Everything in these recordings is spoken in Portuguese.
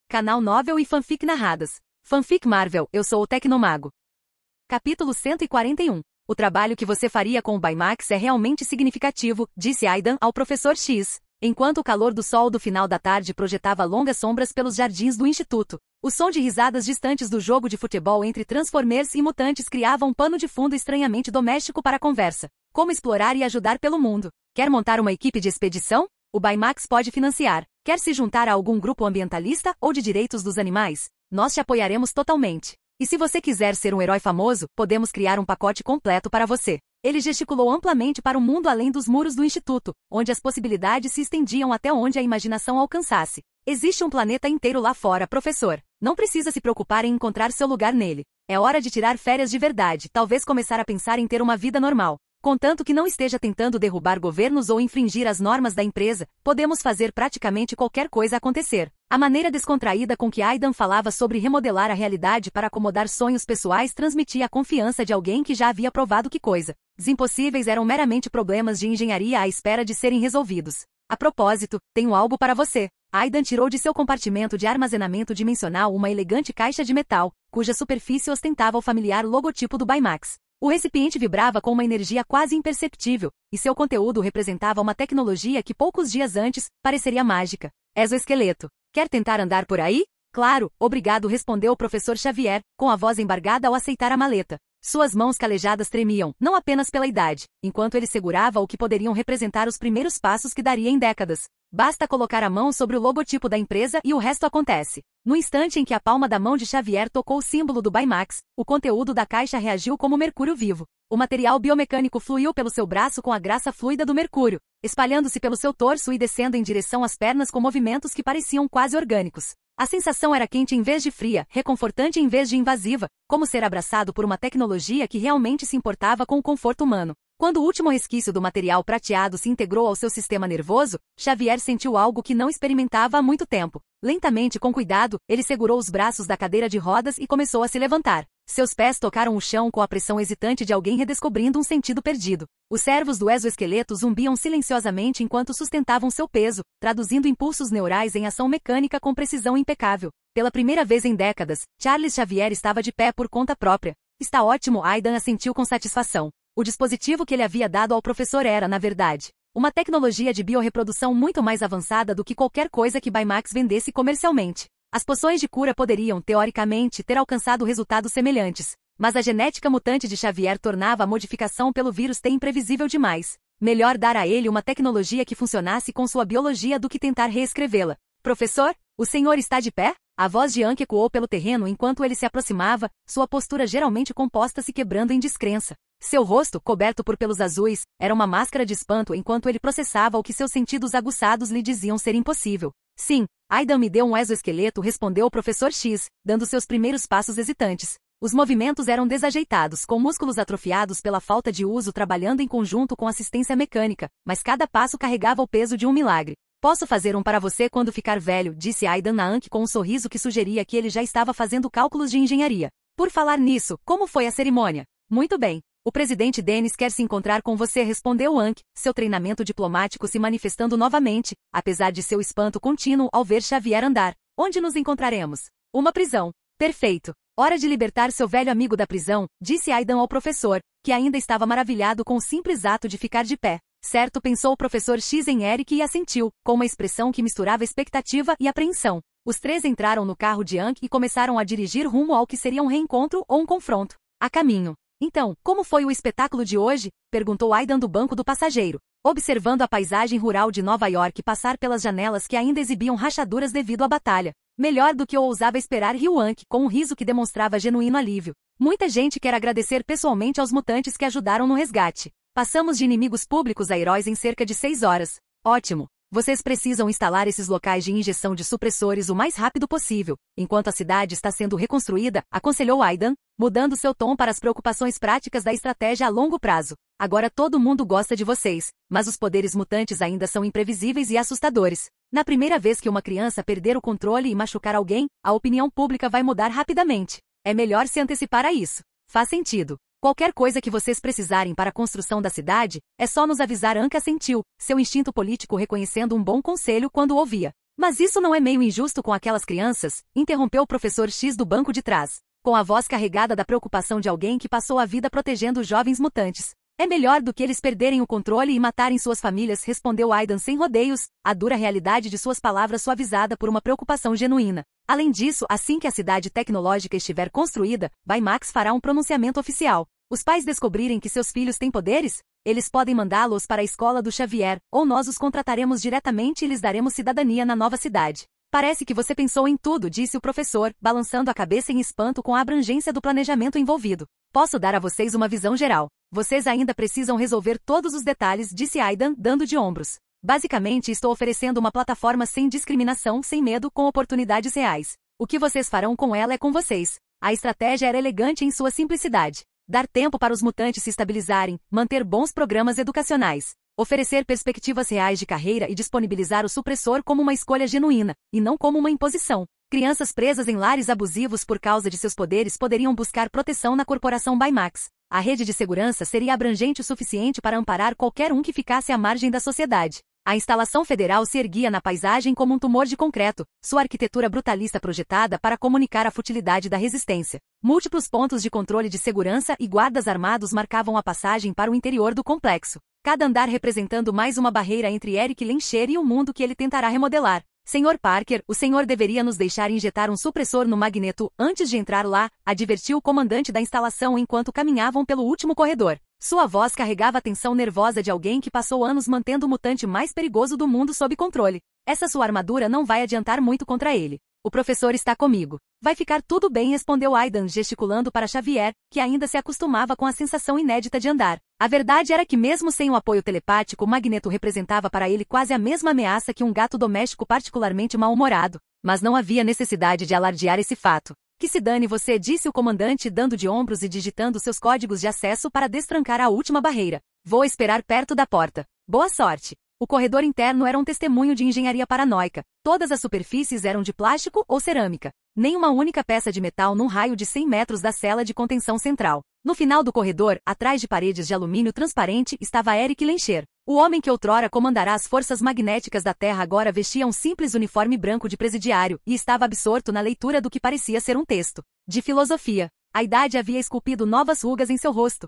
Canal Novel e Fanfic narradas. Fanfic Marvel, eu sou o Tecnomago. Capítulo 141. O trabalho que você faria com o Baymax é realmente significativo, disse Aidan ao professor X, enquanto o calor do sol do final da tarde projetava longas sombras pelos jardins do instituto. O som de risadas distantes do jogo de futebol entre Transformers e mutantes criava um pano de fundo estranhamente doméstico para a conversa. Como explorar e ajudar pelo mundo? Quer montar uma equipe de expedição? O Baymax pode financiar. Quer se juntar a algum grupo ambientalista ou de direitos dos animais? Nós te apoiaremos totalmente. E se você quiser ser um herói famoso, podemos criar um pacote completo para você. Ele gesticulou amplamente para o mundo além dos muros do instituto, onde as possibilidades se estendiam até onde a imaginação alcançasse. Existe um planeta inteiro lá fora, professor. Não precisa se preocupar em encontrar seu lugar nele. É hora de tirar férias de verdade, talvez começar a pensar em ter uma vida normal. Contanto que não esteja tentando derrubar governos ou infringir as normas da empresa, podemos fazer praticamente qualquer coisa acontecer. A maneira descontraída com que Aidan falava sobre remodelar a realidade para acomodar sonhos pessoais transmitia a confiança de alguém que já havia provado que coisas impossíveis eram meramente problemas de engenharia à espera de serem resolvidos. A propósito, tenho algo para você. Aidan tirou de seu compartimento de armazenamento dimensional uma elegante caixa de metal, cuja superfície ostentava o familiar logotipo do Baymax. O recipiente vibrava com uma energia quase imperceptível, e seu conteúdo representava uma tecnologia que poucos dias antes pareceria mágica. Exoesqueleto. Quer tentar andar por aí? Claro, obrigado, respondeu o professor Xavier, com a voz embargada ao aceitar a maleta. Suas mãos calejadas tremiam, não apenas pela idade, enquanto ele segurava o que poderiam representar os primeiros passos que daria em décadas. Basta colocar a mão sobre o logotipo da empresa e o resto acontece. No instante em que a palma da mão de Xavier tocou o símbolo do Baymax, o conteúdo da caixa reagiu como mercúrio vivo. O material biomecânico fluiu pelo seu braço com a graça fluida do mercúrio, espalhando-se pelo seu torso e descendo em direção às pernas com movimentos que pareciam quase orgânicos. A sensação era quente em vez de fria, reconfortante em vez de invasiva, como ser abraçado por uma tecnologia que realmente se importava com o conforto humano. Quando o último resquício do material prateado se integrou ao seu sistema nervoso, Xavier sentiu algo que não experimentava há muito tempo. Lentamente, com cuidado, ele segurou os braços da cadeira de rodas e começou a se levantar. Seus pés tocaram o chão com a pressão hesitante de alguém redescobrindo um sentido perdido. Os servos do exoesqueleto zumbiam silenciosamente enquanto sustentavam seu peso, traduzindo impulsos neurais em ação mecânica com precisão impecável. Pela primeira vez em décadas, Charles Xavier estava de pé por conta própria. Está ótimo, Aidan assentiu com satisfação. O dispositivo que ele havia dado ao professor era, na verdade, uma tecnologia de biorreprodução muito mais avançada do que qualquer coisa que Baymax vendesse comercialmente. As poções de cura poderiam, teoricamente, ter alcançado resultados semelhantes, mas a genética mutante de Xavier tornava a modificação pelo vírus T imprevisível demais. Melhor dar a ele uma tecnologia que funcionasse com sua biologia do que tentar reescrevê-la. Professor, o senhor está de pé? A voz de Anki ecoou pelo terreno enquanto ele se aproximava, sua postura geralmente composta se quebrando em descrença. Seu rosto, coberto por pelos azuis, era uma máscara de espanto enquanto ele processava o que seus sentidos aguçados lhe diziam ser impossível. Sim, Aidan me deu um exoesqueleto, respondeu o professor X, dando seus primeiros passos hesitantes. Os movimentos eram desajeitados, com músculos atrofiados pela falta de uso trabalhando em conjunto com assistência mecânica, mas cada passo carregava o peso de um milagre. Posso fazer um para você quando ficar velho, disse Aidan na Anki com um sorriso que sugeria que ele já estava fazendo cálculos de engenharia. Por falar nisso, como foi a cerimônia? Muito bem. O presidente Dennis quer se encontrar com você, respondeu Anki, seu treinamento diplomático se manifestando novamente, apesar de seu espanto contínuo ao ver Xavier andar. Onde nos encontraremos? Uma prisão. Perfeito. Hora de libertar seu velho amigo da prisão, disse Aidan ao professor, que ainda estava maravilhado com o simples ato de ficar de pé. Certo, pensou o professor X em Eric e assentiu, com uma expressão que misturava expectativa e apreensão. Os três entraram no carro de Anki e começaram a dirigir rumo ao que seria um reencontro ou um confronto. A caminho. Então, como foi o espetáculo de hoje? Perguntou Aidan do banco do passageiro, observando a paisagem rural de Nova York passar pelas janelas que ainda exibiam rachaduras devido à batalha. Melhor do que eu ousava esperar, riu Anki, com um riso que demonstrava genuíno alívio. Muita gente quer agradecer pessoalmente aos mutantes que ajudaram no resgate. Passamos de inimigos públicos a heróis em cerca de 6 horas. Ótimo. Vocês precisam instalar esses locais de injeção de supressores o mais rápido possível, enquanto a cidade está sendo reconstruída, aconselhou Aidan, mudando seu tom para as preocupações práticas da estratégia a longo prazo. Agora todo mundo gosta de vocês, mas os poderes mutantes ainda são imprevisíveis e assustadores. Na primeira vez que uma criança perder o controle e machucar alguém, a opinião pública vai mudar rapidamente. É melhor se antecipar a isso. Faz sentido. Qualquer coisa que vocês precisarem para a construção da cidade, é só nos avisar. Anki assentiu, seu instinto político reconhecendo um bom conselho quando o ouvia. Mas isso não é meio injusto com aquelas crianças? Interrompeu o professor X do banco de trás, com a voz carregada da preocupação de alguém que passou a vida protegendo os jovens mutantes. É melhor do que eles perderem o controle e matarem suas famílias, respondeu Aidan sem rodeios, a dura realidade de suas palavras suavizada por uma preocupação genuína. Além disso, assim que a cidade tecnológica estiver construída, Baymax fará um pronunciamento oficial. Os pais descobrirem que seus filhos têm poderes? Eles podem mandá-los para a escola do Xavier, ou nós os contrataremos diretamente e lhes daremos cidadania na nova cidade. Parece que você pensou em tudo, disse o professor, balançando a cabeça em espanto com a abrangência do planejamento envolvido. Posso dar a vocês uma visão geral. Vocês ainda precisam resolver todos os detalhes, disse Aidan, dando de ombros. Basicamente, estou oferecendo uma plataforma sem discriminação, sem medo, com oportunidades reais. O que vocês farão com ela é com vocês. A estratégia era elegante em sua simplicidade. Dar tempo para os mutantes se estabilizarem, manter bons programas educacionais, oferecer perspectivas reais de carreira e disponibilizar o supressor como uma escolha genuína, e não como uma imposição. Crianças presas em lares abusivos por causa de seus poderes poderiam buscar proteção na corporação Baymax. A rede de segurança seria abrangente o suficiente para amparar qualquer um que ficasse à margem da sociedade. A instalação federal se erguia na paisagem como um tumor de concreto, sua arquitetura brutalista projetada para comunicar a futilidade da resistência. Múltiplos pontos de controle de segurança e guardas armados marcavam a passagem para o interior do complexo. Cada andar representando mais uma barreira entre Eric Lencher e o mundo que ele tentará remodelar. Senhor Parker, o senhor deveria nos deixar injetar um supressor no Magneto antes de entrar lá, advertiu o comandante da instalação enquanto caminhavam pelo último corredor. Sua voz carregava a tensão nervosa de alguém que passou anos mantendo o mutante mais perigoso do mundo sob controle. Essa sua armadura não vai adiantar muito contra ele. O professor está comigo. Vai ficar tudo bem, respondeu Aidan, gesticulando para Xavier, que ainda se acostumava com a sensação inédita de andar. A verdade era que mesmo sem o apoio telepático, o Magneto representava para ele quase a mesma ameaça que um gato doméstico particularmente mal-humorado. Mas não havia necessidade de alardear esse fato. Que se dane você, disse o comandante, dando de ombros e digitando seus códigos de acesso para destrancar a última barreira. Vou esperar perto da porta. Boa sorte. O corredor interno era um testemunho de engenharia paranoica. Todas as superfícies eram de plástico ou cerâmica. Nem uma única peça de metal num raio de 100 metros da cela de contenção central. No final do corredor, atrás de paredes de alumínio transparente, estava Eric Lencher. O homem que outrora comandará as forças magnéticas da Terra agora vestia um simples uniforme branco de presidiário e estava absorto na leitura do que parecia ser um texto de filosofia. A idade havia esculpido novas rugas em seu rosto.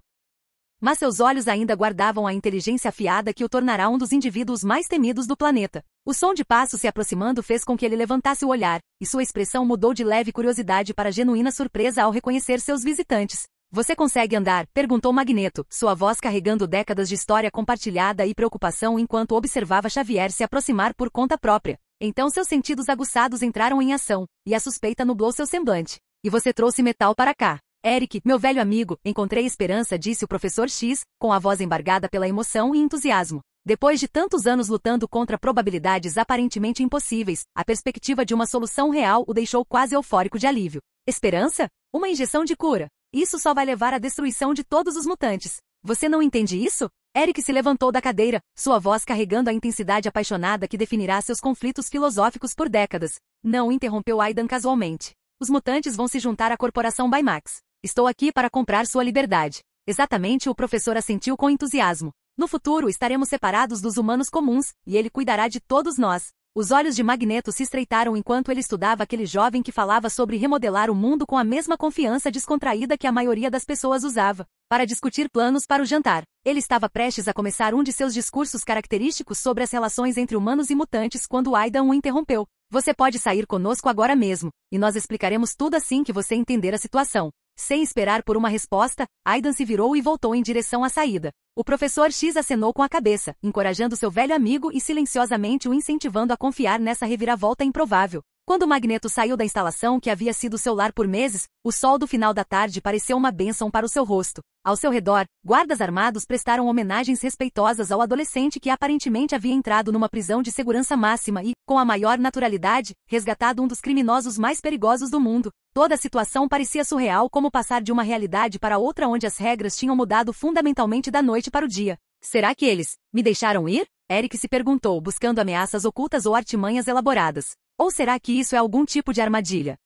Mas seus olhos ainda guardavam a inteligência afiada que o tornará um dos indivíduos mais temidos do planeta. O som de passos se aproximando fez com que ele levantasse o olhar, e sua expressão mudou de leve curiosidade para genuína surpresa ao reconhecer seus visitantes. Você consegue andar? Perguntou Magneto, sua voz carregando décadas de história compartilhada e preocupação enquanto observava Xavier se aproximar por conta própria. Então seus sentidos aguçados entraram em ação, e a suspeita nublou seu semblante. E você trouxe metal para cá. Eric, meu velho amigo, encontrei esperança, disse o professor X, com a voz embargada pela emoção e entusiasmo. Depois de tantos anos lutando contra probabilidades aparentemente impossíveis, a perspectiva de uma solução real o deixou quase eufórico de alívio. Esperança? Uma injeção de cura. Isso só vai levar à destruição de todos os mutantes. Você não entende isso? Eric se levantou da cadeira, sua voz carregando a intensidade apaixonada que definirá seus conflitos filosóficos por décadas. Não, interrompeu Aidan casualmente. Os mutantes vão se juntar à corporação Baymax. Estou aqui para comprar sua liberdade. Exatamente, o professor assentiu com entusiasmo. No futuro estaremos separados dos humanos comuns, e ele cuidará de todos nós. Os olhos de Magneto se estreitaram enquanto ele estudava aquele jovem que falava sobre remodelar o mundo com a mesma confiança descontraída que a maioria das pessoas usava para discutir planos para o jantar. Ele estava prestes a começar um de seus discursos característicos sobre as relações entre humanos e mutantes quando Aidan o interrompeu. Você pode sair conosco agora mesmo, e nós explicaremos tudo assim que você entender a situação. Sem esperar por uma resposta, Aidan se virou e voltou em direção à saída. O professor X acenou com a cabeça, encorajando seu velho amigo e silenciosamente o incentivando a confiar nessa reviravolta improvável. Quando Magneto saiu da instalação que havia sido seu lar por meses, o sol do final da tarde pareceu uma bênção para o seu rosto. Ao seu redor, guardas armados prestaram homenagens respeitosas ao adolescente que aparentemente havia entrado numa prisão de segurança máxima e, com a maior naturalidade, resgatado um dos criminosos mais perigosos do mundo. Toda a situação parecia surreal, como passar de uma realidade para outra onde as regras tinham mudado fundamentalmente da noite para o dia. Será que eles me deixaram ir? Eric se perguntou, buscando ameaças ocultas ou artimanhas elaboradas. Ou será que isso é algum tipo de armadilha?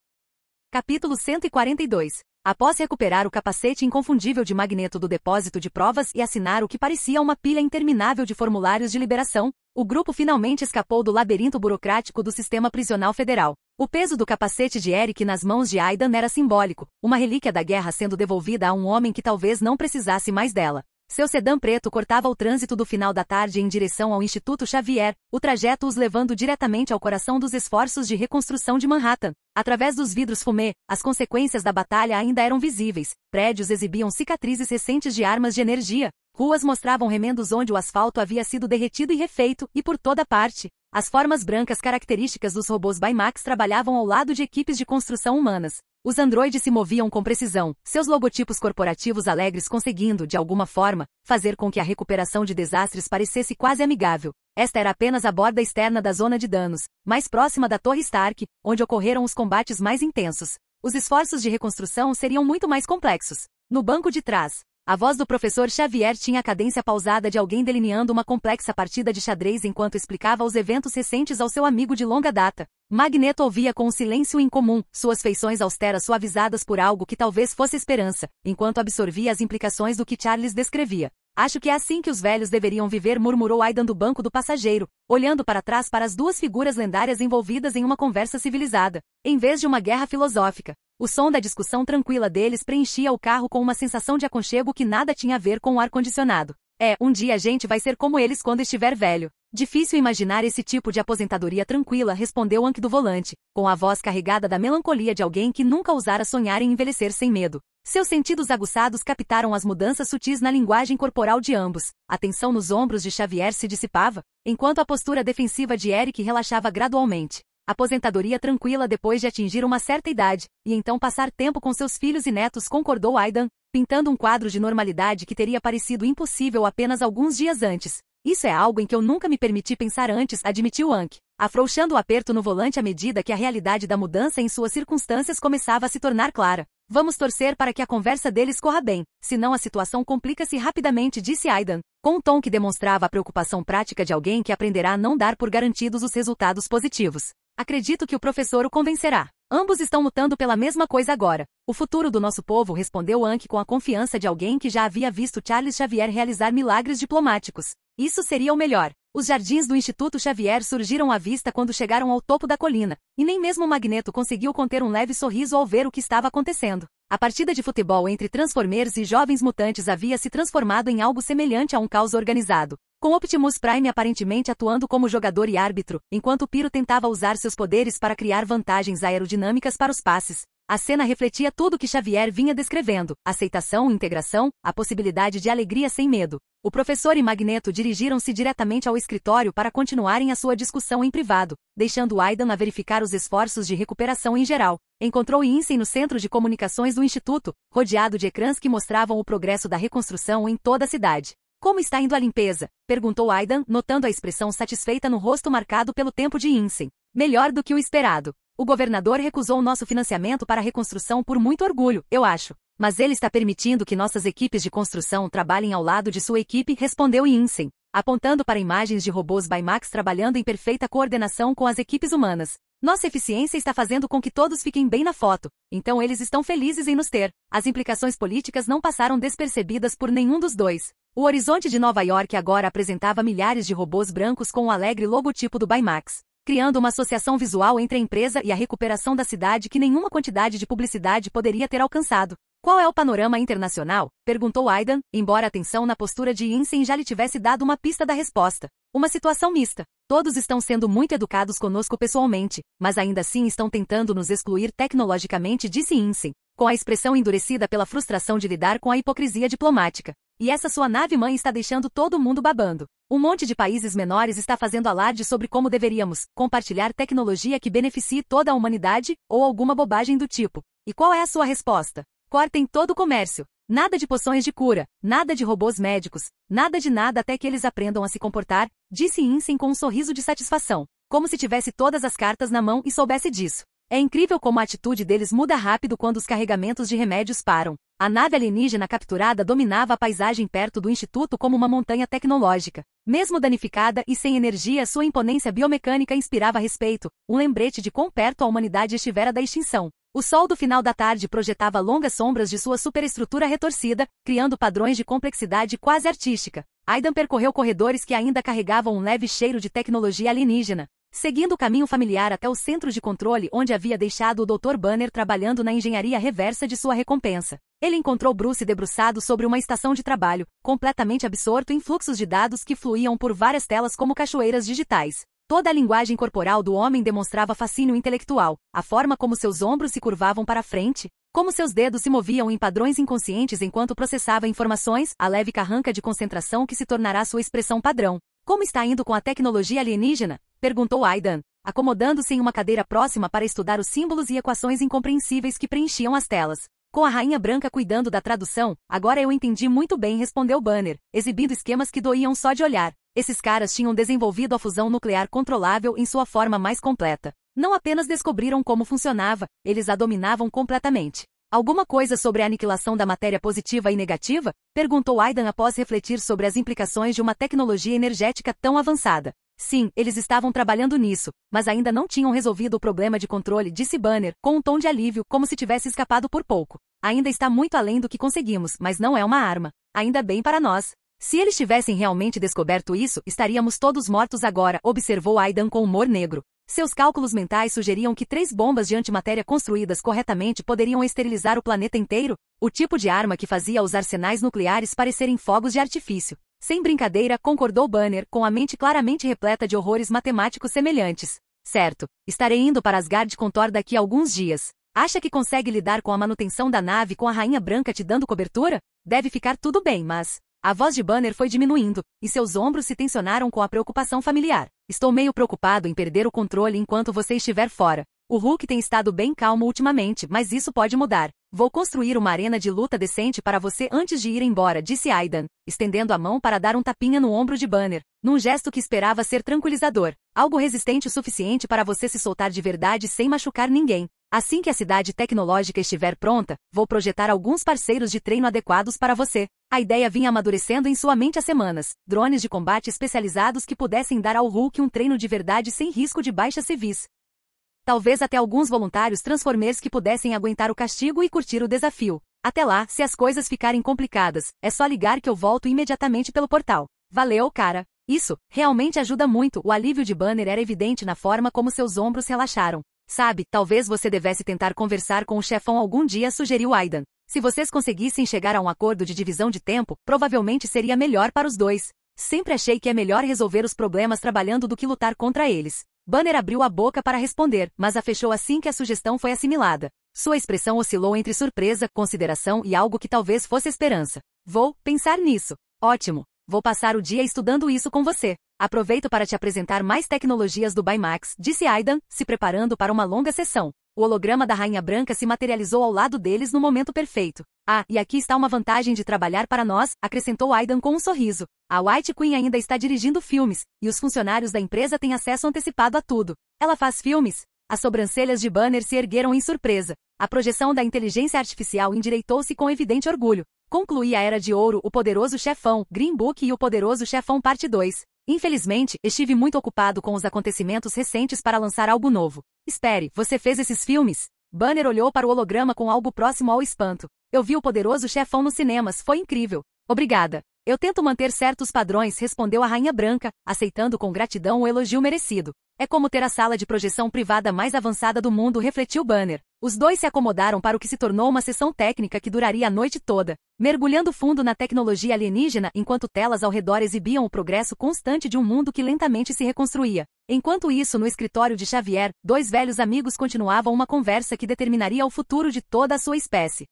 Capítulo 142. Após recuperar o capacete inconfundível de Magneto do depósito de provas e assinar o que parecia uma pilha interminável de formulários de liberação, O grupo finalmente escapou do labirinto burocrático do sistema prisional federal. O peso do capacete de Eric nas mãos de Aidan era simbólico, uma relíquia da guerra sendo devolvida a um homem que talvez não precisasse mais dela. Seu sedã preto cortava o trânsito do final da tarde em direção ao Instituto Xavier, o trajeto os levando diretamente ao coração dos esforços de reconstrução de Manhattan. Através dos vidros fumê, as consequências da batalha ainda eram visíveis. Prédios exibiam cicatrizes recentes de armas de energia. Ruas mostravam remendos onde o asfalto havia sido derretido e refeito, e por toda parte, as formas brancas características dos robôs Baymax trabalhavam ao lado de equipes de construção humanas. Os androides se moviam com precisão, seus logotipos corporativos alegres conseguindo, de alguma forma, fazer com que a recuperação de desastres parecesse quase amigável. Esta era apenas a borda externa da zona de danos, mais próxima da Torre Stark, onde ocorreram os combates mais intensos. Os esforços de reconstrução seriam muito mais complexos. No banco de trás, a voz do professor Xavier tinha a cadência pausada de alguém delineando uma complexa partida de xadrez enquanto explicava os eventos recentes ao seu amigo de longa data. Magneto ouvia com um silêncio incomum, suas feições austeras suavizadas por algo que talvez fosse esperança, enquanto absorvia as implicações do que Charles descrevia. Acho que é assim que os velhos deveriam viver, murmurou Aidan do banco do passageiro, olhando para trás para as duas figuras lendárias envolvidas em uma conversa civilizada, em vez de uma guerra filosófica. O som da discussão tranquila deles preenchia o carro com uma sensação de aconchego que nada tinha a ver com o ar-condicionado. Um dia a gente vai ser como eles quando estiver velho. Difícil imaginar esse tipo de aposentadoria tranquila, respondeu Hank do volante, com a voz carregada da melancolia de alguém que nunca ousara sonhar em envelhecer sem medo. Seus sentidos aguçados captaram as mudanças sutis na linguagem corporal de ambos. A tensão nos ombros de Xavier se dissipava, enquanto a postura defensiva de Eric relaxava gradualmente. Aposentadoria tranquila depois de atingir uma certa idade, e então passar tempo com seus filhos e netos, concordou Aidan, pintando um quadro de normalidade que teria parecido impossível apenas alguns dias antes. Isso é algo em que eu nunca me permiti pensar antes, admitiu Hank, afrouxando o aperto no volante à medida que a realidade da mudança em suas circunstâncias começava a se tornar clara. Vamos torcer para que a conversa deles corra bem, senão a situação complica-se rapidamente, disse Aidan, com um tom que demonstrava a preocupação prática de alguém que aprenderá a não dar por garantidos os resultados positivos. Acredito que o professor o convencerá. Ambos estão lutando pela mesma coisa agora. O futuro do nosso povo, respondeu Hank com a confiança de alguém que já havia visto Charles Xavier realizar milagres diplomáticos. Isso seria o melhor. Os jardins do Instituto Xavier surgiram à vista quando chegaram ao topo da colina, e nem mesmo Magneto conseguiu conter um leve sorriso ao ver o que estava acontecendo. A partida de futebol entre Transformers e Jovens Mutantes havia se transformado em algo semelhante a um caos organizado, com Optimus Prime aparentemente atuando como jogador e árbitro, enquanto Pyro tentava usar seus poderes para criar vantagens aerodinâmicas para os passes. A cena refletia tudo que Xavier vinha descrevendo: aceitação, integração, a possibilidade de alegria sem medo. O professor e Magneto dirigiram-se diretamente ao escritório para continuarem a sua discussão em privado, deixando Aidan a verificar os esforços de recuperação em geral. Encontrou Yinsen no centro de comunicações do Instituto, rodeado de ecrãs que mostravam o progresso da reconstrução em toda a cidade. Como está indo a limpeza? Perguntou Aidan, notando a expressão satisfeita no rosto marcado pelo tempo de Yinsen. Melhor do que o esperado. O governador recusou nosso financiamento para a reconstrução por muito orgulho, eu acho. Mas ele está permitindo que nossas equipes de construção trabalhem ao lado de sua equipe, respondeu Yinsen, apontando para imagens de robôs Baymax trabalhando em perfeita coordenação com as equipes humanas. Nossa eficiência está fazendo com que todos fiquem bem na foto, então eles estão felizes em nos ter. As implicações políticas não passaram despercebidas por nenhum dos dois. O horizonte de Nova York agora apresentava milhares de robôs brancos com o alegre logotipo do Baymax, criando uma associação visual entre a empresa e a recuperação da cidade que nenhuma quantidade de publicidade poderia ter alcançado. Qual é o panorama internacional? Perguntou Aidan, embora a tensão na postura de Yinsen já lhe tivesse dado uma pista da resposta. Uma situação mista. Todos estão sendo muito educados conosco pessoalmente, mas ainda assim estão tentando nos excluir tecnologicamente, disse Yinsen, com a expressão endurecida pela frustração de lidar com a hipocrisia diplomática. E essa sua nave-mãe está deixando todo mundo babando. Um monte de países menores está fazendo alarde sobre como deveríamos compartilhar tecnologia que beneficie toda a humanidade, ou alguma bobagem do tipo. E qual é a sua resposta? Cortem todo o comércio. Nada de poções de cura, nada de robôs médicos, nada de nada até que eles aprendam a se comportar, disse Yinsen com um sorriso de satisfação, como se tivesse todas as cartas na mão e soubesse disso. É incrível como a atitude deles muda rápido quando os carregamentos de remédios param. A nave alienígena capturada dominava a paisagem perto do instituto como uma montanha tecnológica. Mesmo danificada e sem energia, sua imponência biomecânica inspirava respeito, um lembrete de quão perto a humanidade estivera da extinção. O sol do final da tarde projetava longas sombras de sua superestrutura retorcida, criando padrões de complexidade quase artística. Aidan percorreu corredores que ainda carregavam um leve cheiro de tecnologia alienígena. Seguindo o caminho familiar até o centro de controle onde havia deixado o Dr. Banner trabalhando na engenharia reversa de sua recompensa. Ele encontrou Bruce debruçado sobre uma estação de trabalho, completamente absorto em fluxos de dados que fluíam por várias telas como cachoeiras digitais. Toda a linguagem corporal do homem demonstrava fascínio intelectual, a forma como seus ombros se curvavam para frente, como seus dedos se moviam em padrões inconscientes enquanto processava informações, a leve carranca de concentração que se tornará sua expressão padrão. Como está indo com a tecnologia alienígena? Perguntou Aidan, acomodando-se em uma cadeira próxima para estudar os símbolos e equações incompreensíveis que preenchiam as telas. Com a rainha branca cuidando da tradução, agora eu entendi muito bem, respondeu Banner, exibindo esquemas que doíam só de olhar. Esses caras tinham desenvolvido a fusão nuclear controlável em sua forma mais completa. Não apenas descobriram como funcionava, eles a dominavam completamente. Alguma coisa sobre a aniquilação da matéria positiva e negativa? Perguntou Aidan após refletir sobre as implicações de uma tecnologia energética tão avançada. Sim, eles estavam trabalhando nisso, mas ainda não tinham resolvido o problema de controle, disse Banner, com um tom de alívio, como se tivesse escapado por pouco. Ainda está muito além do que conseguimos, mas não é uma arma. Ainda bem para nós. Se eles tivessem realmente descoberto isso, estaríamos todos mortos agora, observou Aidan com humor negro. Seus cálculos mentais sugeriam que 3 bombas de antimatéria construídas corretamente poderiam esterilizar o planeta inteiro, o tipo de arma que fazia os arsenais nucleares parecerem fogos de artifício. Sem brincadeira, concordou Banner, com a mente claramente repleta de horrores matemáticos semelhantes. Certo, estarei indo para Asgard com Thor daqui a alguns dias. Acha que consegue lidar com a manutenção da nave com a Rainha Branca te dando cobertura? Deve ficar tudo bem, mas... A voz de Banner foi diminuindo, e seus ombros se tensionaram com a preocupação familiar. Estou meio preocupado em perder o controle enquanto você estiver fora. O Hulk tem estado bem calmo ultimamente, mas isso pode mudar. Vou construir uma arena de luta decente para você antes de ir embora, disse Aidan, estendendo a mão para dar um tapinha no ombro de Banner, num gesto que esperava ser tranquilizador. Algo resistente o suficiente para você se soltar de verdade sem machucar ninguém. Assim que a cidade tecnológica estiver pronta, vou projetar alguns parceiros de treino adequados para você. A ideia vinha amadurecendo em sua mente há semanas. Drones de combate especializados que pudessem dar ao Hulk um treino de verdade sem risco de baixas civis. Talvez até alguns voluntários Transformers que pudessem aguentar o castigo e curtir o desafio. Até lá, se as coisas ficarem complicadas, é só ligar que eu volto imediatamente pelo portal. Valeu, cara. Isso, realmente ajuda muito. O alívio de Banner era evidente na forma como seus ombros relaxaram. Sabe, talvez você devesse tentar conversar com o chefão algum dia, sugeriu Aidan. Se vocês conseguissem chegar a um acordo de divisão de tempo, provavelmente seria melhor para os dois. Sempre achei que é melhor resolver os problemas trabalhando do que lutar contra eles. Banner abriu a boca para responder, mas a fechou assim que a sugestão foi assimilada. Sua expressão oscilou entre surpresa, consideração e algo que talvez fosse esperança. Vou pensar nisso. Ótimo. Vou passar o dia estudando isso com você. Aproveito para te apresentar mais tecnologias do Baymax, disse Aidan, se preparando para uma longa sessão. O holograma da Rainha Branca se materializou ao lado deles no momento perfeito. Ah, e aqui está uma vantagem de trabalhar para nós, acrescentou Aidan com um sorriso. A White Queen ainda está dirigindo filmes, e os funcionários da empresa têm acesso antecipado a tudo. Ela faz filmes? As sobrancelhas de Banner se ergueram em surpresa. A projeção da inteligência artificial endireitou-se com evidente orgulho. Concluí a Era de Ouro, O Poderoso Chefão, Green Book e O Poderoso Chefão Parte 2. Infelizmente, estive muito ocupado com os acontecimentos recentes para lançar algo novo. Espere, você fez esses filmes? Banner olhou para o holograma com algo próximo ao espanto. Eu vi O Poderoso Chefão nos cinemas, foi incrível. Obrigada. Eu tento manter certos padrões, respondeu a Rainha Branca, aceitando com gratidão o elogio merecido. É como ter a sala de projeção privada mais avançada do mundo, refletiu Banner. Os dois se acomodaram para o que se tornou uma sessão técnica que duraria a noite toda, mergulhando fundo na tecnologia alienígena enquanto telas ao redor exibiam o progresso constante de um mundo que lentamente se reconstruía. Enquanto isso, no escritório de Xavier, 2 velhos amigos continuavam uma conversa que determinaria o futuro de toda a sua espécie.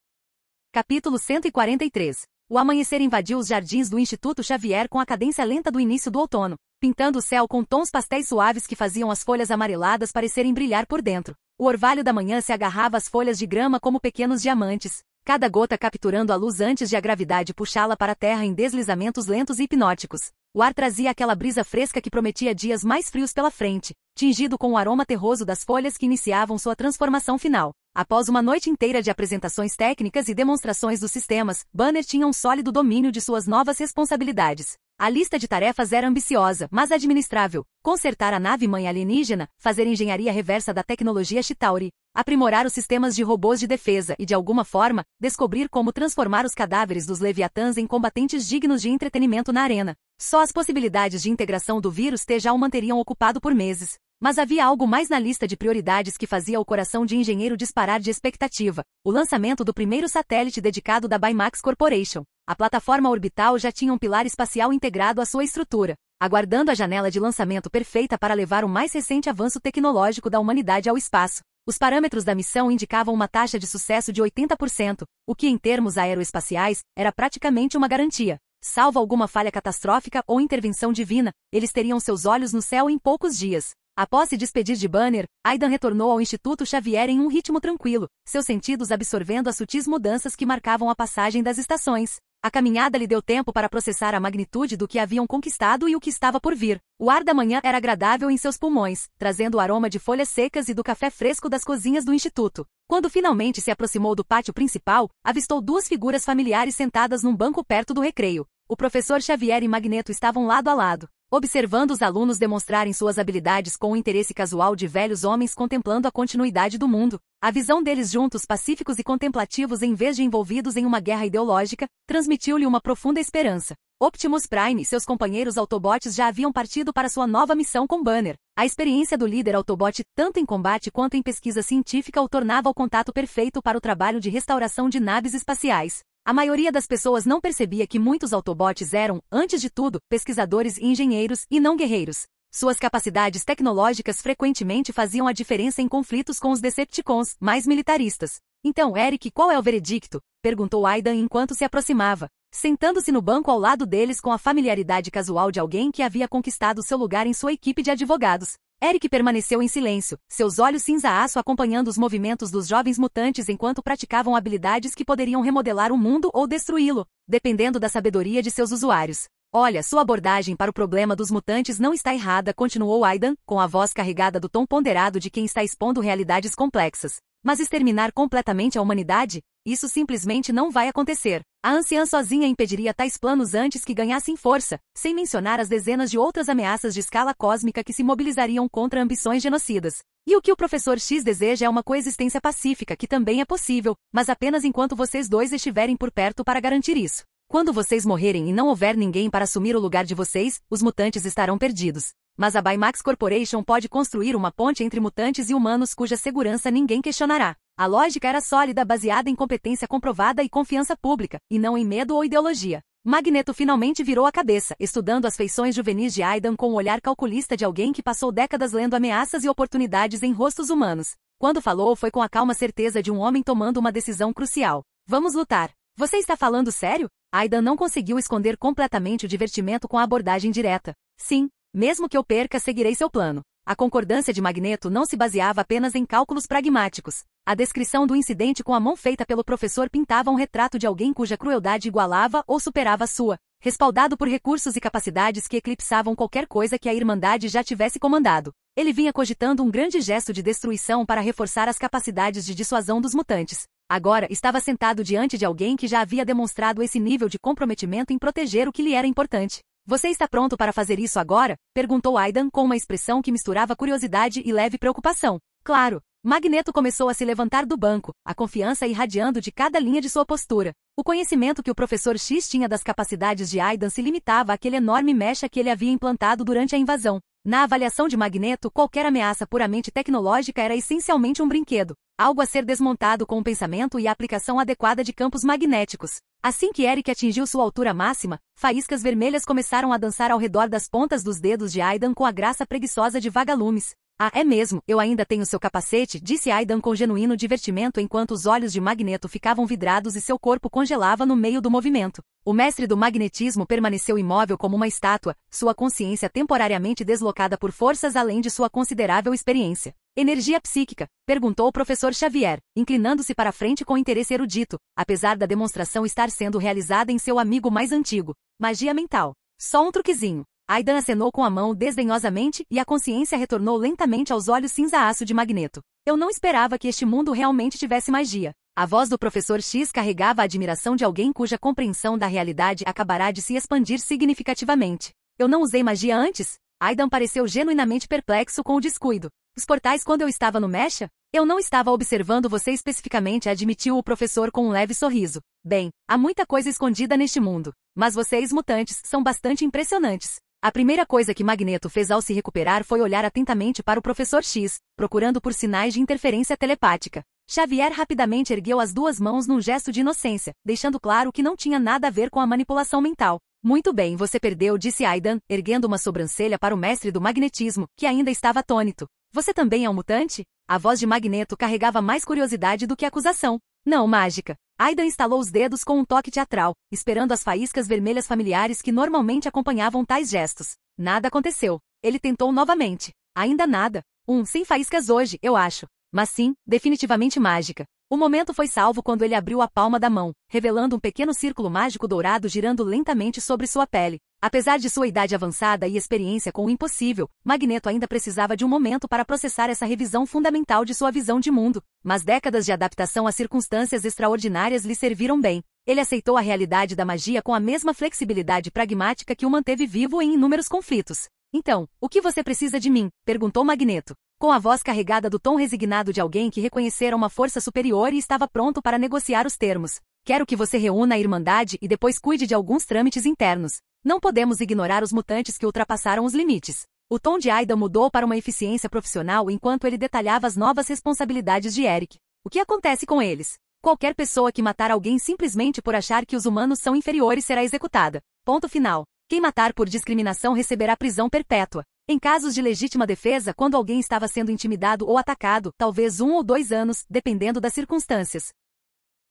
Capítulo 143. O amanhecer invadiu os jardins do Instituto Xavier com a cadência lenta do início do outono, pintando o céu com tons pastéis suaves que faziam as folhas amareladas parecerem brilhar por dentro. O orvalho da manhã se agarrava às folhas de grama como pequenos diamantes, cada gota capturando a luz antes de a gravidade puxá-la para a terra em deslizamentos lentos e hipnóticos. O ar trazia aquela brisa fresca que prometia dias mais frios pela frente, tingido com o aroma terroso das folhas que iniciavam sua transformação final. Após uma noite inteira de apresentações técnicas e demonstrações dos sistemas, Banner tinha um sólido domínio de suas novas responsabilidades. A lista de tarefas era ambiciosa, mas administrável. Consertar a nave-mãe alienígena, fazer engenharia reversa da tecnologia Chitauri, aprimorar os sistemas de robôs de defesa e, de alguma forma, descobrir como transformar os cadáveres dos Leviatãs em combatentes dignos de entretenimento na arena. Só as possibilidades de integração do vírus T já o manteriam ocupado por meses. Mas havia algo mais na lista de prioridades que fazia o coração de engenheiro disparar de expectativa: o lançamento do primeiro satélite dedicado da Baymax Corporation. A plataforma orbital já tinha um pilar espacial integrado à sua estrutura, aguardando a janela de lançamento perfeita para levar o mais recente avanço tecnológico da humanidade ao espaço. Os parâmetros da missão indicavam uma taxa de sucesso de 80%, o que em termos aeroespaciais, era praticamente uma garantia. Salvo alguma falha catastrófica ou intervenção divina, eles teriam seus olhos no céu em poucos dias. Após se despedir de Banner, Aidan retornou ao Instituto Xavier em um ritmo tranquilo, seus sentidos absorvendo as sutis mudanças que marcavam a passagem das estações. A caminhada lhe deu tempo para processar a magnitude do que haviam conquistado e o que estava por vir. O ar da manhã era agradável em seus pulmões, trazendo o aroma de folhas secas e do café fresco das cozinhas do instituto. Quando finalmente se aproximou do pátio principal, avistou duas figuras familiares sentadas num banco perto do recreio. O professor Xavier e Magneto estavam lado a lado, observando os alunos demonstrarem suas habilidades com o interesse casual de velhos homens contemplando a continuidade do mundo. A visão deles juntos, pacíficos e contemplativos em vez de envolvidos em uma guerra ideológica, transmitiu-lhe uma profunda esperança. Optimus Prime e seus companheiros Autobots já haviam partido para sua nova missão com Banner. A experiência do líder Autobot, tanto em combate quanto em pesquisa científica, o tornava o contato perfeito para o trabalho de restauração de naves espaciais. A maioria das pessoas não percebia que muitos Autobots eram, antes de tudo, pesquisadores e engenheiros, e não guerreiros. Suas capacidades tecnológicas frequentemente faziam a diferença em conflitos com os Decepticons, mais militaristas. Então, Eric, qual é o veredicto? Perguntou Aidan enquanto se aproximava, sentando-se no banco ao lado deles com a familiaridade casual de alguém que havia conquistado seu lugar em sua equipe de advogados. Eric permaneceu em silêncio, seus olhos cinza-aço acompanhando os movimentos dos jovens mutantes enquanto praticavam habilidades que poderiam remodelar o mundo ou destruí-lo, dependendo da sabedoria de seus usuários. Olha, sua abordagem para o problema dos mutantes não está errada, continuou Aidan, com a voz carregada do tom ponderado de quem está expondo realidades complexas. Mas exterminar completamente a humanidade? Isso simplesmente não vai acontecer. A anciã sozinha impediria tais planos antes que ganhassem força, sem mencionar as dezenas de outras ameaças de escala cósmica que se mobilizariam contra ambições genocidas. E o que o professor X deseja é uma coexistência pacífica que também é possível, mas apenas enquanto vocês dois estiverem por perto para garantir isso. Quando vocês morrerem e não houver ninguém para assumir o lugar de vocês, os mutantes estarão perdidos. Mas a Baymax Corporation pode construir uma ponte entre mutantes e humanos cuja segurança ninguém questionará. A lógica era sólida, baseada em competência comprovada e confiança pública, e não em medo ou ideologia. Magneto finalmente virou a cabeça, estudando as feições juvenis de Aidan com o olhar calculista de alguém que passou décadas lendo ameaças e oportunidades em rostos humanos. Quando falou, foi com a calma certeza de um homem tomando uma decisão crucial. Vamos lutar. Você está falando sério? Aidan não conseguiu esconder completamente o divertimento com a abordagem direta. Sim. Mesmo que eu perca, seguirei seu plano. A concordância de Magneto não se baseava apenas em cálculos pragmáticos. A descrição do incidente com a mão feita pelo professor pintava um retrato de alguém cuja crueldade igualava ou superava a sua, respaldado por recursos e capacidades que eclipsavam qualquer coisa que a Irmandade já tivesse comandado. Ele vinha cogitando um grande gesto de destruição para reforçar as capacidades de dissuasão dos mutantes. Agora, estava sentado diante de alguém que já havia demonstrado esse nível de comprometimento em proteger o que lhe era importante. Você está pronto para fazer isso agora? Perguntou Aidan com uma expressão que misturava curiosidade e leve preocupação. Claro. Magneto começou a se levantar do banco, a confiança irradiando de cada linha de sua postura. O conhecimento que o professor X tinha das capacidades de Aidan se limitava àquele enorme mecha que ele havia implantado durante a invasão. Na avaliação de Magneto, qualquer ameaça puramente tecnológica era essencialmente um brinquedo, algo a ser desmontado com o pensamento e a aplicação adequada de campos magnéticos. Assim que Eric atingiu sua altura máxima, faíscas vermelhas começaram a dançar ao redor das pontas dos dedos de Aidan com a graça preguiçosa de vagalumes. Ah, é mesmo, eu ainda tenho seu capacete, disse Aidan com genuíno divertimento enquanto os olhos de Magneto ficavam vidrados e seu corpo congelava no meio do movimento. O mestre do magnetismo permaneceu imóvel como uma estátua, sua consciência temporariamente deslocada por forças além de sua considerável experiência. Energia psíquica? Perguntou o professor Xavier, inclinando-se para frente com interesse erudito, apesar da demonstração estar sendo realizada em seu amigo mais antigo. Magia mental. Só um truquezinho. Aidan acenou com a mão desdenhosamente e a consciência retornou lentamente aos olhos cinza-aço de Magneto. Eu não esperava que este mundo realmente tivesse magia. A voz do professor X carregava a admiração de alguém cuja compreensão da realidade acabará de se expandir significativamente. Eu não usei magia antes? Aidan pareceu genuinamente perplexo com o descuido. Os portais quando eu estava no Mecha? Eu não estava observando você especificamente, admitiu o professor com um leve sorriso. Bem, há muita coisa escondida neste mundo. Mas vocês, mutantes, são bastante impressionantes. A primeira coisa que Magneto fez ao se recuperar foi olhar atentamente para o professor X, procurando por sinais de interferência telepática. Xavier rapidamente ergueu as duas mãos num gesto de inocência, deixando claro que não tinha nada a ver com a manipulação mental. Muito bem, você perdeu, disse Aidan, erguendo uma sobrancelha para o mestre do magnetismo, que ainda estava atônito. Você também é um mutante? A voz de Magneto carregava mais curiosidade do que acusação. Não, mágica. Aidan estalou os dedos com um toque teatral, esperando as faíscas vermelhas familiares que normalmente acompanhavam tais gestos. Nada aconteceu. Ele tentou novamente. Ainda nada. Sem faíscas hoje, eu acho. Mas sim, definitivamente mágica. O momento foi salvo quando ele abriu a palma da mão, revelando um pequeno círculo mágico dourado girando lentamente sobre sua pele. Apesar de sua idade avançada e experiência com o impossível, Magneto ainda precisava de um momento para processar essa revisão fundamental de sua visão de mundo. Mas décadas de adaptação a circunstâncias extraordinárias lhe serviram bem. Ele aceitou a realidade da magia com a mesma flexibilidade pragmática que o manteve vivo em inúmeros conflitos. Então, o que você precisa de mim? Perguntou Magneto, com a voz carregada do tom resignado de alguém que reconhecera uma força superior e estava pronto para negociar os termos. Quero que você reúna a Irmandade e depois cuide de alguns trâmites internos. Não podemos ignorar os mutantes que ultrapassaram os limites. O tom de Aidan mudou para uma eficiência profissional enquanto ele detalhava as novas responsabilidades de Eric. O que acontece com eles? Qualquer pessoa que matar alguém simplesmente por achar que os humanos são inferiores será executada. Ponto final. Quem matar por discriminação receberá prisão perpétua. Em casos de legítima defesa, quando alguém estava sendo intimidado ou atacado, talvez 1 ou 2 anos, dependendo das circunstâncias.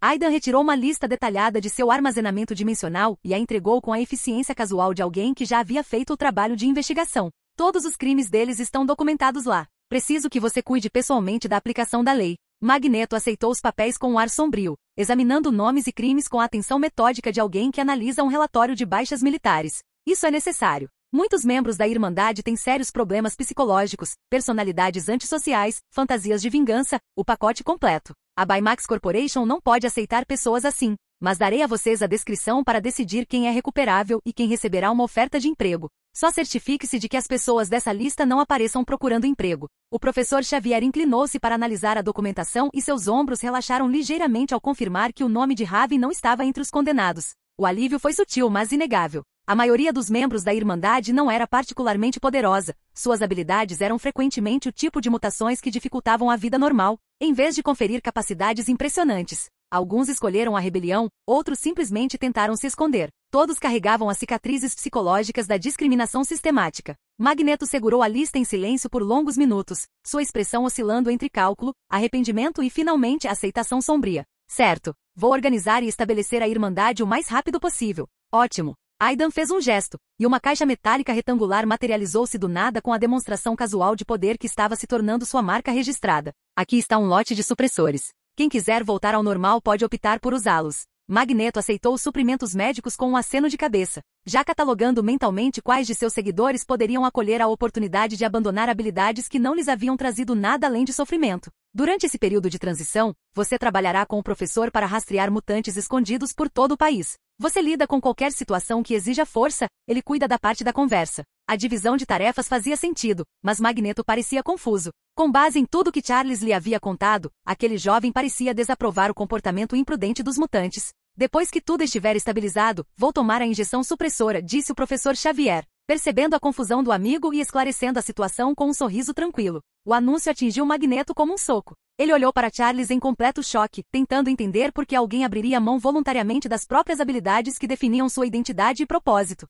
Aidan retirou uma lista detalhada de seu armazenamento dimensional e a entregou com a eficiência casual de alguém que já havia feito o trabalho de investigação. Todos os crimes deles estão documentados lá. Preciso que você cuide pessoalmente da aplicação da lei. Magneto aceitou os papéis com um ar sombrio, examinando nomes e crimes com a atenção metódica de alguém que analisa um relatório de baixas militares. Isso é necessário. Muitos membros da Irmandade têm sérios problemas psicológicos, personalidades antissociais, fantasias de vingança, o pacote completo. A Baymax Corporation não pode aceitar pessoas assim, mas darei a vocês a descrição para decidir quem é recuperável e quem receberá uma oferta de emprego. Só certifique-se de que as pessoas dessa lista não apareçam procurando emprego. O professor Xavier inclinou-se para analisar a documentação e seus ombros relaxaram ligeiramente ao confirmar que o nome de Ravi não estava entre os condenados. O alívio foi sutil, mas inegável. A maioria dos membros da Irmandade não era particularmente poderosa, suas habilidades eram frequentemente o tipo de mutações que dificultavam a vida normal, em vez de conferir capacidades impressionantes. Alguns escolheram a rebelião, outros simplesmente tentaram se esconder. Todos carregavam as cicatrizes psicológicas da discriminação sistemática. Magneto segurou a lista em silêncio por longos minutos, sua expressão oscilando entre cálculo, arrependimento e finalmente aceitação sombria. Certo, vou organizar e estabelecer a Irmandade o mais rápido possível. Ótimo. Aidan fez um gesto, e uma caixa metálica retangular materializou-se do nada com a demonstração casual de poder que estava se tornando sua marca registrada. Aqui está um lote de supressores. Quem quiser voltar ao normal pode optar por usá-los. Magneto aceitou os suprimentos médicos com um aceno de cabeça, já catalogando mentalmente quais de seus seguidores poderiam acolher a oportunidade de abandonar habilidades que não lhes haviam trazido nada além de sofrimento. Durante esse período de transição, você trabalhará com o professor para rastrear mutantes escondidos por todo o país. Você lida com qualquer situação que exija força, ele cuida da parte da conversa. A divisão de tarefas fazia sentido, mas Magneto parecia confuso. Com base em tudo que Charles lhe havia contado, aquele jovem parecia desaprovar o comportamento imprudente dos mutantes. Depois que tudo estiver estabilizado, vou tomar a injeção supressora, disse o professor Xavier, percebendo a confusão do amigo e esclarecendo a situação com um sorriso tranquilo. O anúncio atingiu Magneto como um soco. Ele olhou para Charles em completo choque, tentando entender por que alguém abriria mão voluntariamente das próprias habilidades que definiam sua identidade e propósito.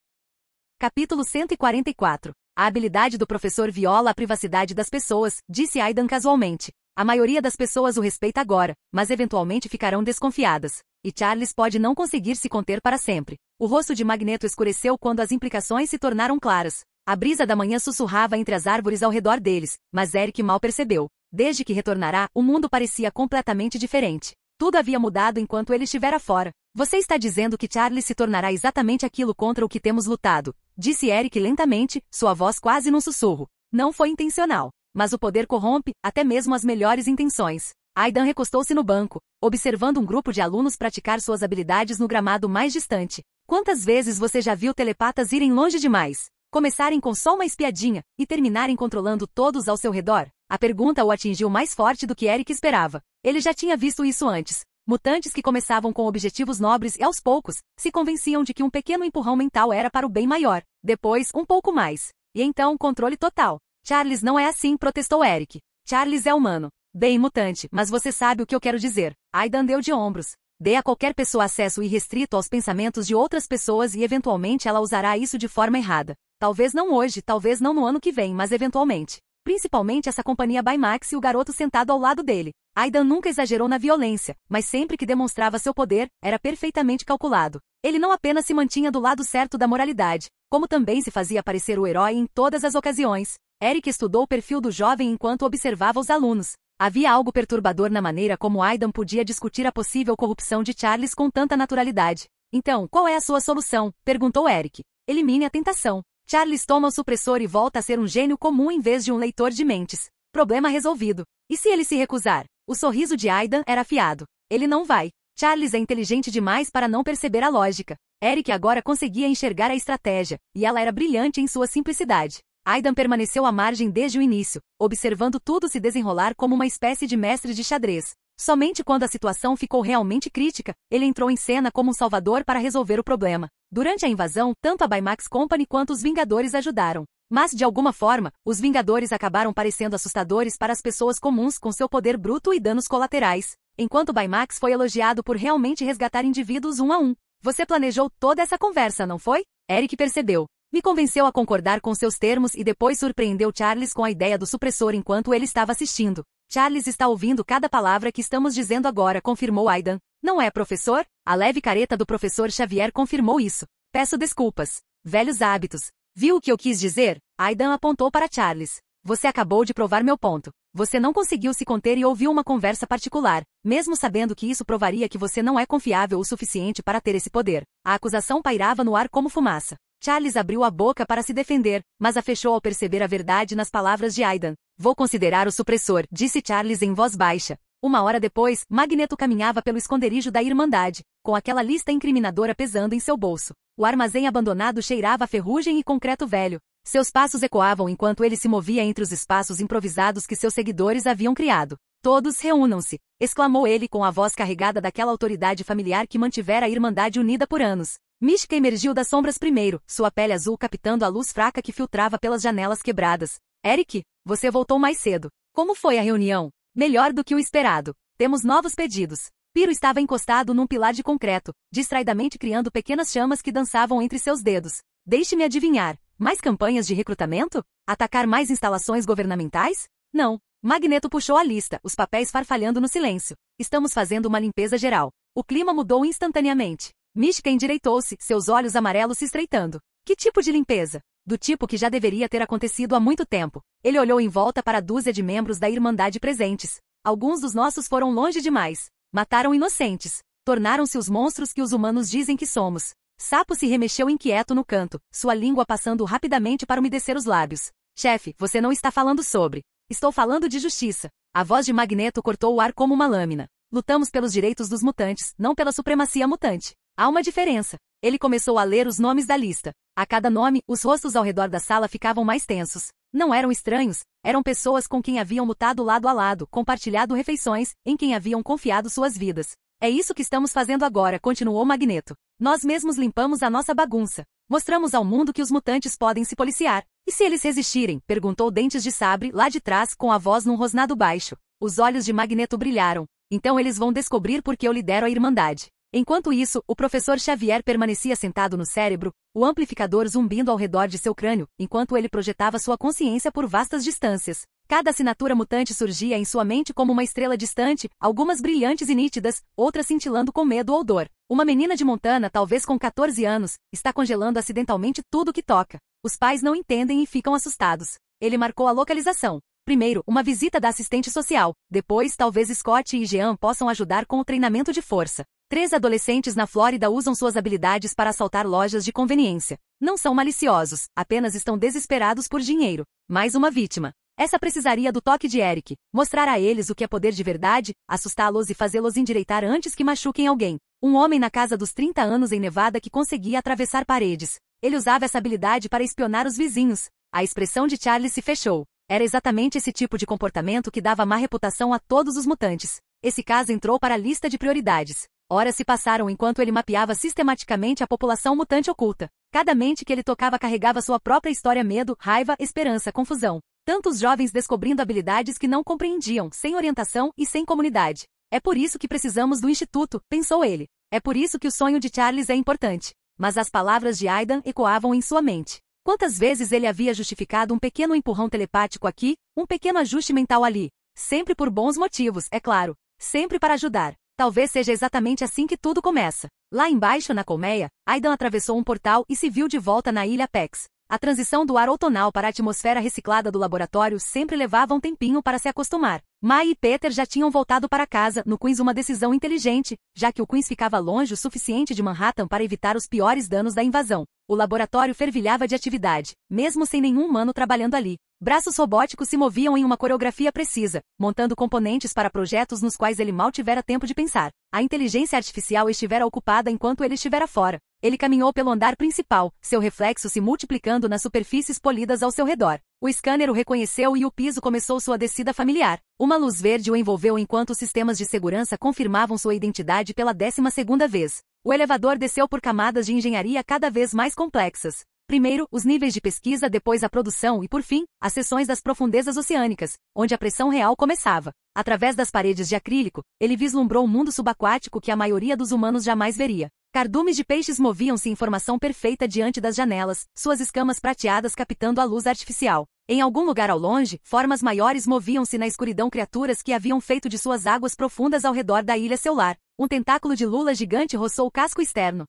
Capítulo 144. A habilidade do professor viola a privacidade das pessoas, disse Aidan casualmente. A maioria das pessoas o respeita agora, mas eventualmente ficarão desconfiadas. E Charles pode não conseguir se conter para sempre. O rosto de Magneto escureceu quando as implicações se tornaram claras. A brisa da manhã sussurrava entre as árvores ao redor deles, mas Eric mal percebeu. Desde que retornará, o mundo parecia completamente diferente. Tudo havia mudado enquanto ele estivera fora. Você está dizendo que Charles se tornará exatamente aquilo contra o que temos lutado, disse Eric lentamente, sua voz quase num sussurro. Não foi intencional. Mas o poder corrompe até mesmo as melhores intenções. Aidan recostou-se no banco, observando um grupo de alunos praticar suas habilidades no gramado mais distante. Quantas vezes você já viu telepatas irem longe demais? Começarem com só uma espiadinha e terminarem controlando todos ao seu redor? A pergunta o atingiu mais forte do que Eric esperava. Ele já tinha visto isso antes. Mutantes que começavam com objetivos nobres e aos poucos, se convenciam de que um pequeno empurrão mental era para o bem maior. Depois, um pouco mais. E então, controle total. Charles não é assim, protestou Eric. Charles é humano. Bem mutante, mas você sabe o que eu quero dizer. Aidan deu de ombros. Dê a qualquer pessoa acesso irrestrito aos pensamentos de outras pessoas e eventualmente ela usará isso de forma errada. Talvez não hoje, talvez não no ano que vem, mas eventualmente. Principalmente essa companhia Baymax e o garoto sentado ao lado dele. Aidan nunca exagerou na violência, mas sempre que demonstrava seu poder, era perfeitamente calculado. Ele não apenas se mantinha do lado certo da moralidade, como também se fazia parecer o herói em todas as ocasiões. Eric estudou o perfil do jovem enquanto observava os alunos. Havia algo perturbador na maneira como Aidan podia discutir a possível corrupção de Charles com tanta naturalidade. Então, qual é a sua solução? Perguntou Eric. Elimine a tentação. Charles toma o supressor e volta a ser um gênio comum em vez de um leitor de mentes. Problema resolvido. E se ele se recusar? O sorriso de Aidan era afiado. Ele não vai. Charles é inteligente demais para não perceber a lógica. Eric agora conseguia enxergar a estratégia, e ela era brilhante em sua simplicidade. Aidan permaneceu à margem desde o início, observando tudo se desenrolar como uma espécie de mestre de xadrez. Somente quando a situação ficou realmente crítica, ele entrou em cena como um salvador para resolver o problema. Durante a invasão, tanto a Baymax Company quanto os Vingadores ajudaram. Mas, de alguma forma, os Vingadores acabaram parecendo assustadores para as pessoas comuns com seu poder bruto e danos colaterais, enquanto Baymax foi elogiado por realmente resgatar indivíduos um a um. Você planejou toda essa conversa, não foi? Eric percebeu. Me convenceu a concordar com seus termos e depois surpreendeu Charles com a ideia do supressor enquanto ele estava assistindo. Charles está ouvindo cada palavra que estamos dizendo agora, confirmou Aidan. Não é, professor? A leve careta do professor Xavier confirmou isso. Peço desculpas. Velhos hábitos. Viu o que eu quis dizer? Aidan apontou para Charles. Você acabou de provar meu ponto. Você não conseguiu se conter e ouviu uma conversa particular, mesmo sabendo que isso provaria que você não é confiável o suficiente para ter esse poder. A acusação pairava no ar como fumaça. Charles abriu a boca para se defender, mas a fechou ao perceber a verdade nas palavras de Aidan. Vou considerar o supressor, disse Charles em voz baixa. Uma hora depois, Magneto caminhava pelo esconderijo da Irmandade, com aquela lista incriminadora pesando em seu bolso. O armazém abandonado cheirava a ferrugem e concreto velho. Seus passos ecoavam enquanto ele se movia entre os espaços improvisados que seus seguidores haviam criado. Todos reúnam-se, exclamou ele com a voz carregada daquela autoridade familiar que mantivera a Irmandade unida por anos. Mística emergiu das sombras primeiro, sua pele azul captando a luz fraca que filtrava pelas janelas quebradas. Eric, você voltou mais cedo. Como foi a reunião? Melhor do que o esperado. Temos novos pedidos. Piro estava encostado num pilar de concreto, distraidamente criando pequenas chamas que dançavam entre seus dedos. Deixe-me adivinhar. Mais campanhas de recrutamento? Atacar mais instalações governamentais? Não. Magneto puxou a lista, os papéis farfalhando no silêncio. Estamos fazendo uma limpeza geral. O clima mudou instantaneamente. Mística endireitou-se, seus olhos amarelos se estreitando. Que tipo de limpeza? Do tipo que já deveria ter acontecido há muito tempo. Ele olhou em volta para a dúzia de membros da Irmandade presentes. Alguns dos nossos foram longe demais. Mataram inocentes. Tornaram-se os monstros que os humanos dizem que somos. Sapo se remexeu inquieto no canto, sua língua passando rapidamente para umedecer os lábios. Chefe, você não está falando sobre. Estou falando de justiça. A voz de Magneto cortou o ar como uma lâmina. Lutamos pelos direitos dos mutantes, não pela supremacia mutante. Há uma diferença. Ele começou a ler os nomes da lista. A cada nome, os rostos ao redor da sala ficavam mais tensos. Não eram estranhos, eram pessoas com quem haviam lutado lado a lado, compartilhado refeições, em quem haviam confiado suas vidas. É isso que estamos fazendo agora, continuou Magneto. Nós mesmos limpamos a nossa bagunça. Mostramos ao mundo que os mutantes podem se policiar. E se eles resistirem? Perguntou Dentes de Sabre, lá de trás, com a voz num rosnado baixo. Os olhos de Magneto brilharam. Então eles vão descobrir por que eu lidero a Irmandade. Enquanto isso, o professor Xavier permanecia sentado no cérebro, o amplificador zumbindo ao redor de seu crânio, enquanto ele projetava sua consciência por vastas distâncias. Cada assinatura mutante surgia em sua mente como uma estrela distante, algumas brilhantes e nítidas, outras cintilando com medo ou dor. Uma menina de Montana, talvez com 14 anos, está congelando acidentalmente tudo que toca. Os pais não entendem e ficam assustados. Ele marcou a localização. Primeiro, uma visita da assistente social. Depois, talvez Scott e Jean possam ajudar com o treinamento de força. 3 adolescentes na Flórida usam suas habilidades para assaltar lojas de conveniência. Não são maliciosos, apenas estão desesperados por dinheiro. Mais uma vítima. Essa precisaria do toque de Eric, mostrar a eles o que é poder de verdade, assustá-los e fazê-los endireitar antes que machuquem alguém. Um homem na casa dos 30 anos em Nevada que conseguia atravessar paredes. Ele usava essa habilidade para espionar os vizinhos. A expressão de Charlie se fechou. Era exatamente esse tipo de comportamento que dava má reputação a todos os mutantes. Esse caso entrou para a lista de prioridades. Horas se passaram enquanto ele mapeava sistematicamente a população mutante oculta. Cada mente que ele tocava carregava sua própria história: medo, raiva, esperança, confusão. Tantos jovens descobrindo habilidades que não compreendiam, sem orientação e sem comunidade. É por isso que precisamos do Instituto, pensou ele. É por isso que o sonho de Charles é importante. Mas as palavras de Aidan ecoavam em sua mente. Quantas vezes ele havia justificado um pequeno empurrão telepático aqui, um pequeno ajuste mental ali. Sempre por bons motivos, é claro. Sempre para ajudar. Talvez seja exatamente assim que tudo começa. Lá embaixo na colmeia, Aidan atravessou um portal e se viu de volta na ilha Apex. A transição do ar outonal para a atmosfera reciclada do laboratório sempre levava um tempinho para se acostumar. Mai e Peter já tinham voltado para casa, no Queens, uma decisão inteligente, já que o Queens ficava longe o suficiente de Manhattan para evitar os piores danos da invasão. O laboratório fervilhava de atividade, mesmo sem nenhum humano trabalhando ali. Braços robóticos se moviam em uma coreografia precisa, montando componentes para projetos nos quais ele mal tivera tempo de pensar. A inteligência artificial estivera ocupada enquanto ele estivera fora. Ele caminhou pelo andar principal, seu reflexo se multiplicando nas superfícies polidas ao seu redor. O scanner o reconheceu e o piso começou sua descida familiar. Uma luz verde o envolveu enquanto os sistemas de segurança confirmavam sua identidade pela 12ª vez. O elevador desceu por camadas de engenharia cada vez mais complexas. Primeiro, os níveis de pesquisa, depois a produção e, por fim, as seções das profundezas oceânicas, onde a pressão real começava. Através das paredes de acrílico, ele vislumbrou um mundo subaquático que a maioria dos humanos jamais veria. Cardumes de peixes moviam-se em formação perfeita diante das janelas, suas escamas prateadas captando a luz artificial. Em algum lugar ao longe, formas maiores moviam-se na escuridão, criaturas que haviam feito de suas águas profundas ao redor da ilha seu lar. Um tentáculo de lula gigante roçou o casco externo.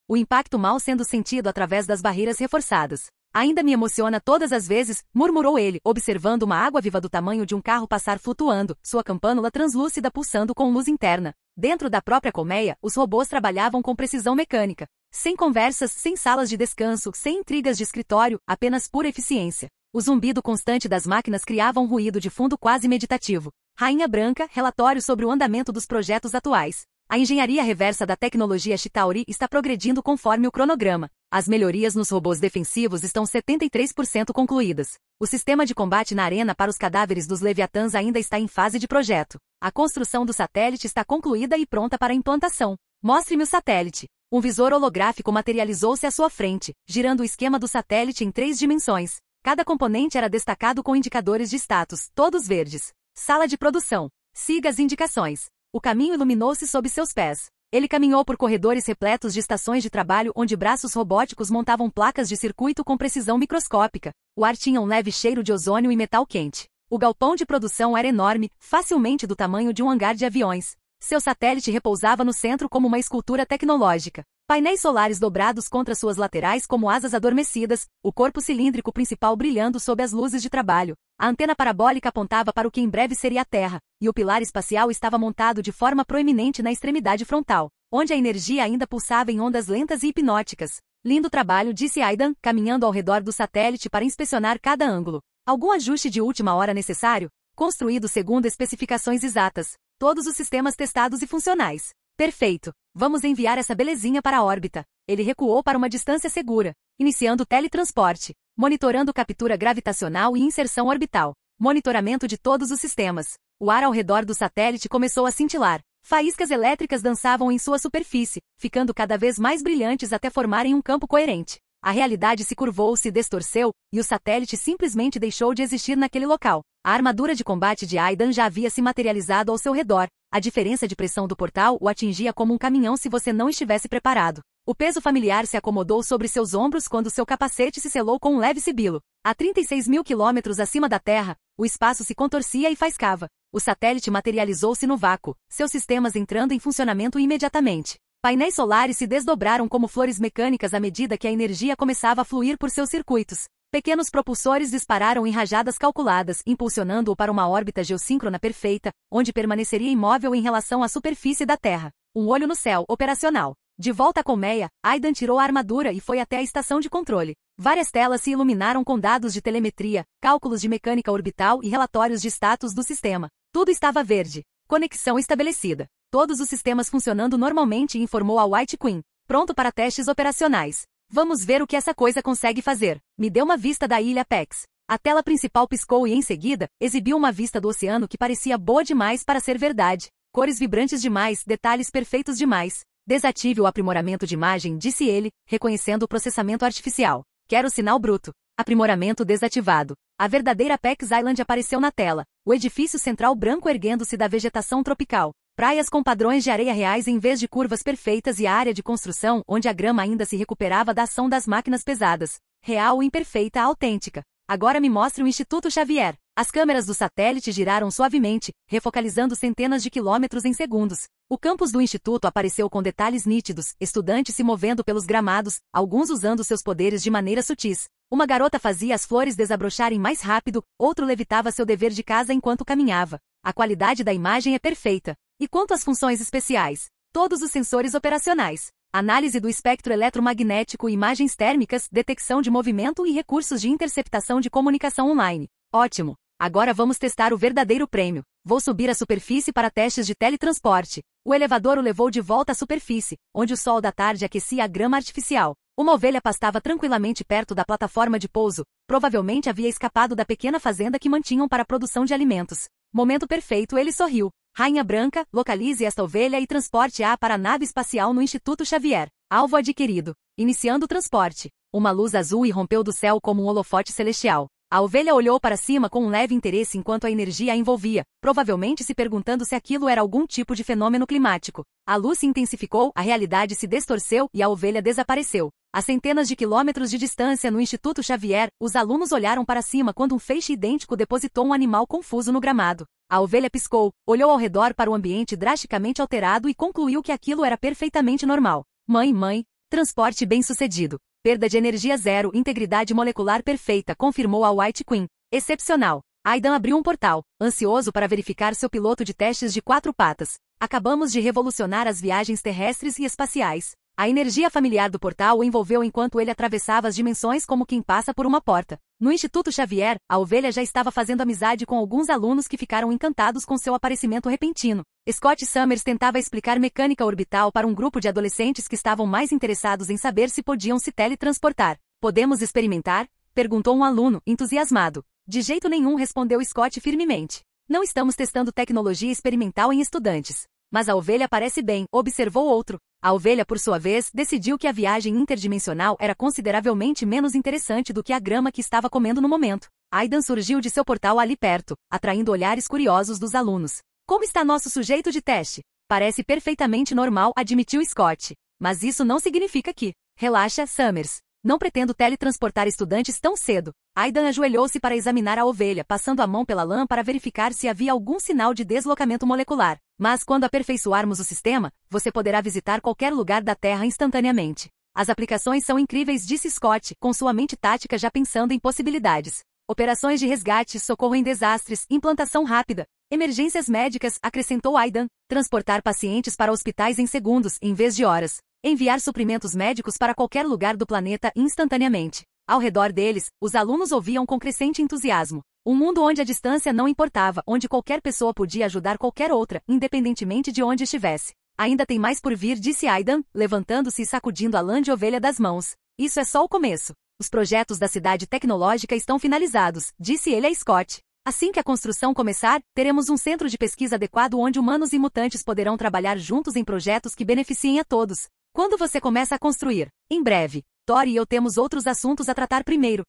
O impacto mal sendo sentido através das barreiras reforçadas. Ainda me emociona todas as vezes, murmurou ele, observando uma água-viva do tamanho de um carro passar flutuando, sua campânula translúcida pulsando com luz interna. Dentro da própria colmeia, os robôs trabalhavam com precisão mecânica. Sem conversas, sem salas de descanso, sem intrigas de escritório, apenas pura eficiência. O zumbido constante das máquinas criava um ruído de fundo quase meditativo. Rainha Branca, relatório sobre o andamento dos projetos atuais. A engenharia reversa da tecnologia Chitauri está progredindo conforme o cronograma. As melhorias nos robôs defensivos estão 73% concluídas. O sistema de combate na arena para os cadáveres dos Leviatãs ainda está em fase de projeto. A construção do satélite está concluída e pronta para implantação. Mostre-me o satélite. Um visor holográfico materializou-se à sua frente, girando o esquema do satélite em 3 dimensões. Cada componente era destacado com indicadores de status, todos verdes. Sala de produção. Siga as indicações. O caminho iluminou-se sob seus pés. Ele caminhou por corredores repletos de estações de trabalho onde braços robóticos montavam placas de circuito com precisão microscópica. O ar tinha um leve cheiro de ozônio e metal quente. O galpão de produção era enorme, facilmente do tamanho de um hangar de aviões. Seu satélite repousava no centro como uma escultura tecnológica. Painéis solares dobrados contra suas laterais como asas adormecidas, o corpo cilíndrico principal brilhando sob as luzes de trabalho. A antena parabólica apontava para o que em breve seria a Terra, e o pilar espacial estava montado de forma proeminente na extremidade frontal, onde a energia ainda pulsava em ondas lentas e hipnóticas. Lindo trabalho, disse Aidan, caminhando ao redor do satélite para inspecionar cada ângulo. Algum ajuste de última hora necessário? Construído segundo especificações exatas. Todos os sistemas testados e funcionais. Perfeito. Vamos enviar essa belezinha para a órbita. Ele recuou para uma distância segura, iniciando o teletransporte, monitorando captura gravitacional e inserção orbital, monitoramento de todos os sistemas. O ar ao redor do satélite começou a cintilar. Faíscas elétricas dançavam em sua superfície, ficando cada vez mais brilhantes até formarem um campo coerente. A realidade se curvou, se distorceu, e o satélite simplesmente deixou de existir naquele local. A armadura de combate de Aidan já havia se materializado ao seu redor. A diferença de pressão do portal o atingia como um caminhão se você não estivesse preparado. O peso familiar se acomodou sobre seus ombros quando seu capacete se selou com um leve sibilo. A 36 mil quilômetros acima da Terra, o espaço se contorcia e faiscava. O satélite materializou-se no vácuo, seus sistemas entrando em funcionamento imediatamente. Painéis solares se desdobraram como flores mecânicas à medida que a energia começava a fluir por seus circuitos. Pequenos propulsores dispararam em rajadas calculadas, impulsionando-o para uma órbita geossíncrona perfeita, onde permaneceria imóvel em relação à superfície da Terra. Um olho no céu, operacional. De volta à colmeia, Aidan tirou a armadura e foi até a estação de controle. Várias telas se iluminaram com dados de telemetria, cálculos de mecânica orbital e relatórios de status do sistema. Tudo estava verde. Conexão estabelecida. Todos os sistemas funcionando normalmente, informou a White Queen. Pronto para testes operacionais. Vamos ver o que essa coisa consegue fazer. Me deu uma vista da ilha Apex. A tela principal piscou e, em seguida, exibiu uma vista do oceano que parecia boa demais para ser verdade. Cores vibrantes demais, detalhes perfeitos demais. Desative o aprimoramento de imagem, disse ele, reconhecendo o processamento artificial. Quero sinal bruto. Aprimoramento desativado. A verdadeira Apex Island apareceu na tela. O edifício central branco erguendo-se da vegetação tropical. Praias com padrões de areia reais em vez de curvas perfeitas e a área de construção onde a grama ainda se recuperava da ação das máquinas pesadas. Real, imperfeita, autêntica. Agora me mostre o Instituto Xavier. As câmeras do satélite giraram suavemente, refocalizando centenas de quilômetros em segundos. O campus do Instituto apareceu com detalhes nítidos, estudantes se movendo pelos gramados, alguns usando seus poderes de maneira sutis. Uma garota fazia as flores desabrocharem mais rápido, outro levitava seu dever de casa enquanto caminhava. A qualidade da imagem é perfeita. E quanto às funções especiais? Todos os sensores operacionais. Análise do espectro eletromagnético, imagens térmicas, detecção de movimento e recursos de interceptação de comunicação online. Ótimo! Agora vamos testar o verdadeiro prêmio. Vou subir à superfície para testes de teletransporte. O elevador o levou de volta à superfície, onde o sol da tarde aquecia a grama artificial. Uma ovelha pastava tranquilamente perto da plataforma de pouso. Provavelmente havia escapado da pequena fazenda que mantinham para a produção de alimentos. Momento perfeito, ele sorriu. Rainha Branca, localize esta ovelha e transporte-a para a nave espacial no Instituto Xavier. Alvo adquirido. Iniciando o transporte. Uma luz azul irrompeu do céu como um holofote celestial. A ovelha olhou para cima com um leve interesse enquanto a energia a envolvia, provavelmente se perguntando se aquilo era algum tipo de fenômeno climático. A luz se intensificou, a realidade se distorceu e a ovelha desapareceu. A centenas de quilômetros de distância no Instituto Xavier, os alunos olharam para cima quando um feixe idêntico depositou um animal confuso no gramado. A ovelha piscou, olhou ao redor para o ambiente drasticamente alterado e concluiu que aquilo era perfeitamente normal. Mãe, transporte bem-sucedido. Perda de energia zero, integridade molecular perfeita, confirmou a White Queen. Excepcional. Aidan abriu um portal, ansioso para verificar seu piloto de testes de 4 patas. Acabamos de revolucionar as viagens terrestres e espaciais. A energia familiar do portal o envolveu enquanto ele atravessava as dimensões como quem passa por uma porta. No Instituto Xavier, a ovelha já estava fazendo amizade com alguns alunos que ficaram encantados com seu aparecimento repentino. Scott Summers tentava explicar mecânica orbital para um grupo de adolescentes que estavam mais interessados em saber se podiam se teletransportar. Podemos experimentar? Perguntou um aluno, entusiasmado. De jeito nenhum, respondeu Scott firmemente. Não estamos testando tecnologia experimental em estudantes. Mas a ovelha parece bem, observou outro. A ovelha, por sua vez, decidiu que a viagem interdimensional era consideravelmente menos interessante do que a grama que estava comendo no momento. Aidan surgiu de seu portal ali perto, atraindo olhares curiosos dos alunos. Como está nosso sujeito de teste? Parece perfeitamente normal, admitiu Scott. Mas isso não significa que... Relaxa, Summers. Não pretendo teletransportar estudantes tão cedo. Aidan ajoelhou-se para examinar a ovelha, passando a mão pela lã para verificar se havia algum sinal de deslocamento molecular. Mas quando aperfeiçoarmos o sistema, você poderá visitar qualquer lugar da Terra instantaneamente. As aplicações são incríveis, disse Scott, com sua mente tática já pensando em possibilidades. Operações de resgate, socorro em desastres, implantação rápida, emergências médicas, acrescentou Aidan. Transportar pacientes para hospitais em segundos, em vez de horas. Enviar suprimentos médicos para qualquer lugar do planeta instantaneamente. Ao redor deles, os alunos ouviam com crescente entusiasmo. Um mundo onde a distância não importava, onde qualquer pessoa podia ajudar qualquer outra, independentemente de onde estivesse. Ainda tem mais por vir, disse Aidan, levantando-se e sacudindo a lã de ovelha das mãos. Isso é só o começo. Os projetos da cidade tecnológica estão finalizados, disse ele a Scott. Assim que a construção começar, teremos um centro de pesquisa adequado onde humanos e mutantes poderão trabalhar juntos em projetos que beneficiem a todos. Quando você começa a construir? Em breve. Tori e eu temos outros assuntos a tratar primeiro.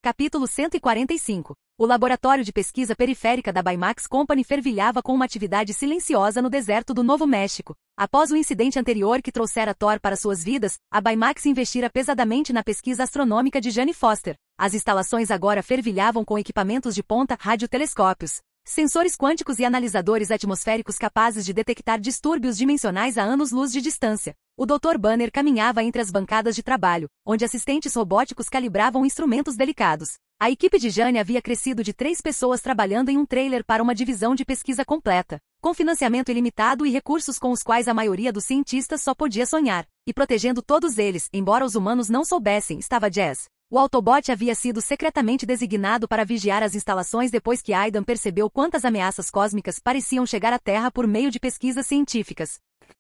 Capítulo 145. O laboratório de pesquisa periférica da Baymax Company fervilhava com uma atividade silenciosa no deserto do Novo México. Após o incidente anterior que trouxera Thor para suas vidas, a Baymax investira pesadamente na pesquisa astronômica de Jane Foster. As instalações agora fervilhavam com equipamentos de ponta, radiotelescópios, sensores quânticos e analisadores atmosféricos capazes de detectar distúrbios dimensionais a anos-luz de distância. O Dr. Banner caminhava entre as bancadas de trabalho, onde assistentes robóticos calibravam instrumentos delicados. A equipe de Jane havia crescido de 3 pessoas trabalhando em um trailer para uma divisão de pesquisa completa, com financiamento ilimitado e recursos com os quais a maioria dos cientistas só podia sonhar. E protegendo todos eles, embora os humanos não soubessem, estava Jazz. O Autobot havia sido secretamente designado para vigiar as instalações depois que Aidan percebeu quantas ameaças cósmicas pareciam chegar à Terra por meio de pesquisas científicas.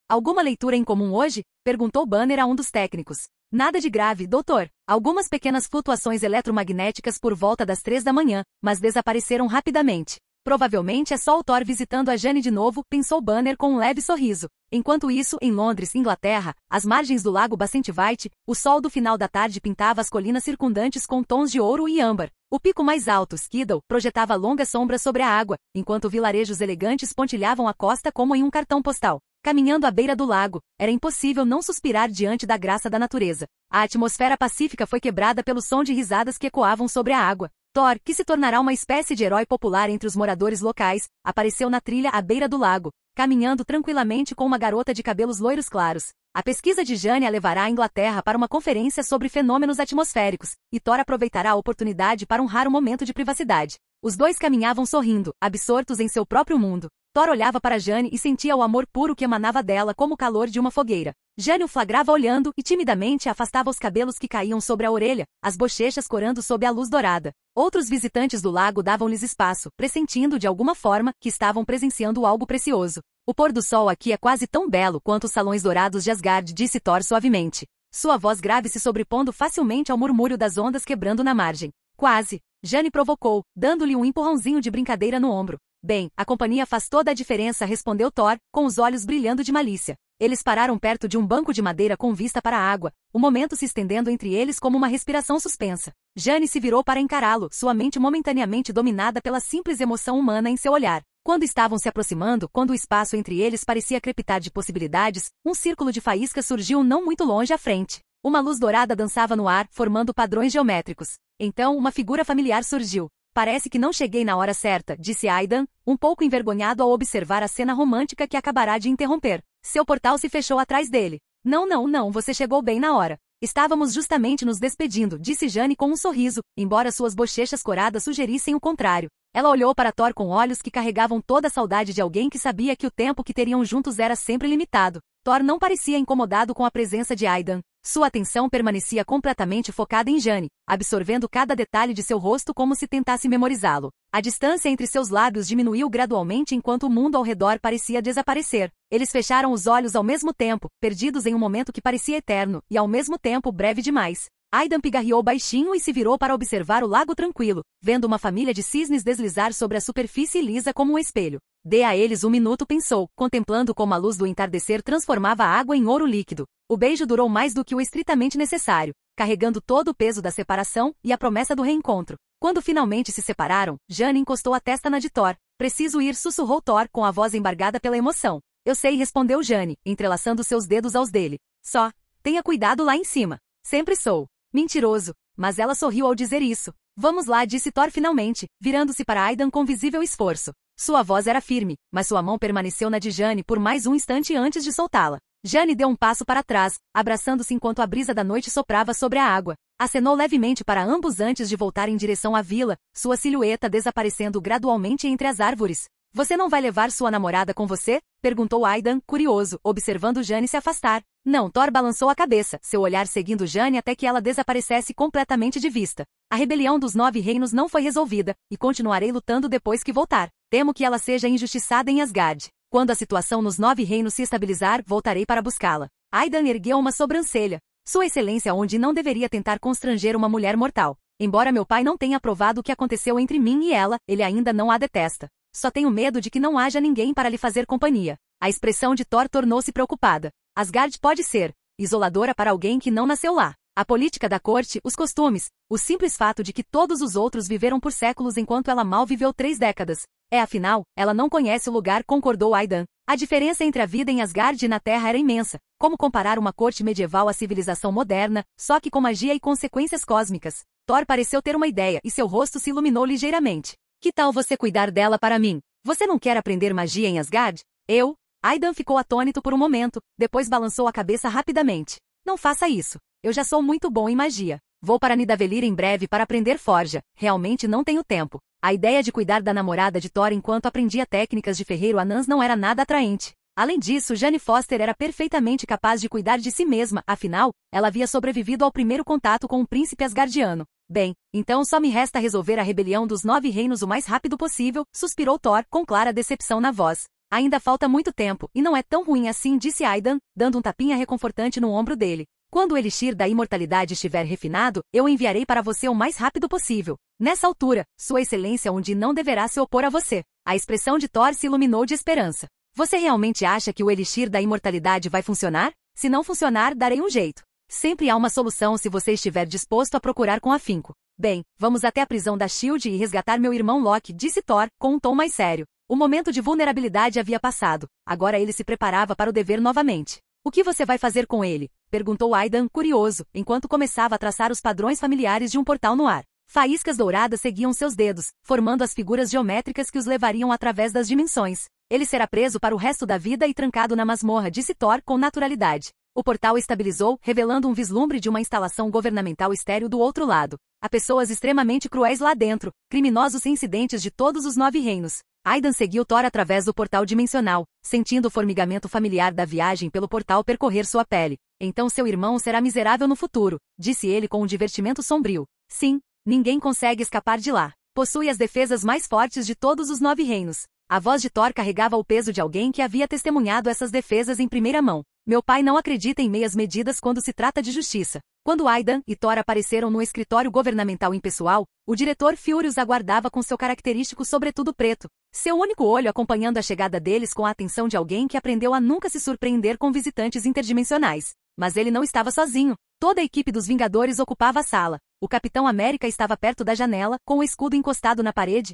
Alguma leitura em comum hoje? Perguntou Banner a um dos técnicos. Nada de grave, doutor. Algumas pequenas flutuações eletromagnéticas por volta das 3 da manhã, mas desapareceram rapidamente. Provavelmente é só o Thor visitando a Jane de novo, pensou Banner com um leve sorriso. Enquanto isso, em Londres, Inglaterra, às margens do lago Bassentvite, o sol do final da tarde pintava as colinas circundantes com tons de ouro e âmbar. O pico mais alto, Skiddaw, projetava longas sombras sobre a água, enquanto vilarejos elegantes pontilhavam a costa como em um cartão postal. Caminhando à beira do lago, era impossível não suspirar diante da graça da natureza. A atmosfera pacífica foi quebrada pelo som de risadas que ecoavam sobre a água. Thor, que se tornará uma espécie de herói popular entre os moradores locais, apareceu na trilha à beira do lago, caminhando tranquilamente com uma garota de cabelos loiros claros. A pesquisa de Jane a levará à Inglaterra para uma conferência sobre fenômenos atmosféricos, e Thor aproveitará a oportunidade para um raro momento de privacidade. Os dois caminhavam sorrindo, absortos em seu próprio mundo. Thor olhava para Jane e sentia o amor puro que emanava dela como o calor de uma fogueira. Jane o flagrava olhando e timidamente afastava os cabelos que caíam sobre a orelha, as bochechas corando sob a luz dourada. Outros visitantes do lago davam-lhes espaço, pressentindo de alguma forma que estavam presenciando algo precioso. O pôr do sol aqui é quase tão belo quanto os salões dourados de Asgard, disse Thor suavemente. Sua voz grave se sobrepondo facilmente ao murmúrio das ondas quebrando na margem. Quase. Jane provocou, dando-lhe um empurrãozinho de brincadeira no ombro. Bem, a companhia faz toda a diferença, respondeu Thor, com os olhos brilhando de malícia. Eles pararam perto de um banco de madeira com vista para a água, o momento se estendendo entre eles como uma respiração suspensa. Jane se virou para encará-lo, sua mente momentaneamente dominada pela simples emoção humana em seu olhar. Quando estavam se aproximando, quando o espaço entre eles parecia crepitar de possibilidades, um círculo de faíscas surgiu não muito longe à frente. Uma luz dourada dançava no ar, formando padrões geométricos. Então, uma figura familiar surgiu. Parece que não cheguei na hora certa, disse Aidan, um pouco envergonhado ao observar a cena romântica que acabará de interromper. Seu portal se fechou atrás dele. Não, você chegou bem na hora. Estávamos justamente nos despedindo, disse Jane com um sorriso, embora suas bochechas coradas sugerissem o contrário. Ela olhou para Thor com olhos que carregavam toda a saudade de alguém que sabia que o tempo que teriam juntos era sempre limitado. Thor não parecia incomodado com a presença de Aidan. Sua atenção permanecia completamente focada em Jane, absorvendo cada detalhe de seu rosto como se tentasse memorizá-lo. A distância entre seus lábios diminuiu gradualmente enquanto o mundo ao redor parecia desaparecer. Eles fecharam os olhos ao mesmo tempo, perdidos em um momento que parecia eterno, e ao mesmo tempo breve demais. Aidan pigarreou baixinho e se virou para observar o lago tranquilo, vendo uma família de cisnes deslizar sobre a superfície lisa como um espelho. Dê a eles um minuto, pensou, contemplando como a luz do entardecer transformava a água em ouro líquido. O beijo durou mais do que o estritamente necessário, carregando todo o peso da separação e a promessa do reencontro. Quando finalmente se separaram, Jane encostou a testa na de Thor. Preciso ir, sussurrou Thor com a voz embargada pela emoção. Eu sei, respondeu Jane, entrelaçando seus dedos aos dele. Só, tenha cuidado lá em cima. Sempre sou. Mentiroso. Mas ela sorriu ao dizer isso. Vamos lá, disse Thor finalmente, virando-se para Aidan com visível esforço. Sua voz era firme, mas sua mão permaneceu na de Jane por mais um instante antes de soltá-la. Jane deu um passo para trás, abraçando-se enquanto a brisa da noite soprava sobre a água. Acenou levemente para ambos antes de voltar em direção à vila, sua silhueta desaparecendo gradualmente entre as árvores. Você não vai levar sua namorada com você? Perguntou Aidan, curioso, observando Jane se afastar. Não, Thor balançou a cabeça, seu olhar seguindo Jane até que ela desaparecesse completamente de vista. A rebelião dos 9 reinos não foi resolvida, e continuarei lutando depois que voltar. Temo que ela seja injustiçada em Asgard. Quando a situação nos 9 reinos se estabilizar, voltarei para buscá-la. Aidan ergueu uma sobrancelha. Sua excelência onde não deveria tentar constranger uma mulher mortal. Embora meu pai não tenha aprovado o que aconteceu entre mim e ela, ele ainda não a detesta. Só tenho medo de que não haja ninguém para lhe fazer companhia. A expressão de Thor tornou-se preocupada. Asgard pode ser isoladora para alguém que não nasceu lá. A política da corte, os costumes, o simples fato de que todos os outros viveram por séculos enquanto ela mal viveu 3 décadas. Afinal, ela não conhece o lugar, concordou Aidan. A diferença entre a vida em Asgard e na Terra era imensa. Como comparar uma corte medieval à civilização moderna, só que com magia e consequências cósmicas? Thor pareceu ter uma ideia e seu rosto se iluminou ligeiramente. Que tal você cuidar dela para mim? Você não quer aprender magia em Asgard? Eu? Aidan ficou atônito por um momento, depois balançou a cabeça rapidamente. Não faça isso. Eu já sou muito bom em magia. Vou para Nidavellir em breve para aprender forja. Realmente não tenho tempo. A ideia de cuidar da namorada de Thor enquanto aprendia técnicas de ferreiro anãs não era nada atraente. Além disso, Jane Foster era perfeitamente capaz de cuidar de si mesma, afinal, ela havia sobrevivido ao primeiro contato com o príncipe asgardiano. Bem, então só me resta resolver a rebelião dos 9 reinos o mais rápido possível, suspirou Thor, com clara decepção na voz. Ainda falta muito tempo, e não é tão ruim assim, disse Aidan, dando um tapinha reconfortante no ombro dele. Quando o elixir da imortalidade estiver refinado, eu o enviarei para você o mais rápido possível. Nessa altura, Sua Excelência onde não deverá se opor a você. A expressão de Thor se iluminou de esperança. Você realmente acha que o elixir da imortalidade vai funcionar? Se não funcionar, darei um jeito. Sempre há uma solução se você estiver disposto a procurar com afinco. Bem, vamos até a prisão da SHIELD e resgatar meu irmão Loki, disse Thor, com um tom mais sério. O momento de vulnerabilidade havia passado. Agora ele se preparava para o dever novamente. O que você vai fazer com ele? Perguntou Aidan, curioso, enquanto começava a traçar os padrões familiares de um portal no ar. Faíscas douradas seguiam seus dedos, formando as figuras geométricas que os levariam através das dimensões. Ele será preso para o resto da vida e trancado na masmorra, disse Thor com naturalidade. O portal estabilizou, revelando um vislumbre de uma instalação governamental estéril do outro lado. Há pessoas extremamente cruéis lá dentro, criminosos reincidentes de todos os 9 reinos. Aidan seguiu Thor através do portal dimensional, sentindo o formigamento familiar da viagem pelo portal percorrer sua pele. Então seu irmão será miserável no futuro, disse ele com um divertimento sombrio. Sim, ninguém consegue escapar de lá. Possui as defesas mais fortes de todos os 9 reinos. A voz de Thor carregava o peso de alguém que havia testemunhado essas defesas em primeira mão. Meu pai não acredita em meias medidas quando se trata de justiça. Quando Aidan e Thor apareceram no escritório governamental impessoal, o diretor Fury os aguardava com seu característico sobretudo preto. Seu único olho acompanhando a chegada deles com a atenção de alguém que aprendeu a nunca se surpreender com visitantes interdimensionais. Mas ele não estava sozinho. Toda a equipe dos Vingadores ocupava a sala. O Capitão América estava perto da janela, com o escudo encostado na parede,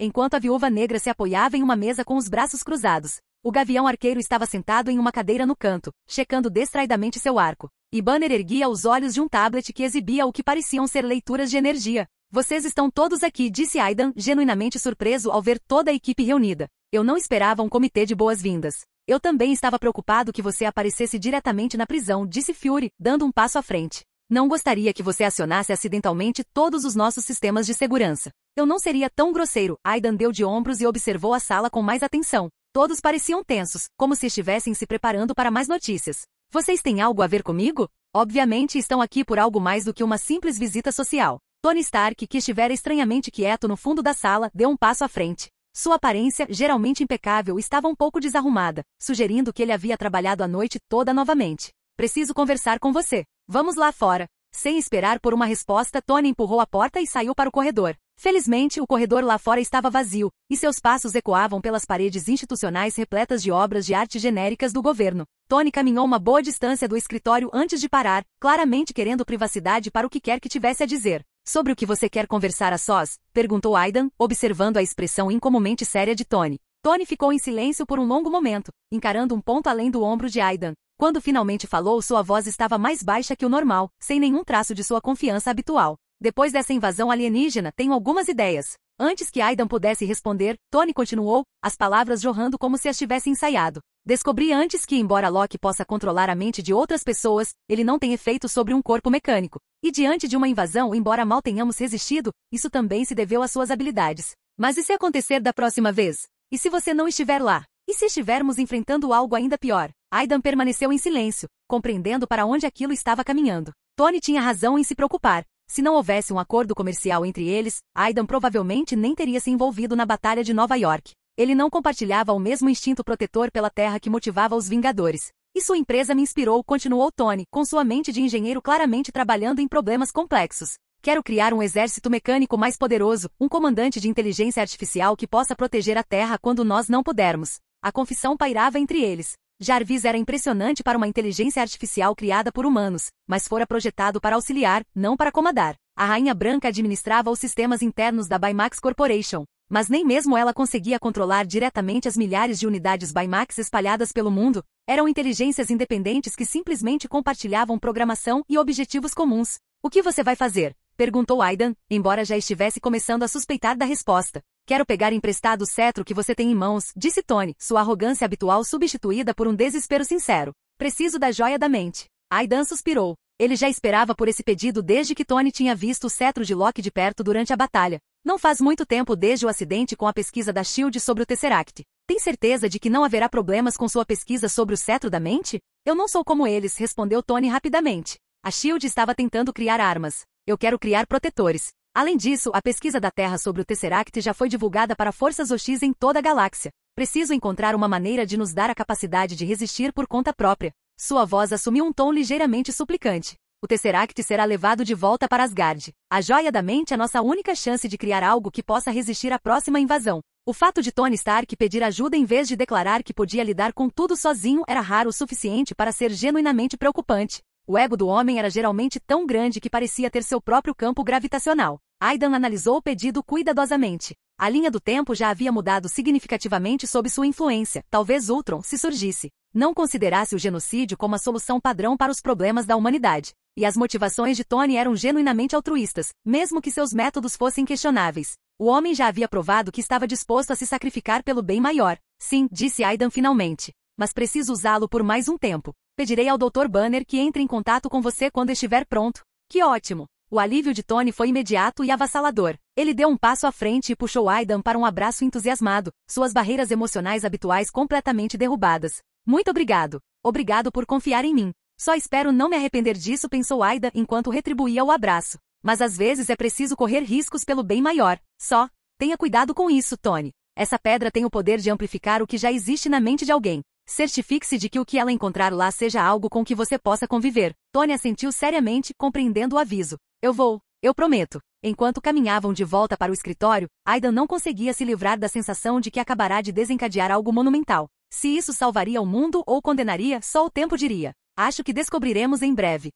enquanto a Viúva Negra se apoiava em uma mesa com os braços cruzados. O Gavião Arqueiro estava sentado em uma cadeira no canto, checando distraidamente seu arco. E Banner erguia os olhos de um tablet que exibia o que pareciam ser leituras de energia. Vocês estão todos aqui, disse Aidan, genuinamente surpreso ao ver toda a equipe reunida. Eu não esperava um comitê de boas-vindas. Eu também estava preocupado que você aparecesse diretamente na prisão, disse Fury, dando um passo à frente. Não gostaria que você acionasse acidentalmente todos os nossos sistemas de segurança. Eu não seria tão grosseiro. Aidan deu de ombros e observou a sala com mais atenção. Todos pareciam tensos, como se estivessem se preparando para mais notícias. Vocês têm algo a ver comigo? Obviamente estão aqui por algo mais do que uma simples visita social. Tony Stark, que estivera estranhamente quieto no fundo da sala, deu um passo à frente. Sua aparência, geralmente impecável, estava um pouco desarrumada, sugerindo que ele havia trabalhado a noite toda novamente. Preciso conversar com você. Vamos lá fora. Sem esperar por uma resposta, Tony empurrou a porta e saiu para o corredor. Felizmente, o corredor lá fora estava vazio, e seus passos ecoavam pelas paredes institucionais repletas de obras de arte genéricas do governo. Tony caminhou uma boa distância do escritório antes de parar, claramente querendo privacidade para o que quer que tivesse a dizer. Sobre o que você quer conversar a sós? Perguntou Aidan, observando a expressão incomumente séria de Tony. Tony ficou em silêncio por um longo momento, encarando um ponto além do ombro de Aidan. Quando finalmente falou, sua voz estava mais baixa que o normal, sem nenhum traço de sua confiança habitual. Depois dessa invasão alienígena, tenho algumas ideias. Antes que Aidan pudesse responder, Tony continuou, as palavras jorrando como se as tivesse ensaiado. Descobri antes que, embora Loki possa controlar a mente de outras pessoas, ele não tem efeito sobre um corpo mecânico. E diante de uma invasão, embora mal tenhamos resistido, isso também se deveu às suas habilidades. Mas e se acontecer da próxima vez? E se você não estiver lá? E se estivermos enfrentando algo ainda pior? Aidan permaneceu em silêncio, compreendendo para onde aquilo estava caminhando. Tony tinha razão em se preocupar. Se não houvesse um acordo comercial entre eles, Aidan provavelmente nem teria se envolvido na Batalha de Nova York. Ele não compartilhava o mesmo instinto protetor pela Terra que motivava os Vingadores. E sua empresa me inspirou, continuou Tony, com sua mente de engenheiro claramente trabalhando em problemas complexos. Quero criar um exército mecânico mais poderoso, um comandante de inteligência artificial que possa proteger a Terra quando nós não pudermos. A confissão pairava entre eles. Jarvis era impressionante para uma inteligência artificial criada por humanos, mas fora projetado para auxiliar, não para comandar. A Rainha Branca administrava os sistemas internos da Baymax Corporation, mas nem mesmo ela conseguia controlar diretamente as milhares de unidades Baymax espalhadas pelo mundo. Eram inteligências independentes que simplesmente compartilhavam programação e objetivos comuns. O que você vai fazer? Perguntou Aidan, embora já estivesse começando a suspeitar da resposta. Quero pegar emprestado o cetro que você tem em mãos, disse Tony, sua arrogância habitual substituída por um desespero sincero. Preciso da joia da mente. Aidan suspirou. Ele já esperava por esse pedido desde que Tony tinha visto o cetro de Loki de perto durante a batalha. Não faz muito tempo desde o acidente com a pesquisa da SHIELD sobre o Tesseract. Tem certeza de que não haverá problemas com sua pesquisa sobre o cetro da mente? Eu não sou como eles, respondeu Tony rapidamente. A SHIELD estava tentando criar armas. Eu quero criar protetores. Além disso, a pesquisa da Terra sobre o Tesseract já foi divulgada para forças OX em toda a galáxia. Preciso encontrar uma maneira de nos dar a capacidade de resistir por conta própria. Sua voz assumiu um tom ligeiramente suplicante. O Tesseract será levado de volta para Asgard. A joia da mente é nossa única chance de criar algo que possa resistir à próxima invasão. O fato de Tony Stark pedir ajuda em vez de declarar que podia lidar com tudo sozinho era raro o suficiente para ser genuinamente preocupante. O ego do homem era geralmente tão grande que parecia ter seu próprio campo gravitacional. Aidan analisou o pedido cuidadosamente. A linha do tempo já havia mudado significativamente sob sua influência. Talvez Ultron, se surgisse, não considerasse o genocídio como a solução padrão para os problemas da humanidade. E as motivações de Tony eram genuinamente altruístas, mesmo que seus métodos fossem questionáveis. O homem já havia provado que estava disposto a se sacrificar pelo bem maior. Sim, disse Aidan finalmente. Mas preciso usá-lo por mais um tempo. Pedirei ao Dr. Banner que entre em contato com você quando estiver pronto. Que ótimo! O alívio de Tony foi imediato e avassalador. Ele deu um passo à frente e puxou Aidan para um abraço entusiasmado, suas barreiras emocionais habituais completamente derrubadas. Muito obrigado. Obrigado por confiar em mim. Só espero não me arrepender disso, pensou Aidan enquanto retribuía o abraço. Mas às vezes é preciso correr riscos pelo bem maior. Só, tenha cuidado com isso, Tony. Essa pedra tem o poder de amplificar o que já existe na mente de alguém. Certifique-se de que o que ela encontrar lá seja algo com que você possa conviver. Tony assentiu seriamente, compreendendo o aviso. Eu prometo. Enquanto caminhavam de volta para o escritório, Aidan não conseguia se livrar da sensação de que acabará de desencadear algo monumental. Se isso salvaria o mundo ou condenaria, só o tempo diria. Acho que descobriremos em breve.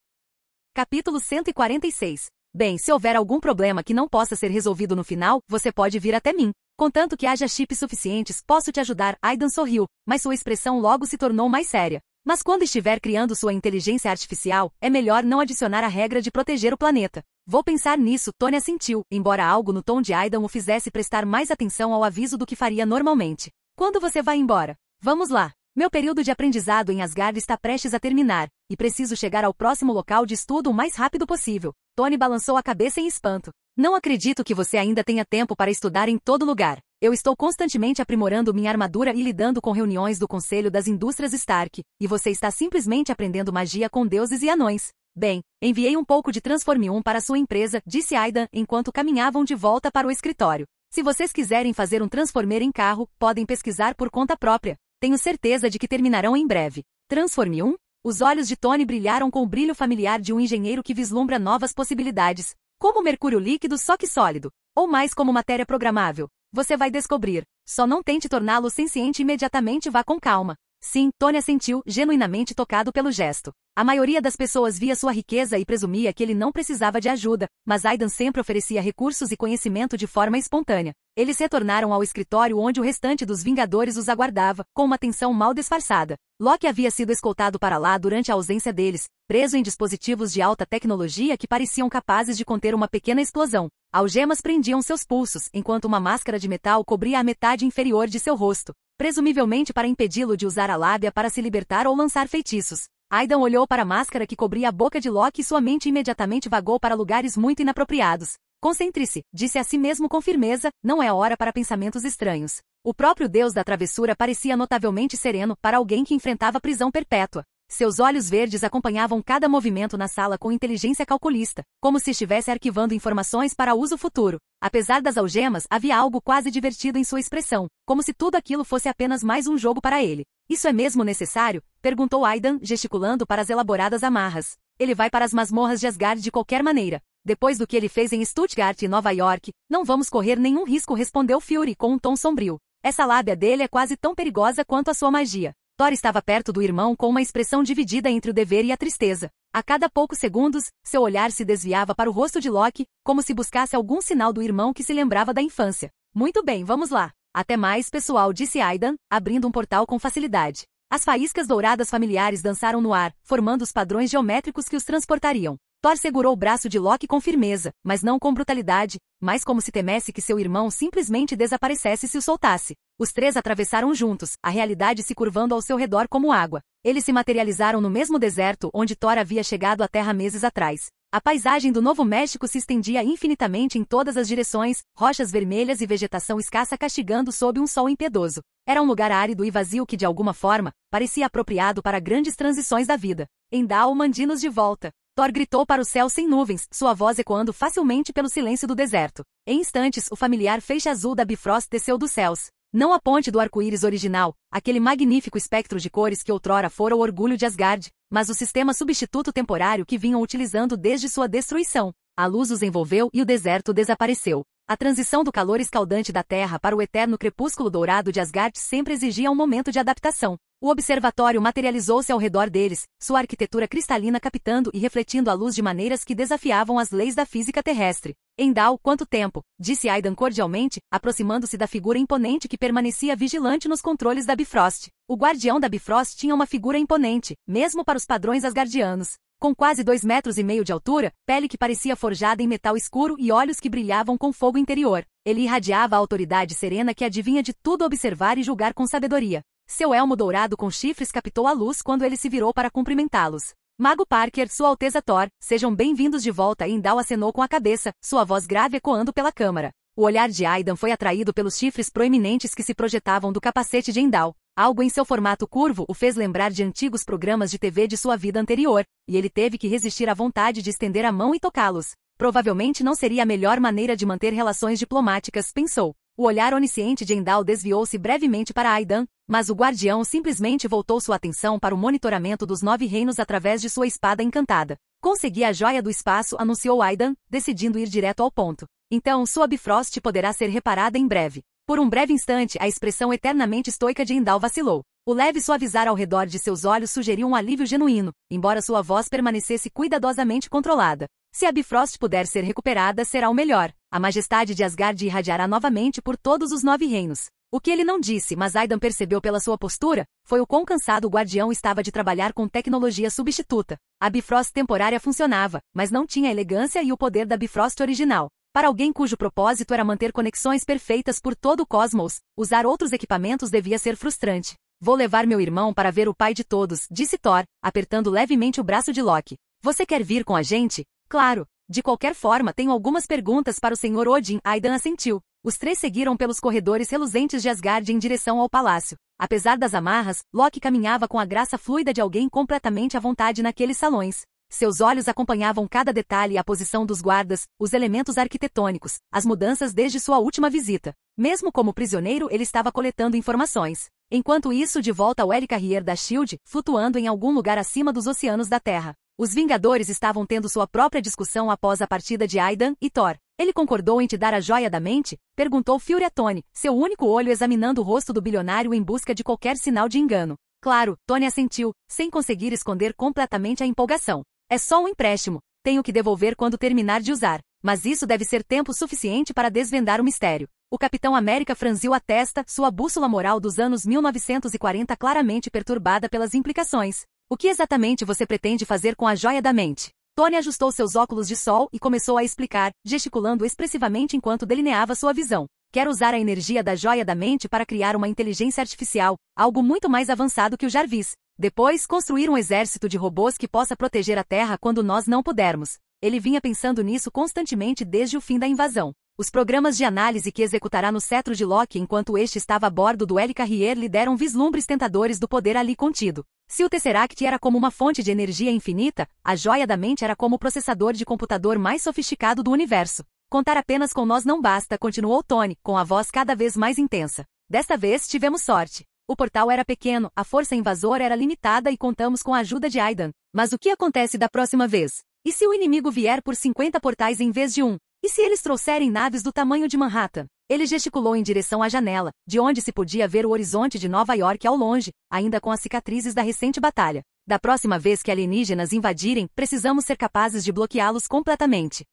Capítulo 146. Bem, se houver algum problema que não possa ser resolvido no final, você pode vir até mim. Contanto que haja chips suficientes, posso te ajudar. Aidan sorriu, mas sua expressão logo se tornou mais séria. Mas quando estiver criando sua inteligência artificial, é melhor não adicionar a regra de proteger o planeta. Vou pensar nisso, Tony assentiu, embora algo no tom de Aidan o fizesse prestar mais atenção ao aviso do que faria normalmente. Quando você vai embora? Vamos lá. Meu período de aprendizado em Asgard está prestes a terminar, e preciso chegar ao próximo local de estudo o mais rápido possível. Tony balançou a cabeça em espanto. Não acredito que você ainda tenha tempo para estudar em todo lugar. Eu estou constantemente aprimorando minha armadura e lidando com reuniões do Conselho das Indústrias Stark, e você está simplesmente aprendendo magia com deuses e anões. Bem, enviei um pouco de Transform 1 para sua empresa, disse Aidan, enquanto caminhavam de volta para o escritório. Se vocês quiserem fazer um Transformer em carro, podem pesquisar por conta própria. Tenho certeza de que terminarão em breve. Transform 1? Os olhos de Tony brilharam com o brilho familiar de um engenheiro que vislumbra novas possibilidades. Como mercúrio líquido só que sólido. Ou mais como matéria programável. Você vai descobrir. Só não tente torná-lo senciente imediatamente, vá com calma. Sim, Tony assentiu, genuinamente tocado pelo gesto. A maioria das pessoas via sua riqueza e presumia que ele não precisava de ajuda, mas Aidan sempre oferecia recursos e conhecimento de forma espontânea. Eles retornaram ao escritório onde o restante dos Vingadores os aguardava, com uma tensão mal disfarçada. Loki havia sido escoltado para lá durante a ausência deles, preso em dispositivos de alta tecnologia que pareciam capazes de conter uma pequena explosão. Algemas prendiam seus pulsos, enquanto uma máscara de metal cobria a metade inferior de seu rosto, presumivelmente para impedi-lo de usar a lábia para se libertar ou lançar feitiços. Aidan olhou para a máscara que cobria a boca de Loki e sua mente imediatamente vagou para lugares muito inapropriados. Concentre-se, disse a si mesmo com firmeza, não é hora para pensamentos estranhos. O próprio deus da travessura parecia notavelmente sereno para alguém que enfrentava prisão perpétua. Seus olhos verdes acompanhavam cada movimento na sala com inteligência calculista, como se estivesse arquivando informações para uso futuro. Apesar das algemas, havia algo quase divertido em sua expressão, como se tudo aquilo fosse apenas mais um jogo para ele. Isso é mesmo necessário? Perguntou Aidan, gesticulando para as elaboradas amarras. Ele vai para as masmorras de Asgard de qualquer maneira. Depois do que ele fez em Stuttgart e Nova York, não vamos correr nenhum risco, respondeu Fury com um tom sombrio. Essa lábia dele é quase tão perigosa quanto a sua magia. Thor estava perto do irmão com uma expressão dividida entre o dever e a tristeza. A cada poucos segundos, seu olhar se desviava para o rosto de Loki, como se buscasse algum sinal do irmão que se lembrava da infância. Muito bem, vamos lá. Até mais, pessoal, disse Aidan, abrindo um portal com facilidade. As faíscas douradas familiares dançaram no ar, formando os padrões geométricos que os transportariam. Thor segurou o braço de Loki com firmeza, mas não com brutalidade, mas como se temesse que seu irmão simplesmente desaparecesse se o soltasse. Os três atravessaram juntos, a realidade se curvando ao seu redor como água. Eles se materializaram no mesmo deserto onde Thor havia chegado à Terra meses atrás. A paisagem do Novo México se estendia infinitamente em todas as direções, rochas vermelhas e vegetação escassa castigando sob um sol impiedoso. Era um lugar árido e vazio que, de alguma forma, parecia apropriado para grandes transições da vida. Endal, mande-nos de volta. Thor gritou para o céu sem nuvens, sua voz ecoando facilmente pelo silêncio do deserto. Em instantes, o familiar feixe azul da Bifrost desceu dos céus. Não a ponte do arco-íris original, aquele magnífico espectro de cores que outrora fora o orgulho de Asgard, mas o sistema substituto temporário que vinham utilizando desde sua destruição. A luz os envolveu e o deserto desapareceu. A transição do calor escaldante da Terra para o eterno crepúsculo dourado de Asgard sempre exigia um momento de adaptação. O observatório materializou-se ao redor deles, sua arquitetura cristalina captando e refletindo a luz de maneiras que desafiavam as leis da física terrestre. Endal, quanto tempo? Disse Aidan cordialmente, aproximando-se da figura imponente que permanecia vigilante nos controles da Bifrost. O guardião da Bifrost tinha uma figura imponente, mesmo para os padrões asgardianos. Com quase 2,5 metros de altura, pele que parecia forjada em metal escuro e olhos que brilhavam com fogo interior. Ele irradiava a autoridade serena que adivinha de tudo observar e julgar com sabedoria. Seu elmo dourado com chifres captou a luz quando ele se virou para cumprimentá-los. Mago Parker, Sua Alteza Thor, sejam bem-vindos de volta. Endal acenou com a cabeça, sua voz grave ecoando pela câmara. O olhar de Aidan foi atraído pelos chifres proeminentes que se projetavam do capacete de Endal. Algo em seu formato curvo o fez lembrar de antigos programas de TV de sua vida anterior, e ele teve que resistir à vontade de estender a mão e tocá-los. Provavelmente não seria a melhor maneira de manter relações diplomáticas, pensou. O olhar onisciente de Endal desviou-se brevemente para Aidan, mas o guardião simplesmente voltou sua atenção para o monitoramento dos 9 reinos através de sua espada encantada. Consegui a joia do espaço, anunciou Aidan, decidindo ir direto ao ponto. Então sua Bifrost poderá ser reparada em breve. Por um breve instante, a expressão eternamente estoica de Endal vacilou. O leve suavizar ao redor de seus olhos sugeriu um alívio genuíno, embora sua voz permanecesse cuidadosamente controlada. Se a Bifrost puder ser recuperada, será o melhor. A majestade de Asgard irradiará novamente por todos os 9 reinos. O que ele não disse, mas Aidan percebeu pela sua postura, foi o quão cansado o guardião estava de trabalhar com tecnologia substituta. A Bifrost temporária funcionava, mas não tinha a elegância e o poder da Bifrost original. Para alguém cujo propósito era manter conexões perfeitas por todo o cosmos, usar outros equipamentos devia ser frustrante. Vou levar meu irmão para ver o pai de todos, disse Thor, apertando levemente o braço de Loki. Você quer vir com a gente? Claro. De qualquer forma, tenho algumas perguntas para o Sr. Odin. Aidan assentiu. Os três seguiram pelos corredores reluzentes de Asgard em direção ao palácio. Apesar das amarras, Loki caminhava com a graça fluida de alguém completamente à vontade naqueles salões. Seus olhos acompanhavam cada detalhe e a posição dos guardas, os elementos arquitetônicos, as mudanças desde sua última visita. Mesmo como prisioneiro, ele estava coletando informações. Enquanto isso, de volta ao Helicarrier da SHIELD, flutuando em algum lugar acima dos oceanos da Terra. Os Vingadores estavam tendo sua própria discussão após a partida de Aidan e Thor. Ele concordou em te dar a joia da mente? Perguntou Fury a Tony, seu único olho examinando o rosto do bilionário em busca de qualquer sinal de engano. Claro, Tony assentiu, sem conseguir esconder completamente a empolgação. É só um empréstimo. Tenho que devolver quando terminar de usar. Mas isso deve ser tempo suficiente para desvendar o mistério. O Capitão América franziu a testa, sua bússola moral dos anos 1940 claramente perturbada pelas implicações. O que exatamente você pretende fazer com a joia da mente? Tony ajustou seus óculos de sol e começou a explicar, gesticulando expressivamente enquanto delineava sua visão. Quero usar a energia da joia da mente para criar uma inteligência artificial, algo muito mais avançado que o Jarvis. Depois, construir um exército de robôs que possa proteger a Terra quando nós não pudermos. Ele vinha pensando nisso constantemente desde o fim da invasão. Os programas de análise que executará no cetro de Loki enquanto este estava a bordo do Helicarrier lhe deram vislumbres tentadores do poder ali contido. Se o Tesseract era como uma fonte de energia infinita, a joia da mente era como o processador de computador mais sofisticado do universo. Contar apenas com nós não basta, continuou Tony, com a voz cada vez mais intensa. Desta vez tivemos sorte. O portal era pequeno, a força invasora era limitada e contamos com a ajuda de Aidan. Mas o que acontece da próxima vez? E se o inimigo vier por 50 portais em vez de um? E se eles trouxerem naves do tamanho de Manhattan? Ele gesticulou em direção à janela, de onde se podia ver o horizonte de Nova York ao longe, ainda com as cicatrizes da recente batalha. Da próxima vez que alienígenas invadirem, precisamos ser capazes de bloqueá-los completamente.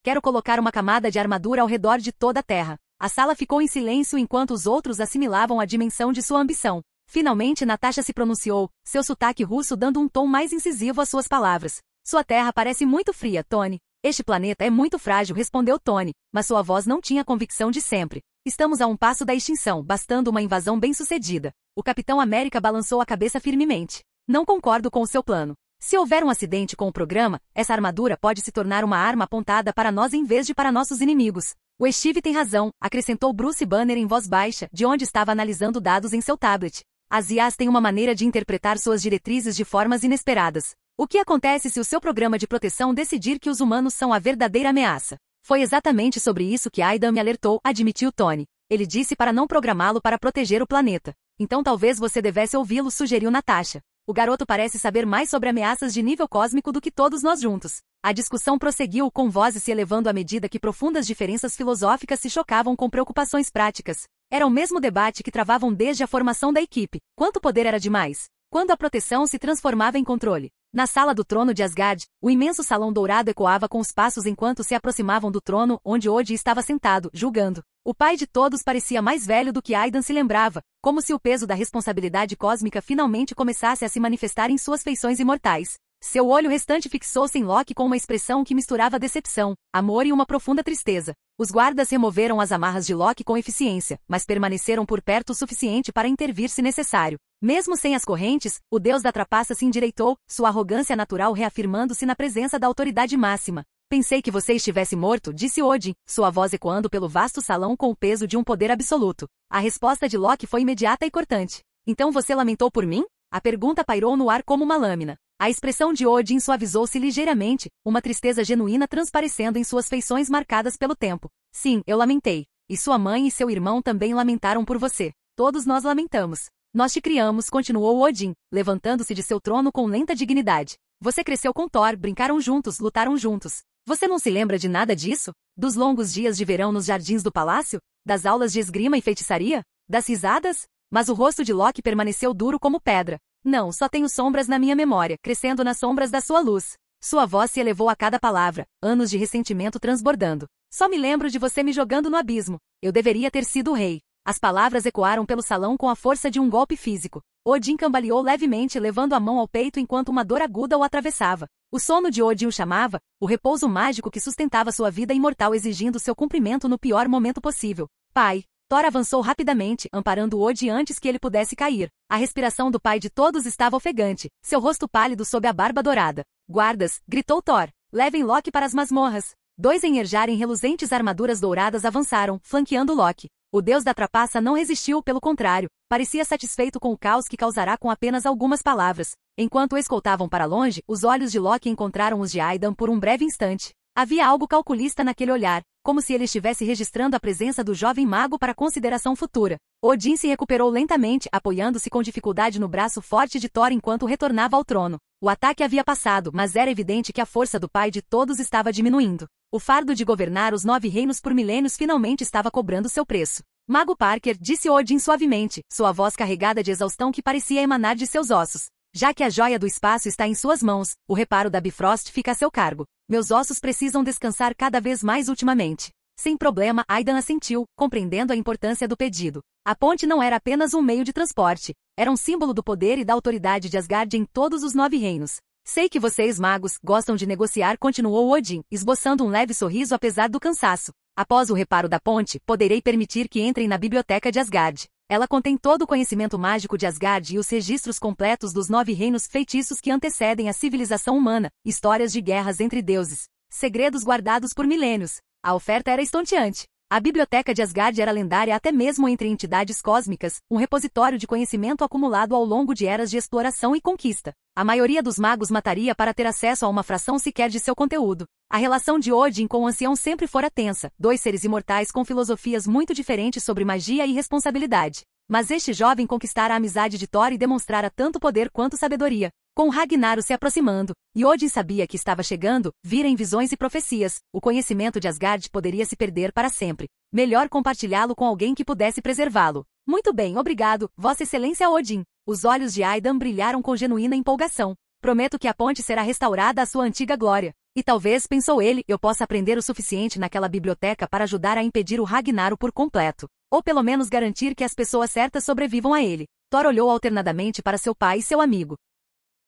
Quero colocar uma camada de armadura ao redor de toda a Terra. A sala ficou em silêncio enquanto os outros assimilavam a dimensão de sua ambição. Finalmente Natasha se pronunciou, seu sotaque russo dando um tom mais incisivo às suas palavras. Sua terra parece muito fria, Tony. Este planeta é muito frágil, respondeu Tony, mas sua voz não tinha a convicção de sempre. Estamos a um passo da extinção, bastando uma invasão bem-sucedida. O Capitão América balançou a cabeça firmemente. Não concordo com o seu plano. Se houver um acidente com o programa, essa armadura pode se tornar uma arma apontada para nós em vez de para nossos inimigos. O Steve tem razão, acrescentou Bruce Banner em voz baixa, de onde estava analisando dados em seu tablet. As IAs têm uma maneira de interpretar suas diretrizes de formas inesperadas. O que acontece se o seu programa de proteção decidir que os humanos são a verdadeira ameaça? Foi exatamente sobre isso que Aidan me alertou, admitiu Tony. Ele disse para não programá-lo para proteger o planeta. Então talvez você devesse ouvi-lo, sugeriu Natasha. O garoto parece saber mais sobre ameaças de nível cósmico do que todos nós juntos. A discussão prosseguiu com vozes se elevando à medida que profundas diferenças filosóficas se chocavam com preocupações práticas. Era o mesmo debate que travavam desde a formação da equipe. Quanto poder era demais? Quando a proteção se transformava em controle? Na sala do trono de Asgard, o imenso salão dourado ecoava com os passos enquanto se aproximavam do trono onde Odin estava sentado, julgando. O pai de todos parecia mais velho do que Aidan se lembrava, como se o peso da responsabilidade cósmica finalmente começasse a se manifestar em suas feições imortais. Seu olho restante fixou-se em Loki com uma expressão que misturava decepção, amor e uma profunda tristeza. Os guardas removeram as amarras de Loki com eficiência, mas permaneceram por perto o suficiente para intervir se necessário. Mesmo sem as correntes, o deus da trapaça se endireitou, sua arrogância natural reafirmando-se na presença da autoridade máxima. Pensei que você estivesse morto, disse Odin, sua voz ecoando pelo vasto salão com o peso de um poder absoluto. A resposta de Loki foi imediata e cortante. Então você lamentou por mim? A pergunta pairou no ar como uma lâmina. A expressão de Odin suavizou-se ligeiramente, uma tristeza genuína transparecendo em suas feições marcadas pelo tempo. Sim, eu lamentei. E sua mãe e seu irmão também lamentaram por você. Todos nós lamentamos. Nós te criamos, continuou Odin, levantando-se de seu trono com lenta dignidade. Você cresceu com Thor, brincaram juntos, lutaram juntos. Você não se lembra de nada disso? Dos longos dias de verão nos jardins do palácio? Das aulas de esgrima e feitiçaria? Das risadas? Mas o rosto de Loki permaneceu duro como pedra. Não, só tenho sombras na minha memória, crescendo nas sombras da sua luz. Sua voz se elevou a cada palavra, anos de ressentimento transbordando. Só me lembro de você me jogando no abismo. Eu deveria ter sido o rei. As palavras ecoaram pelo salão com a força de um golpe físico. Odin cambaleou levemente, levando a mão ao peito enquanto uma dor aguda o atravessava. O sono de Odin o chamava, o repouso mágico que sustentava sua vida imortal exigindo seu cumprimento no pior momento possível. Pai. Thor avançou rapidamente, amparando Odin antes que ele pudesse cair. A respiração do pai de todos estava ofegante, seu rosto pálido sob a barba dourada. Guardas, gritou Thor. Levem Loki para as masmorras. 2 em Erjar em reluzentes armaduras douradas avançaram, flanqueando Loki. O deus da trapaça não resistiu, pelo contrário, parecia satisfeito com o caos que causará com apenas algumas palavras. Enquanto o escoltavam para longe, os olhos de Loki encontraram os de Aidan por um breve instante. Havia algo calculista naquele olhar, como se ele estivesse registrando a presença do jovem mago para consideração futura. Odin se recuperou lentamente, apoiando-se com dificuldade no braço forte de Thor enquanto retornava ao trono. O ataque havia passado, mas era evidente que a força do pai de todos estava diminuindo. O fardo de governar os 9 reinos por milênios finalmente estava cobrando seu preço. Mago Parker, disse Odin suavemente, sua voz carregada de exaustão que parecia emanar de seus ossos. Já que a joia do espaço está em suas mãos, o reparo da Bifrost fica a seu cargo. Meus ossos precisam descansar cada vez mais ultimamente. Sem problema, Aidan assentiu, compreendendo a importância do pedido. A ponte não era apenas um meio de transporte. Era um símbolo do poder e da autoridade de Asgard em todos os 9 reinos. Sei que vocês, magos, gostam de negociar, continuou Odin, esboçando um leve sorriso apesar do cansaço. Após o reparo da ponte, poderei permitir que entrem na biblioteca de Asgard. Ela contém todo o conhecimento mágico de Asgard e os registros completos dos 9 reinos feitiços que antecedem a civilização humana, histórias de guerras entre deuses, segredos guardados por milênios. A oferta era estonteante. A biblioteca de Asgard era lendária até mesmo entre entidades cósmicas, um repositório de conhecimento acumulado ao longo de eras de exploração e conquista. A maioria dos magos mataria para ter acesso a uma fração sequer de seu conteúdo. A relação de Odin com o ancião sempre fora tensa, 2 seres imortais com filosofias muito diferentes sobre magia e responsabilidade. Mas este jovem conquistara a amizade de Thor e demonstrara tanto poder quanto sabedoria. Com Ragnaros se aproximando, e Odin sabia que estava chegando, vira em visões e profecias, o conhecimento de Asgard poderia se perder para sempre. Melhor compartilhá-lo com alguém que pudesse preservá-lo. Muito bem, obrigado, Vossa Excelência Odin. Os olhos de Aidan brilharam com genuína empolgação. Prometo que a ponte será restaurada à sua antiga glória. E talvez, pensou ele, eu possa aprender o suficiente naquela biblioteca para ajudar a impedir o Ragnaro por completo. Ou pelo menos garantir que as pessoas certas sobrevivam a ele. Thor olhou alternadamente para seu pai e seu amigo.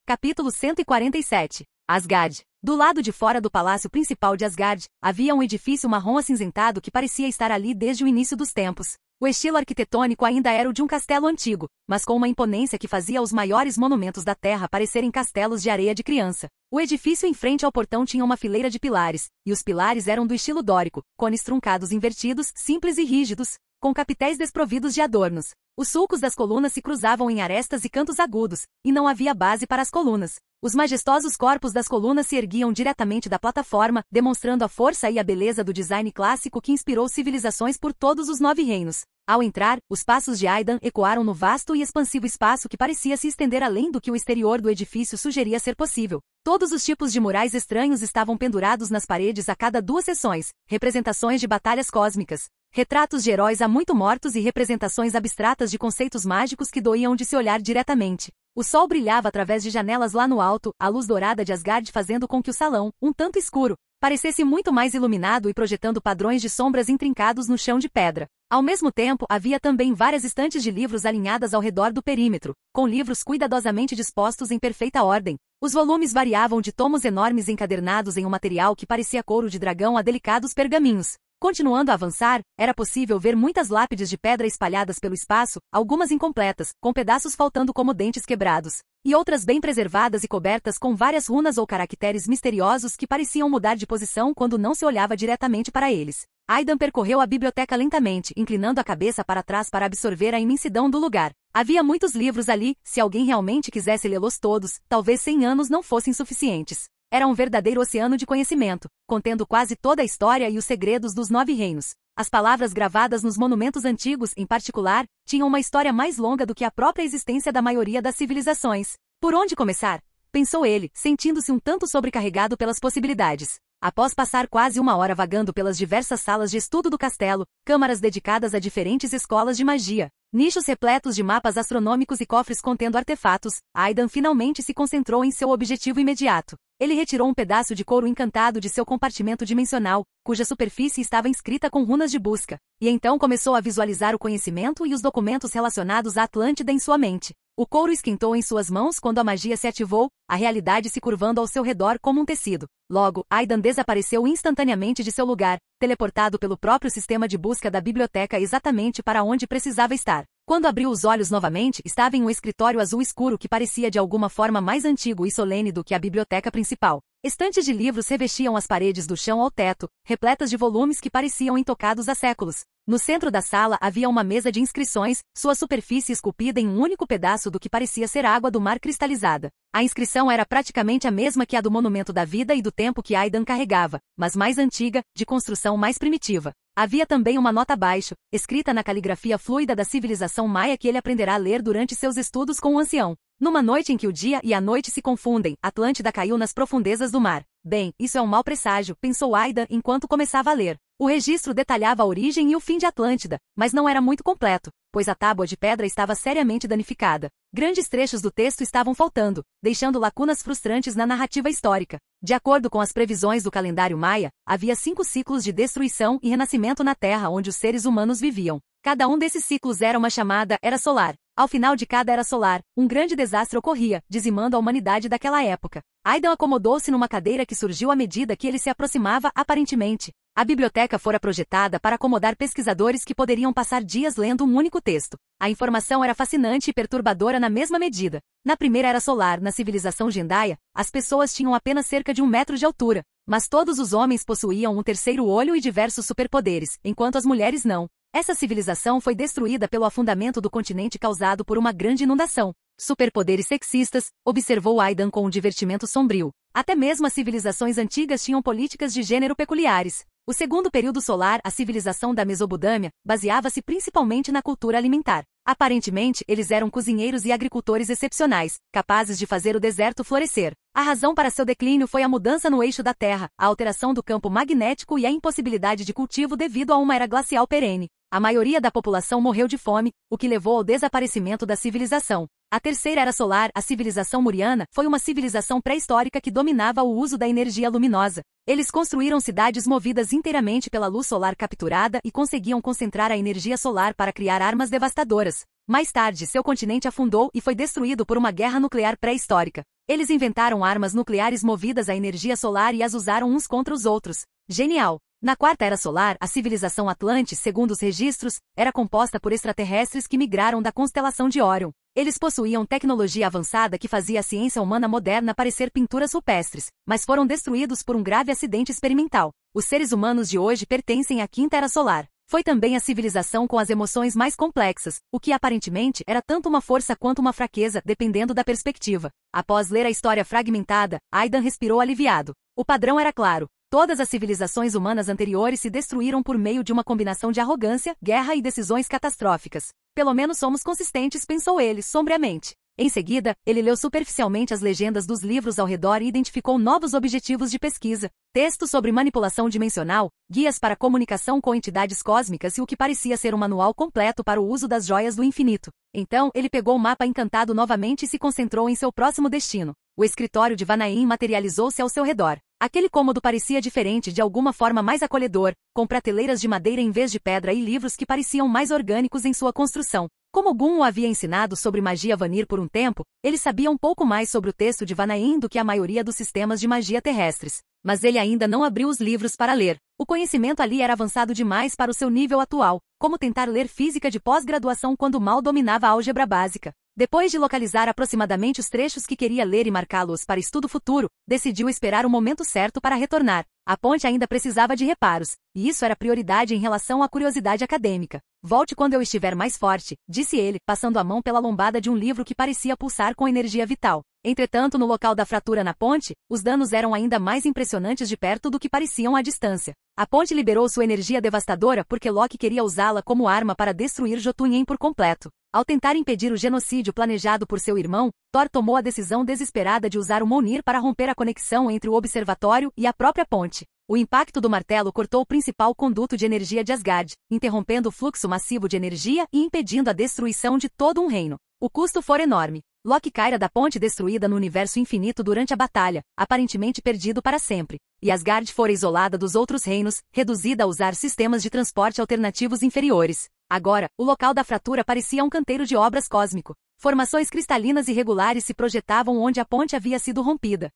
Capítulo 147. Asgard. Do lado de fora do palácio principal de Asgard, havia um edifício marrom acinzentado que parecia estar ali desde o início dos tempos. O estilo arquitetônico ainda era o de um castelo antigo, mas com uma imponência que fazia os maiores monumentos da Terra parecerem castelos de areia de criança. O edifício em frente ao portão tinha uma fileira de pilares, e os pilares eram do estilo dórico, cones truncados invertidos, simples e rígidos, com capitéis desprovidos de adornos. Os sulcos das colunas se cruzavam em arestas e cantos agudos, e não havia base para as colunas. Os majestosos corpos das colunas se erguiam diretamente da plataforma, demonstrando a força e a beleza do design clássico que inspirou civilizações por todos os 9 reinos. Ao entrar, os passos de Aidan ecoaram no vasto e expansivo espaço que parecia se estender além do que o exterior do edifício sugeria ser possível. Todos os tipos de murais estranhos estavam pendurados nas paredes a cada 2 sessões, representações de batalhas cósmicas, retratos de heróis há muito mortos e representações abstratas de conceitos mágicos que doíam de se olhar diretamente. O sol brilhava através de janelas lá no alto, a luz dourada de Asgard fazendo com que o salão, um tanto escuro, parecesse muito mais iluminado e projetando padrões de sombras intrincados no chão de pedra. Ao mesmo tempo, havia também várias estantes de livros alinhadas ao redor do perímetro, com livros cuidadosamente dispostos em perfeita ordem. Os volumes variavam de tomos enormes encadernados em um material que parecia couro de dragão a delicados pergaminhos. Continuando a avançar, era possível ver muitas lápides de pedra espalhadas pelo espaço, algumas incompletas, com pedaços faltando como dentes quebrados, e outras bem preservadas e cobertas com várias runas ou caracteres misteriosos que pareciam mudar de posição quando não se olhava diretamente para eles. Aidan percorreu a biblioteca lentamente, inclinando a cabeça para trás para absorver a imensidão do lugar. Havia muitos livros ali, se alguém realmente quisesse lê-los todos, talvez 100 anos não fossem suficientes. Era um verdadeiro oceano de conhecimento, contendo quase toda a história e os segredos dos 9 reinos. As palavras gravadas nos monumentos antigos, em particular, tinham uma história mais longa do que a própria existência da maioria das civilizações. Por onde começar? Pensou ele, sentindo-se um tanto sobrecarregado pelas possibilidades. Após passar quase 1 hora vagando pelas diversas salas de estudo do castelo, câmaras dedicadas a diferentes escolas de magia, nichos repletos de mapas astronômicos e cofres contendo artefatos, Aidan finalmente se concentrou em seu objetivo imediato. Ele retirou um pedaço de couro encantado de seu compartimento dimensional, cuja superfície estava inscrita com runas de busca, e então começou a visualizar o conhecimento e os documentos relacionados à Atlântida em sua mente. O couro esquentou em suas mãos quando a magia se ativou, a realidade se curvando ao seu redor como um tecido. Logo, Aidan desapareceu instantaneamente de seu lugar, teleportado pelo próprio sistema de busca da biblioteca exatamente para onde precisava estar. Quando abriu os olhos novamente, estava em um escritório azul escuro que parecia de alguma forma mais antigo e solene do que a biblioteca principal. Estantes de livros revestiam as paredes do chão ao teto, repletas de volumes que pareciam intocados há séculos. No centro da sala havia uma mesa de inscrições, sua superfície esculpida em um único pedaço do que parecia ser água do mar cristalizada. A inscrição era praticamente a mesma que a do monumento da vida e do tempo que Aidan carregava, mas mais antiga, de construção mais primitiva. Havia também uma nota abaixo, escrita na caligrafia fluida da civilização maia que ele aprenderá a ler durante seus estudos com o ancião. Numa noite em que o dia e a noite se confundem, Atlântida caiu nas profundezas do mar. Bem, isso é um mau presságio, pensou Aidan enquanto começava a ler. O registro detalhava a origem e o fim de Atlântida, mas não era muito completo, pois a tábua de pedra estava seriamente danificada. Grandes trechos do texto estavam faltando, deixando lacunas frustrantes na narrativa histórica. De acordo com as previsões do calendário maia, havia 5 ciclos de destruição e renascimento na Terra onde os seres humanos viviam. Cada um desses ciclos era uma chamada era solar. Ao final de cada era solar, um grande desastre ocorria, dizimando a humanidade daquela época. Aidan acomodou-se numa cadeira que surgiu à medida que ele se aproximava, aparentemente. A biblioteca fora projetada para acomodar pesquisadores que poderiam passar dias lendo um único texto. A informação era fascinante e perturbadora na mesma medida. Na primeira era solar, na civilização Gendaia, as pessoas tinham apenas cerca de 1 metro de altura, mas todos os homens possuíam um terceiro olho e diversos superpoderes, enquanto as mulheres não. Essa civilização foi destruída pelo afundamento do continente causado por uma grande inundação. Superpoderes sexistas, observou Aidan com um divertimento sombrio. Até mesmo as civilizações antigas tinham políticas de gênero peculiares. O segundo período solar, a civilização da Mesopotâmia, baseava-se principalmente na cultura alimentar. Aparentemente, eles eram cozinheiros e agricultores excepcionais, capazes de fazer o deserto florescer. A razão para seu declínio foi a mudança no eixo da Terra, a alteração do campo magnético e a impossibilidade de cultivo devido a uma era glacial perene. A maioria da população morreu de fome, o que levou ao desaparecimento da civilização. A terceira era solar, a civilização muriana, foi uma civilização pré-histórica que dominava o uso da energia luminosa. Eles construíram cidades movidas inteiramente pela luz solar capturada e conseguiam concentrar a energia solar para criar armas devastadoras. Mais tarde, seu continente afundou e foi destruído por uma guerra nuclear pré-histórica. Eles inventaram armas nucleares movidas à energia solar e as usaram uns contra os outros. Genial! Na Quarta Era Solar, a civilização Atlante, segundo os registros, era composta por extraterrestres que migraram da constelação de Órion. Eles possuíam tecnologia avançada que fazia a ciência humana moderna parecer pinturas rupestres, mas foram destruídos por um grave acidente experimental. Os seres humanos de hoje pertencem à Quinta Era Solar. Foi também a civilização com as emoções mais complexas, o que aparentemente era tanto uma força quanto uma fraqueza, dependendo da perspectiva. Após ler a história fragmentada, Aidan respirou aliviado. O padrão era claro. Todas as civilizações humanas anteriores se destruíram por meio de uma combinação de arrogância, guerra e decisões catastróficas. Pelo menos somos consistentes, pensou ele, sombriamente. Em seguida, ele leu superficialmente as legendas dos livros ao redor e identificou novos objetivos de pesquisa. Textos sobre manipulação dimensional, guias para comunicação com entidades cósmicas e o que parecia ser um manual completo para o uso das joias do infinito. Então, ele pegou o mapa encantado novamente e se concentrou em seu próximo destino. O escritório de Vanaim materializou-se ao seu redor. Aquele cômodo parecia diferente, de alguma forma mais acolhedor, com prateleiras de madeira em vez de pedra e livros que pareciam mais orgânicos em sua construção. Como Gun o havia ensinado sobre magia Vanir por um tempo, ele sabia um pouco mais sobre o texto de Vanaim do que a maioria dos sistemas de magia terrestres. Mas ele ainda não abriu os livros para ler. O conhecimento ali era avançado demais para o seu nível atual, como tentar ler física de pós-graduação quando mal dominava a álgebra básica. Depois de localizar aproximadamente os trechos que queria ler e marcá-los para estudo futuro, decidiu esperar o momento certo para retornar. A ponte ainda precisava de reparos, e isso era prioridade em relação à curiosidade acadêmica. Volte quando eu estiver mais forte, disse ele, passando a mão pela lombada de um livro que parecia pulsar com energia vital. Entretanto, no local da fratura na ponte, os danos eram ainda mais impressionantes de perto do que pareciam à distância. A ponte liberou sua energia devastadora porque Loki queria usá-la como arma para destruir Jotunheim por completo. Ao tentar impedir o genocídio planejado por seu irmão, Thor tomou a decisão desesperada de usar o Mjolnir para romper a conexão entre o observatório e a própria ponte. O impacto do martelo cortou o principal conduto de energia de Asgard, interrompendo o fluxo massivo de energia e impedindo a destruição de todo um reino. O custo foi enorme. Loki caira da ponte destruída no universo infinito durante a batalha, aparentemente perdido para sempre. E Asgard fora isolada dos outros reinos, reduzida a usar sistemas de transporte alternativos inferiores. Agora, o local da fratura parecia um canteiro de obras cósmico. Formações cristalinas irregulares se projetavam onde a ponte havia sido rompida.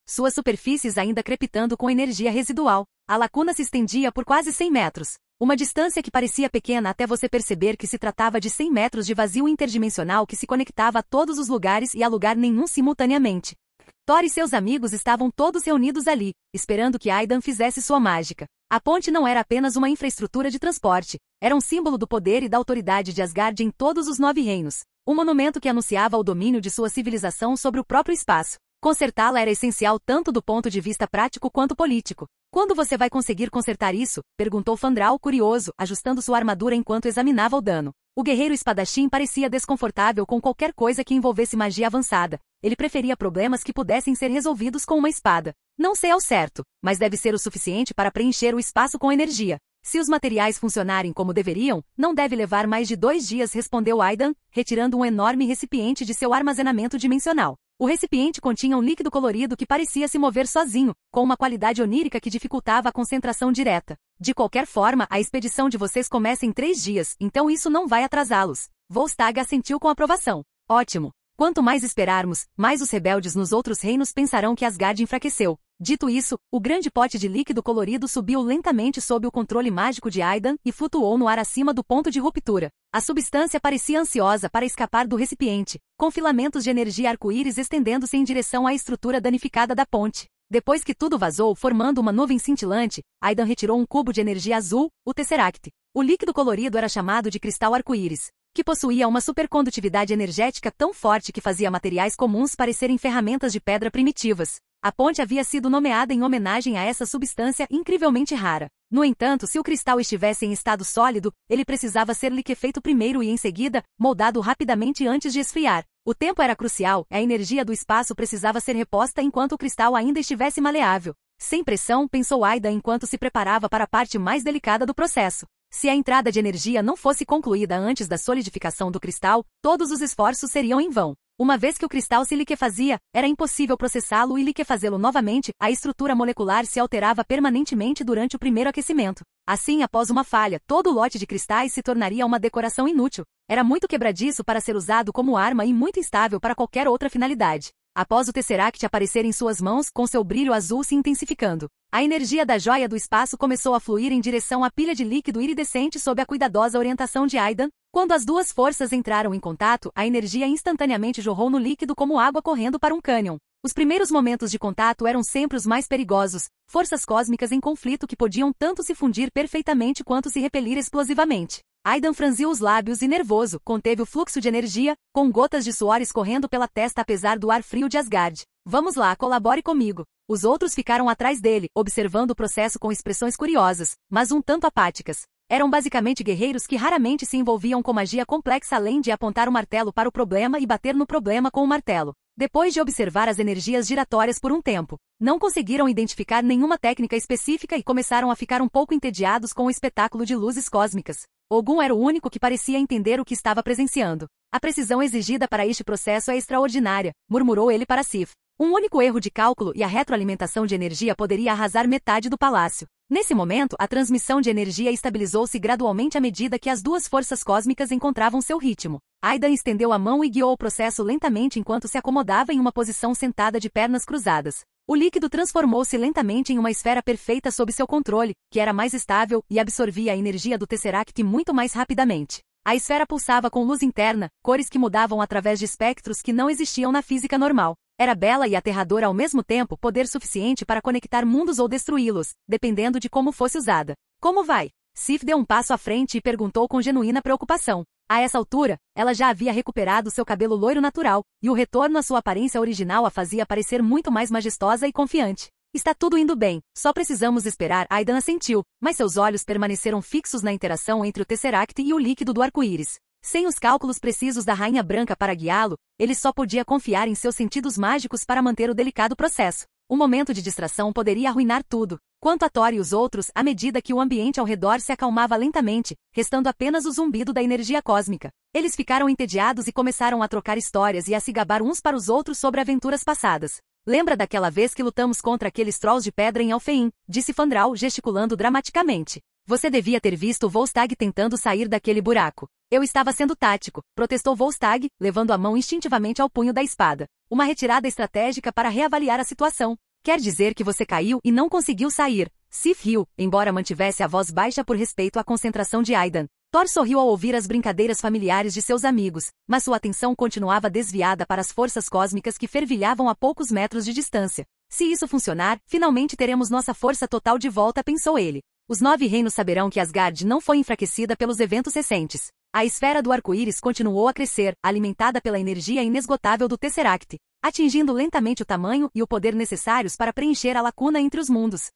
Suas superfícies ainda crepitando com energia residual. A lacuna se estendia por quase 100 metros. Uma distância que parecia pequena até você perceber que se tratava de 100 metros de vazio interdimensional que se conectava a todos os lugares e a lugar nenhum simultaneamente. Thor e seus amigos estavam todos reunidos ali, esperando que Aidan fizesse sua mágica. A ponte não era apenas uma infraestrutura de transporte, era um símbolo do poder e da autoridade de Asgard em todos os 9 reinos. Um monumento que anunciava o domínio de sua civilização sobre o próprio espaço. Consertá-la era essencial tanto do ponto de vista prático quanto político. Quando você vai conseguir consertar isso? Perguntou Fandral curioso, ajustando sua armadura enquanto examinava o dano. O guerreiro espadachim parecia desconfortável com qualquer coisa que envolvesse magia avançada. Ele preferia problemas que pudessem ser resolvidos com uma espada. Não sei ao certo, mas deve ser o suficiente para preencher o espaço com energia. Se os materiais funcionarem como deveriam, não deve levar mais de 2 dias, respondeu Aidan, retirando um enorme recipiente de seu armazenamento dimensional. O recipiente continha um líquido colorido que parecia se mover sozinho, com uma qualidade onírica que dificultava a concentração direta. De qualquer forma, a expedição de vocês começa em 3 dias, então isso não vai atrasá-los. Volstagg assentiu com aprovação. Ótimo. Quanto mais esperarmos, mais os rebeldes nos outros reinos pensarão que Asgard enfraqueceu. Dito isso, o grande pote de líquido colorido subiu lentamente sob o controle mágico de Aidan e flutuou no ar acima do ponto de ruptura. A substância parecia ansiosa para escapar do recipiente, com filamentos de energia arco-íris estendendo-se em direção à estrutura danificada da ponte. Depois que tudo vazou formando uma nuvem cintilante, Aidan retirou um cubo de energia azul, o Tesseract. O líquido colorido era chamado de cristal arco-íris, que possuía uma supercondutividade energética tão forte que fazia materiais comuns parecerem ferramentas de pedra primitivas. A ponte havia sido nomeada em homenagem a essa substância incrivelmente rara. No entanto, se o cristal estivesse em estado sólido, ele precisava ser liquefeito primeiro e em seguida, moldado rapidamente antes de esfriar. O tempo era crucial, a energia do espaço precisava ser reposta enquanto o cristal ainda estivesse maleável. Sem pressão, pensou Aidan enquanto se preparava para a parte mais delicada do processo. Se a entrada de energia não fosse concluída antes da solidificação do cristal, todos os esforços seriam em vão. Uma vez que o cristal se liquefazia, era impossível processá-lo e liquefazê-lo novamente, a estrutura molecular se alterava permanentemente durante o primeiro aquecimento. Assim, após uma falha, todo o lote de cristais se tornaria uma decoração inútil. Era muito quebradiço para ser usado como arma e muito instável para qualquer outra finalidade. após o Tesseract aparecer em suas mãos, com seu brilho azul se intensificando. A energia da joia do espaço começou a fluir em direção à pilha de líquido iridescente sob a cuidadosa orientação de Aidan. Quando as duas forças entraram em contato, a energia instantaneamente jorrou no líquido como água correndo para um cânion. Os primeiros momentos de contato eram sempre os mais perigosos, forças cósmicas em conflito que podiam tanto se fundir perfeitamente quanto se repelir explosivamente. Aidan franziu os lábios e, nervoso, conteve o fluxo de energia, com gotas de suor escorrendo pela testa apesar do ar frio de Asgard. Vamos lá, colabore comigo. Os outros ficaram atrás dele, observando o processo com expressões curiosas, mas um tanto apáticas. Eram basicamente guerreiros que raramente se envolviam com magia complexa além de apontar o martelo para o problema e bater no problema com o martelo. Depois de observar as energias giratórias por um tempo, não conseguiram identificar nenhuma técnica específica e começaram a ficar um pouco entediados com o espetáculo de luzes cósmicas. Ogun era o único que parecia entender o que estava presenciando. A precisão exigida para este processo é extraordinária, murmurou ele para Sif. Um único erro de cálculo e a retroalimentação de energia poderia arrasar metade do palácio. Nesse momento, a transmissão de energia estabilizou-se gradualmente à medida que as duas forças cósmicas encontravam seu ritmo. Aidan estendeu a mão e guiou o processo lentamente enquanto se acomodava em uma posição sentada de pernas cruzadas. O líquido transformou-se lentamente em uma esfera perfeita sob seu controle, que era mais estável e absorvia a energia do Tesseract muito mais rapidamente. A esfera pulsava com luz interna, cores que mudavam através de espectros que não existiam na física normal. Era bela e aterradora ao mesmo tempo, poder suficiente para conectar mundos ou destruí-los, dependendo de como fosse usada. Como vai? Sif deu um passo à frente e perguntou com genuína preocupação. A essa altura, ela já havia recuperado seu cabelo loiro natural, e o retorno à sua aparência original a fazia parecer muito mais majestosa e confiante. Está tudo indo bem, só precisamos esperar. Aidan assentiu, mas seus olhos permaneceram fixos na interação entre o Tesseract e o líquido do arco-íris. Sem os cálculos precisos da Rainha Branca para guiá-lo, ele só podia confiar em seus sentidos mágicos para manter o delicado processo. Um momento de distração poderia arruinar tudo. Quanto a Thor e os outros, à medida que o ambiente ao redor se acalmava lentamente, restando apenas o zumbido da energia cósmica. Eles ficaram entediados e começaram a trocar histórias e a se gabar uns para os outros sobre aventuras passadas. Lembra daquela vez que lutamos contra aqueles trolls de pedra em Alfheim? Disse Fandral, gesticulando dramaticamente. Você devia ter visto Volstagg tentando sair daquele buraco. Eu estava sendo tático, protestou Volstagg, levando a mão instintivamente ao punho da espada. Uma retirada estratégica para reavaliar a situação. Quer dizer que você caiu e não conseguiu sair. Sif riu, embora mantivesse a voz baixa por respeito à concentração de Aidan. Thor sorriu ao ouvir as brincadeiras familiares de seus amigos, mas sua atenção continuava desviada para as forças cósmicas que fervilhavam a poucos metros de distância. Se isso funcionar, finalmente teremos nossa força total de volta, pensou ele. Os 9 reinos saberão que Asgard não foi enfraquecida pelos eventos recentes. A esfera do arco-íris continuou a crescer, alimentada pela energia inesgotável do Tesseract, atingindo lentamente o tamanho e o poder necessários para preencher a lacuna entre os mundos.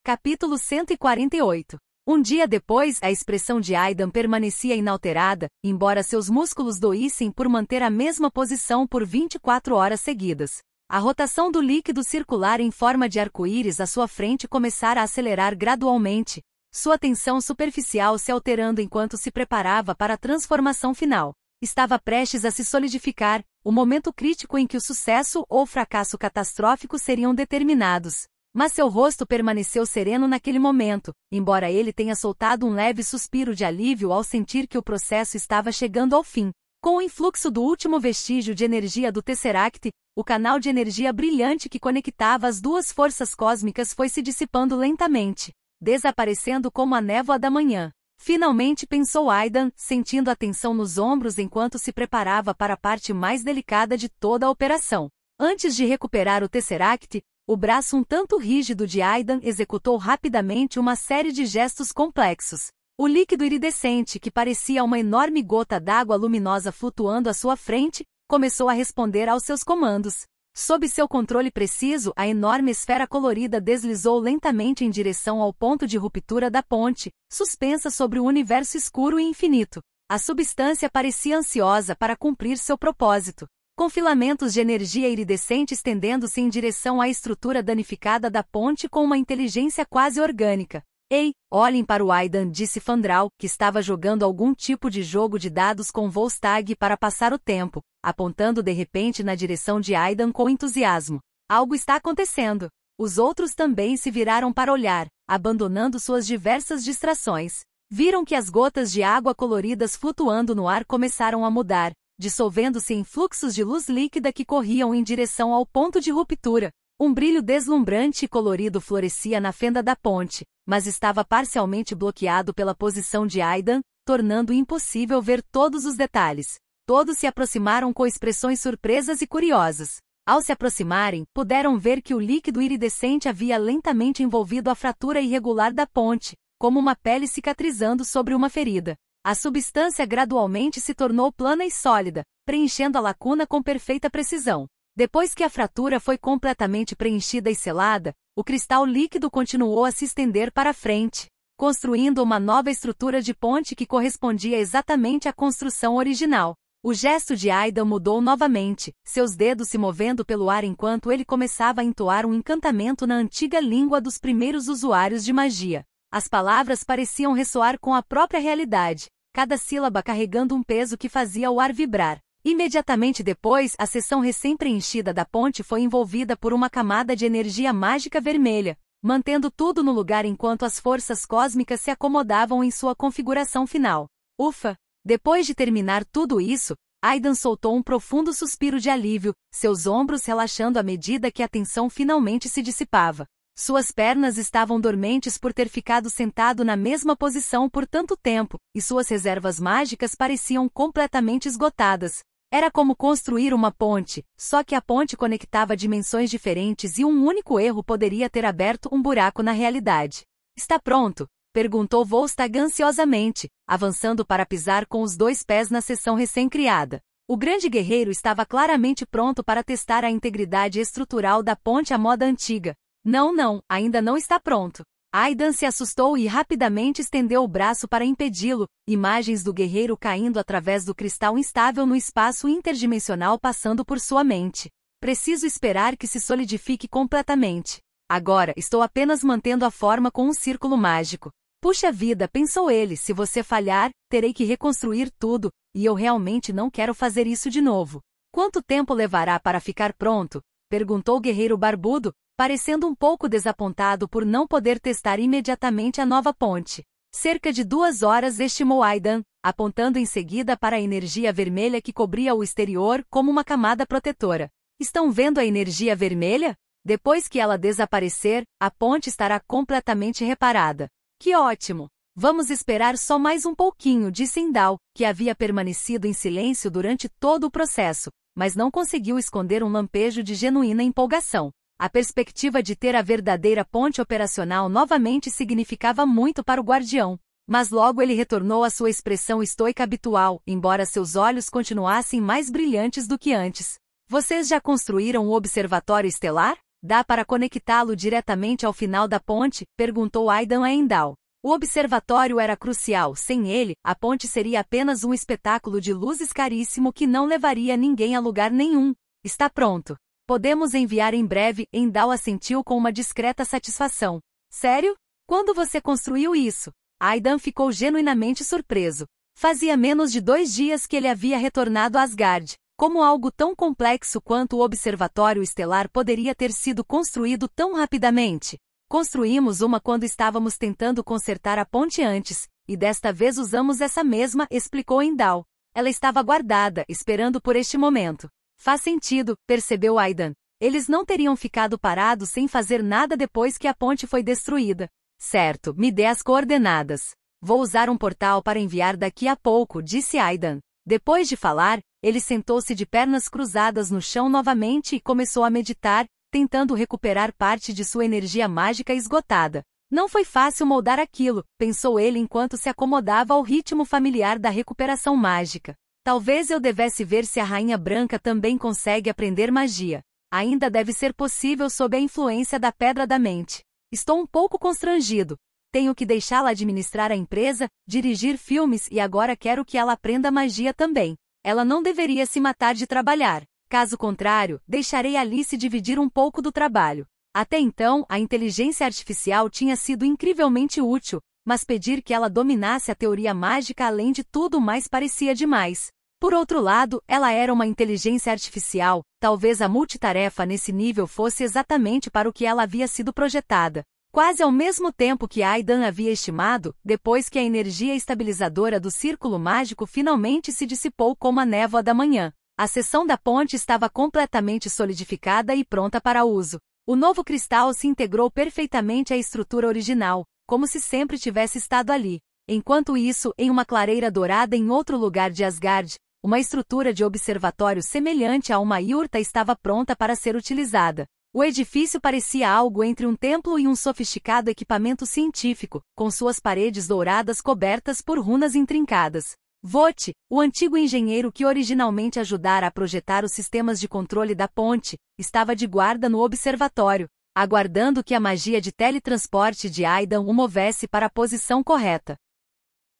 Capítulo 148. Um dia depois, a expressão de Aidan permanecia inalterada, embora seus músculos doíssem por manter a mesma posição por 24 horas seguidas. A rotação do líquido circular em forma de arco-íris à sua frente começara a acelerar gradualmente, sua tensão superficial se alterando enquanto se preparava para a transformação final. Estava prestes a se solidificar, o momento crítico em que o sucesso ou fracasso catastrófico seriam determinados. Mas seu rosto permaneceu sereno naquele momento, embora ele tenha soltado um leve suspiro de alívio ao sentir que o processo estava chegando ao fim. Com o influxo do último vestígio de energia do Tesseract, o canal de energia brilhante que conectava as duas forças cósmicas foi se dissipando lentamente, desaparecendo como a névoa da manhã. Finalmente, pensou Aidan, sentindo a tensão nos ombros enquanto se preparava para a parte mais delicada de toda a operação. Antes de recuperar o Tesseract, o braço um tanto rígido de Aidan executou rapidamente uma série de gestos complexos. O líquido iridescente, que parecia uma enorme gota d'água luminosa flutuando à sua frente, começou a responder aos seus comandos. Sob seu controle preciso, a enorme esfera colorida deslizou lentamente em direção ao ponto de ruptura da ponte, suspensa sobre o universo escuro e infinito. A substância parecia ansiosa para cumprir seu propósito, com filamentos de energia iridescente estendendo-se em direção à estrutura danificada da ponte com uma inteligência quase orgânica. Ei, olhem para o Aidan, disse Fandral, que estava jogando algum tipo de jogo de dados com Volstagg para passar o tempo, apontando de repente na direção de Aidan com entusiasmo. Algo está acontecendo. Os outros também se viraram para olhar, abandonando suas diversas distrações. Viram que as gotas de água coloridas flutuando no ar começaram a mudar, dissolvendo-se em fluxos de luz líquida que corriam em direção ao ponto de ruptura. Um brilho deslumbrante e colorido florescia na fenda da ponte, mas estava parcialmente bloqueado pela posição de Aidan, tornando impossível ver todos os detalhes. Todos se aproximaram com expressões surpresas e curiosas. Ao se aproximarem, puderam ver que o líquido iridescente havia lentamente envolvido a fratura irregular da ponte, como uma pele cicatrizando sobre uma ferida. A substância gradualmente se tornou plana e sólida, preenchendo a lacuna com perfeita precisão. Depois que a fratura foi completamente preenchida e selada, o cristal líquido continuou a se estender para frente, construindo uma nova estrutura de ponte que correspondia exatamente à construção original. O gesto de Aidan mudou novamente, seus dedos se movendo pelo ar enquanto ele começava a entoar um encantamento na antiga língua dos primeiros usuários de magia. As palavras pareciam ressoar com a própria realidade, cada sílaba carregando um peso que fazia o ar vibrar. Imediatamente depois, a seção recém-preenchida da ponte foi envolvida por uma camada de energia mágica vermelha, mantendo tudo no lugar enquanto as forças cósmicas se acomodavam em sua configuração final. Ufa! Depois de terminar tudo isso, Aidan soltou um profundo suspiro de alívio, seus ombros relaxando à medida que a tensão finalmente se dissipava. Suas pernas estavam dormentes por ter ficado sentado na mesma posição por tanto tempo, e suas reservas mágicas pareciam completamente esgotadas. Era como construir uma ponte, só que a ponte conectava dimensões diferentes e um único erro poderia ter aberto um buraco na realidade. Está pronto? Perguntou Volstagg ansiosamente, avançando para pisar com os 2 pés na seção recém-criada. O grande guerreiro estava claramente pronto para testar a integridade estrutural da ponte à moda antiga. Não, ainda não está pronto. Aidan se assustou e rapidamente estendeu o braço para impedi-lo, imagens do guerreiro caindo através do cristal instável no espaço interdimensional passando por sua mente. Preciso esperar que se solidifique completamente. Agora, estou apenas mantendo a forma com um círculo mágico. Puxa vida, pensou ele, se você falhar, terei que reconstruir tudo, e eu realmente não quero fazer isso de novo. Quanto tempo levará para ficar pronto? Perguntou o guerreiro barbudo, parecendo um pouco desapontado por não poder testar imediatamente a nova ponte. Cerca de 2 horas, estimou Aidan, apontando em seguida para a energia vermelha que cobria o exterior como uma camada protetora. Estão vendo a energia vermelha? Depois que ela desaparecer, a ponte estará completamente reparada. Que ótimo! Vamos esperar só mais um pouquinho, disse Indal, que havia permanecido em silêncio durante todo o processo, mas não conseguiu esconder um lampejo de genuína empolgação. A perspectiva de ter a verdadeira ponte operacional novamente significava muito para o guardião. Mas logo ele retornou à sua expressão estoica habitual, embora seus olhos continuassem mais brilhantes do que antes. Vocês já construíram o observatório estelar? Dá para conectá-lo diretamente ao final da ponte? Perguntou Aidan a Indal. O observatório era crucial, sem ele, a ponte seria apenas um espetáculo de luzes caríssimo que não levaria ninguém a lugar nenhum. Está pronto. Podemos enviar em breve, Indal assentiu com uma discreta satisfação. Sério? Quando você construiu isso? Aidan ficou genuinamente surpreso. Fazia menos de 2 dias que ele havia retornado a Asgard. Como algo tão complexo quanto o observatório estelar poderia ter sido construído tão rapidamente? Construímos uma quando estávamos tentando consertar a ponte antes, e desta vez usamos essa mesma, explicou Indal. Ela estava guardada, esperando por este momento. Faz sentido, percebeu Aidan. Eles não teriam ficado parados sem fazer nada depois que a ponte foi destruída. Certo, me dê as coordenadas. Vou usar um portal para enviar daqui a pouco, disse Aidan. Depois de falar, ele sentou-se de pernas cruzadas no chão novamente e começou a meditar, tentando recuperar parte de sua energia mágica esgotada. Não foi fácil moldar aquilo, pensou ele enquanto se acomodava ao ritmo familiar da recuperação mágica. Talvez eu devesse ver se a Rainha Branca também consegue aprender magia. Ainda deve ser possível sob a influência da Pedra da Mente. Estou um pouco constrangido. Tenho que deixá-la administrar a empresa, dirigir filmes e agora quero que ela aprenda magia também. Ela não deveria se matar de trabalhar. Caso contrário, deixarei Alice dividir um pouco do trabalho. Até então, a inteligência artificial tinha sido incrivelmente útil, mas pedir que ela dominasse a teoria mágica além de tudo mais parecia demais. Por outro lado, ela era uma inteligência artificial, talvez a multitarefa nesse nível fosse exatamente para o que ela havia sido projetada. Quase ao mesmo tempo que Aidan havia estimado, depois que a energia estabilizadora do círculo mágico finalmente se dissipou como a névoa da manhã. A seção da ponte estava completamente solidificada e pronta para uso. O novo cristal se integrou perfeitamente à estrutura original, como se sempre tivesse estado ali. Enquanto isso, em uma clareira dourada em outro lugar de Asgard, uma estrutura de observatório semelhante a uma iurta estava pronta para ser utilizada. O edifício parecia algo entre um templo e um sofisticado equipamento científico, com suas paredes douradas cobertas por runas intrincadas. Vogt, o antigo engenheiro que originalmente ajudara a projetar os sistemas de controle da ponte, estava de guarda no observatório, aguardando que a magia de teletransporte de Aidan o movesse para a posição correta.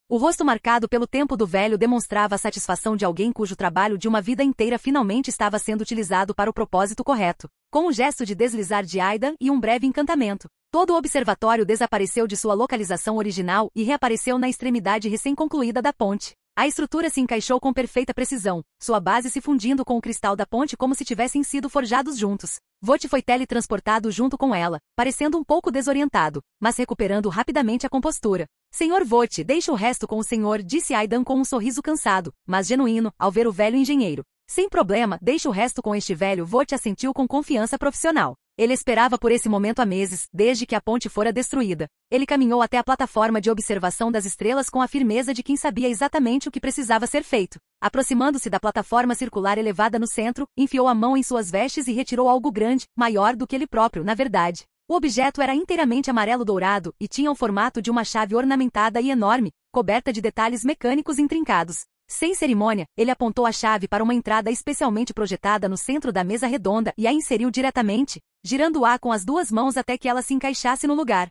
O rosto marcado pelo tempo do velho demonstrava a satisfação de alguém cujo trabalho de uma vida inteira finalmente estava sendo utilizado para o propósito correto. Com um gesto de deslizar de Aidan e um breve encantamento, todo o observatório desapareceu de sua localização original e reapareceu na extremidade recém-concluída da ponte. A estrutura se encaixou com perfeita precisão, sua base se fundindo com o cristal da ponte como se tivessem sido forjados juntos. Vogt foi teletransportado junto com ela, parecendo um pouco desorientado, mas recuperando rapidamente a compostura. Senhor Vogt, deixe o resto com o senhor, disse Aidan com um sorriso cansado, mas genuíno, ao ver o velho engenheiro. Sem problema, deixe o resto com este velho, Vogt assentiu com confiança profissional. Ele esperava por esse momento há meses, desde que a ponte fora destruída. Ele caminhou até a plataforma de observação das estrelas com a firmeza de quem sabia exatamente o que precisava ser feito. Aproximando-se da plataforma circular elevada no centro, enfiou a mão em suas vestes e retirou algo grande, maior do que ele próprio, na verdade. O objeto era inteiramente amarelo-dourado e tinha o formato de uma chave ornamentada e enorme, coberta de detalhes mecânicos intrincados. Sem cerimônia, ele apontou a chave para uma entrada especialmente projetada no centro da mesa redonda e a inseriu diretamente, girando-a com as duas mãos até que ela se encaixasse no lugar.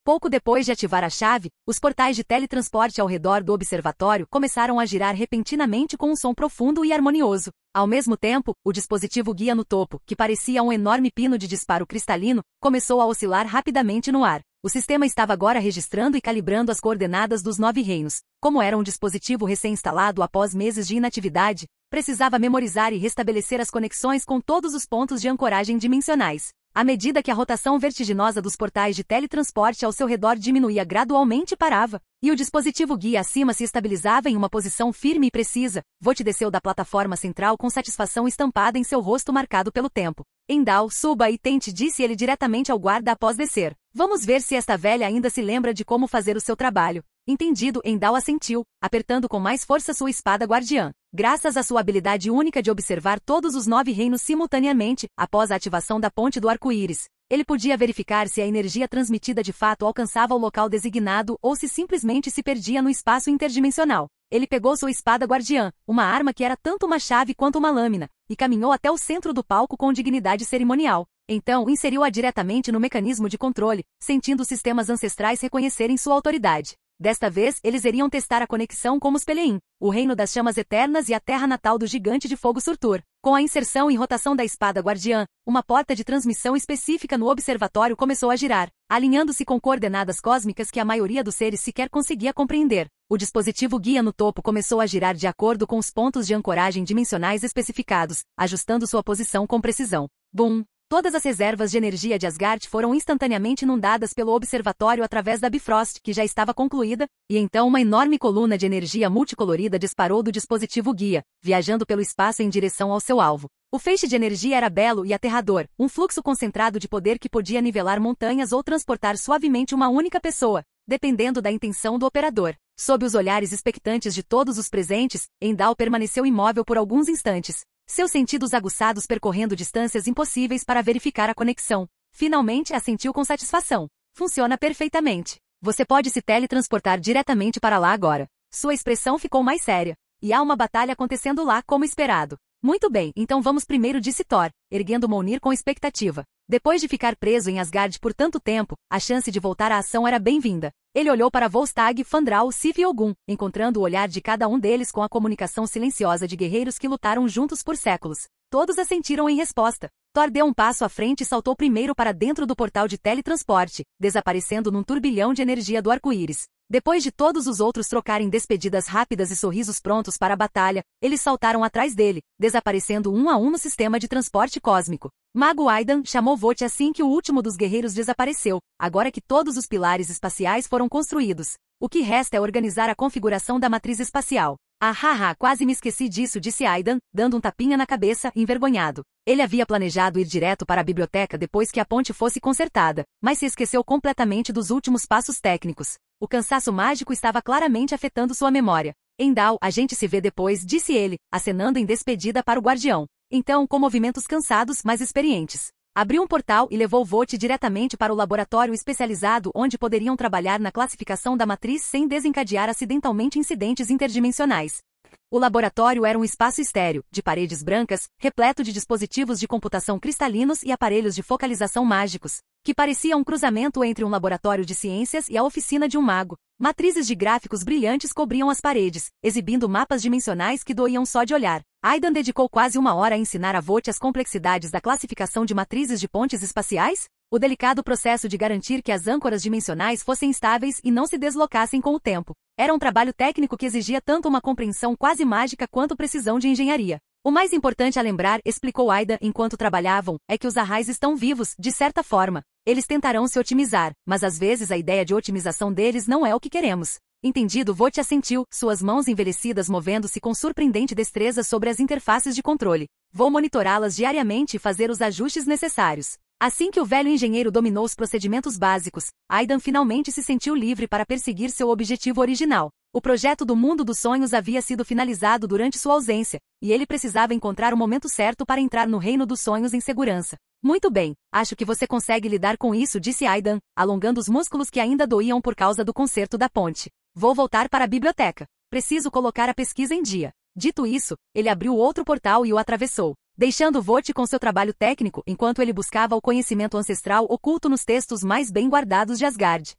Pouco depois de ativar a chave, os portais de teletransporte ao redor do observatório começaram a girar repentinamente com um som profundo e harmonioso. Ao mesmo tempo, o dispositivo guia no topo, que parecia um enorme pino de disparo cristalino, começou a oscilar rapidamente no ar. O sistema estava agora registrando e calibrando as coordenadas dos 9 reinos. Como era um dispositivo recém-instalado após meses de inatividade, precisava memorizar e restabelecer as conexões com todos os pontos de ancoragem dimensionais. À medida que a rotação vertiginosa dos portais de teletransporte ao seu redor diminuía gradualmente parava, e o dispositivo guia acima se estabilizava em uma posição firme e precisa, Vogt desceu da plataforma central com satisfação estampada em seu rosto marcado pelo tempo. Endal, suba e tente, disse ele diretamente ao guarda após descer. Vamos ver se esta velha ainda se lembra de como fazer o seu trabalho. Entendido, Endal assentiu, apertando com mais força sua espada guardiã. Graças à sua habilidade única de observar todos os 9 reinos simultaneamente, após a ativação da ponte do arco-íris, ele podia verificar se a energia transmitida de fato alcançava o local designado ou se simplesmente se perdia no espaço interdimensional. Ele pegou sua espada guardiã, uma arma que era tanto uma chave quanto uma lâmina, e caminhou até o centro do palco com dignidade cerimonial. Então, inseriu-a diretamente no mecanismo de controle, sentindo os sistemas ancestrais reconhecerem sua autoridade. Desta vez, eles iriam testar a conexão com Muspelheim, o reino das chamas eternas e a terra natal do gigante de fogo Surtur. Com a inserção e rotação da espada guardiã, uma porta de transmissão específica no observatório começou a girar, alinhando-se com coordenadas cósmicas que a maioria dos seres sequer conseguia compreender. O dispositivo guia no topo começou a girar de acordo com os pontos de ancoragem dimensionais especificados, ajustando sua posição com precisão. Bum! Todas as reservas de energia de Asgard foram instantaneamente inundadas pelo observatório através da Bifrost, que já estava concluída, e então uma enorme coluna de energia multicolorida disparou do dispositivo guia, viajando pelo espaço em direção ao seu alvo. O feixe de energia era belo e aterrador, um fluxo concentrado de poder que podia nivelar montanhas ou transportar suavemente uma única pessoa, dependendo da intenção do operador. Sob os olhares expectantes de todos os presentes, Endal permaneceu imóvel por alguns instantes, seus sentidos aguçados percorrendo distâncias impossíveis para verificar a conexão. Finalmente assentiu com satisfação. Funciona perfeitamente. Você pode se teletransportar diretamente para lá agora. Sua expressão ficou mais séria. E há uma batalha acontecendo lá como esperado. Muito bem, então vamos primeiro, disse Thor, erguendo Mjolnir com expectativa. Depois de ficar preso em Asgard por tanto tempo, a chance de voltar à ação era bem-vinda. Ele olhou para Volstagg, Fandral, Sif e Ogum, encontrando o olhar de cada um deles com a comunicação silenciosa de guerreiros que lutaram juntos por séculos. Todos assentiram em resposta. Thor deu um passo à frente e saltou primeiro para dentro do portal de teletransporte, desaparecendo num turbilhão de energia do arco-íris. Depois de todos os outros trocarem despedidas rápidas e sorrisos prontos para a batalha, eles saltaram atrás dele, desaparecendo um a um no sistema de transporte cósmico. Mago Aidan chamou Vought assim que o último dos guerreiros desapareceu, agora que todos os pilares espaciais foram construídos. O que resta é organizar a configuração da matriz espacial. Quase me esqueci disso, disse Aidan, dando um tapinha na cabeça, envergonhado. Ele havia planejado ir direto para a biblioteca depois que a ponte fosse consertada, mas se esqueceu completamente dos últimos passos técnicos. O cansaço mágico estava claramente afetando sua memória. Endal, a gente se vê depois, disse ele, acenando em despedida para o guardião. Então, com movimentos cansados, mas experientes, abriu um portal e levou Vought diretamente para o laboratório especializado onde poderiam trabalhar na classificação da matriz sem desencadear acidentalmente incidentes interdimensionais. O laboratório era um espaço estéril, de paredes brancas, repleto de dispositivos de computação cristalinos e aparelhos de focalização mágicos, que parecia um cruzamento entre um laboratório de ciências e a oficina de um mago. Matrizes de gráficos brilhantes cobriam as paredes, exibindo mapas dimensionais que doíam só de olhar. Aidan dedicou quase 1 hora a ensinar a Vought as complexidades da classificação de matrizes de pontes espaciais, o delicado processo de garantir que as âncoras dimensionais fossem estáveis e não se deslocassem com o tempo. Era um trabalho técnico que exigia tanto uma compreensão quase mágica quanto precisão de engenharia. O mais importante a lembrar, explicou Aidan enquanto trabalhavam, é que os arrais estão vivos, de certa forma. Eles tentarão se otimizar, mas às vezes a ideia de otimização deles não é o que queremos. Entendido, Vought assentiu, suas mãos envelhecidas movendo-se com surpreendente destreza sobre as interfaces de controle. Vou monitorá-las diariamente e fazer os ajustes necessários. Assim que o velho engenheiro dominou os procedimentos básicos, Aidan finalmente se sentiu livre para perseguir seu objetivo original. O projeto do Mundo dos Sonhos havia sido finalizado durante sua ausência, e ele precisava encontrar o momento certo para entrar no Reino dos Sonhos em segurança. Muito bem, acho que você consegue lidar com isso, disse Aidan, alongando os músculos que ainda doíam por causa do conserto da ponte. Vou voltar para a biblioteca. Preciso colocar a pesquisa em dia. Dito isso, ele abriu outro portal e o atravessou, deixando Vought com seu trabalho técnico enquanto ele buscava o conhecimento ancestral oculto nos textos mais bem guardados de Asgard.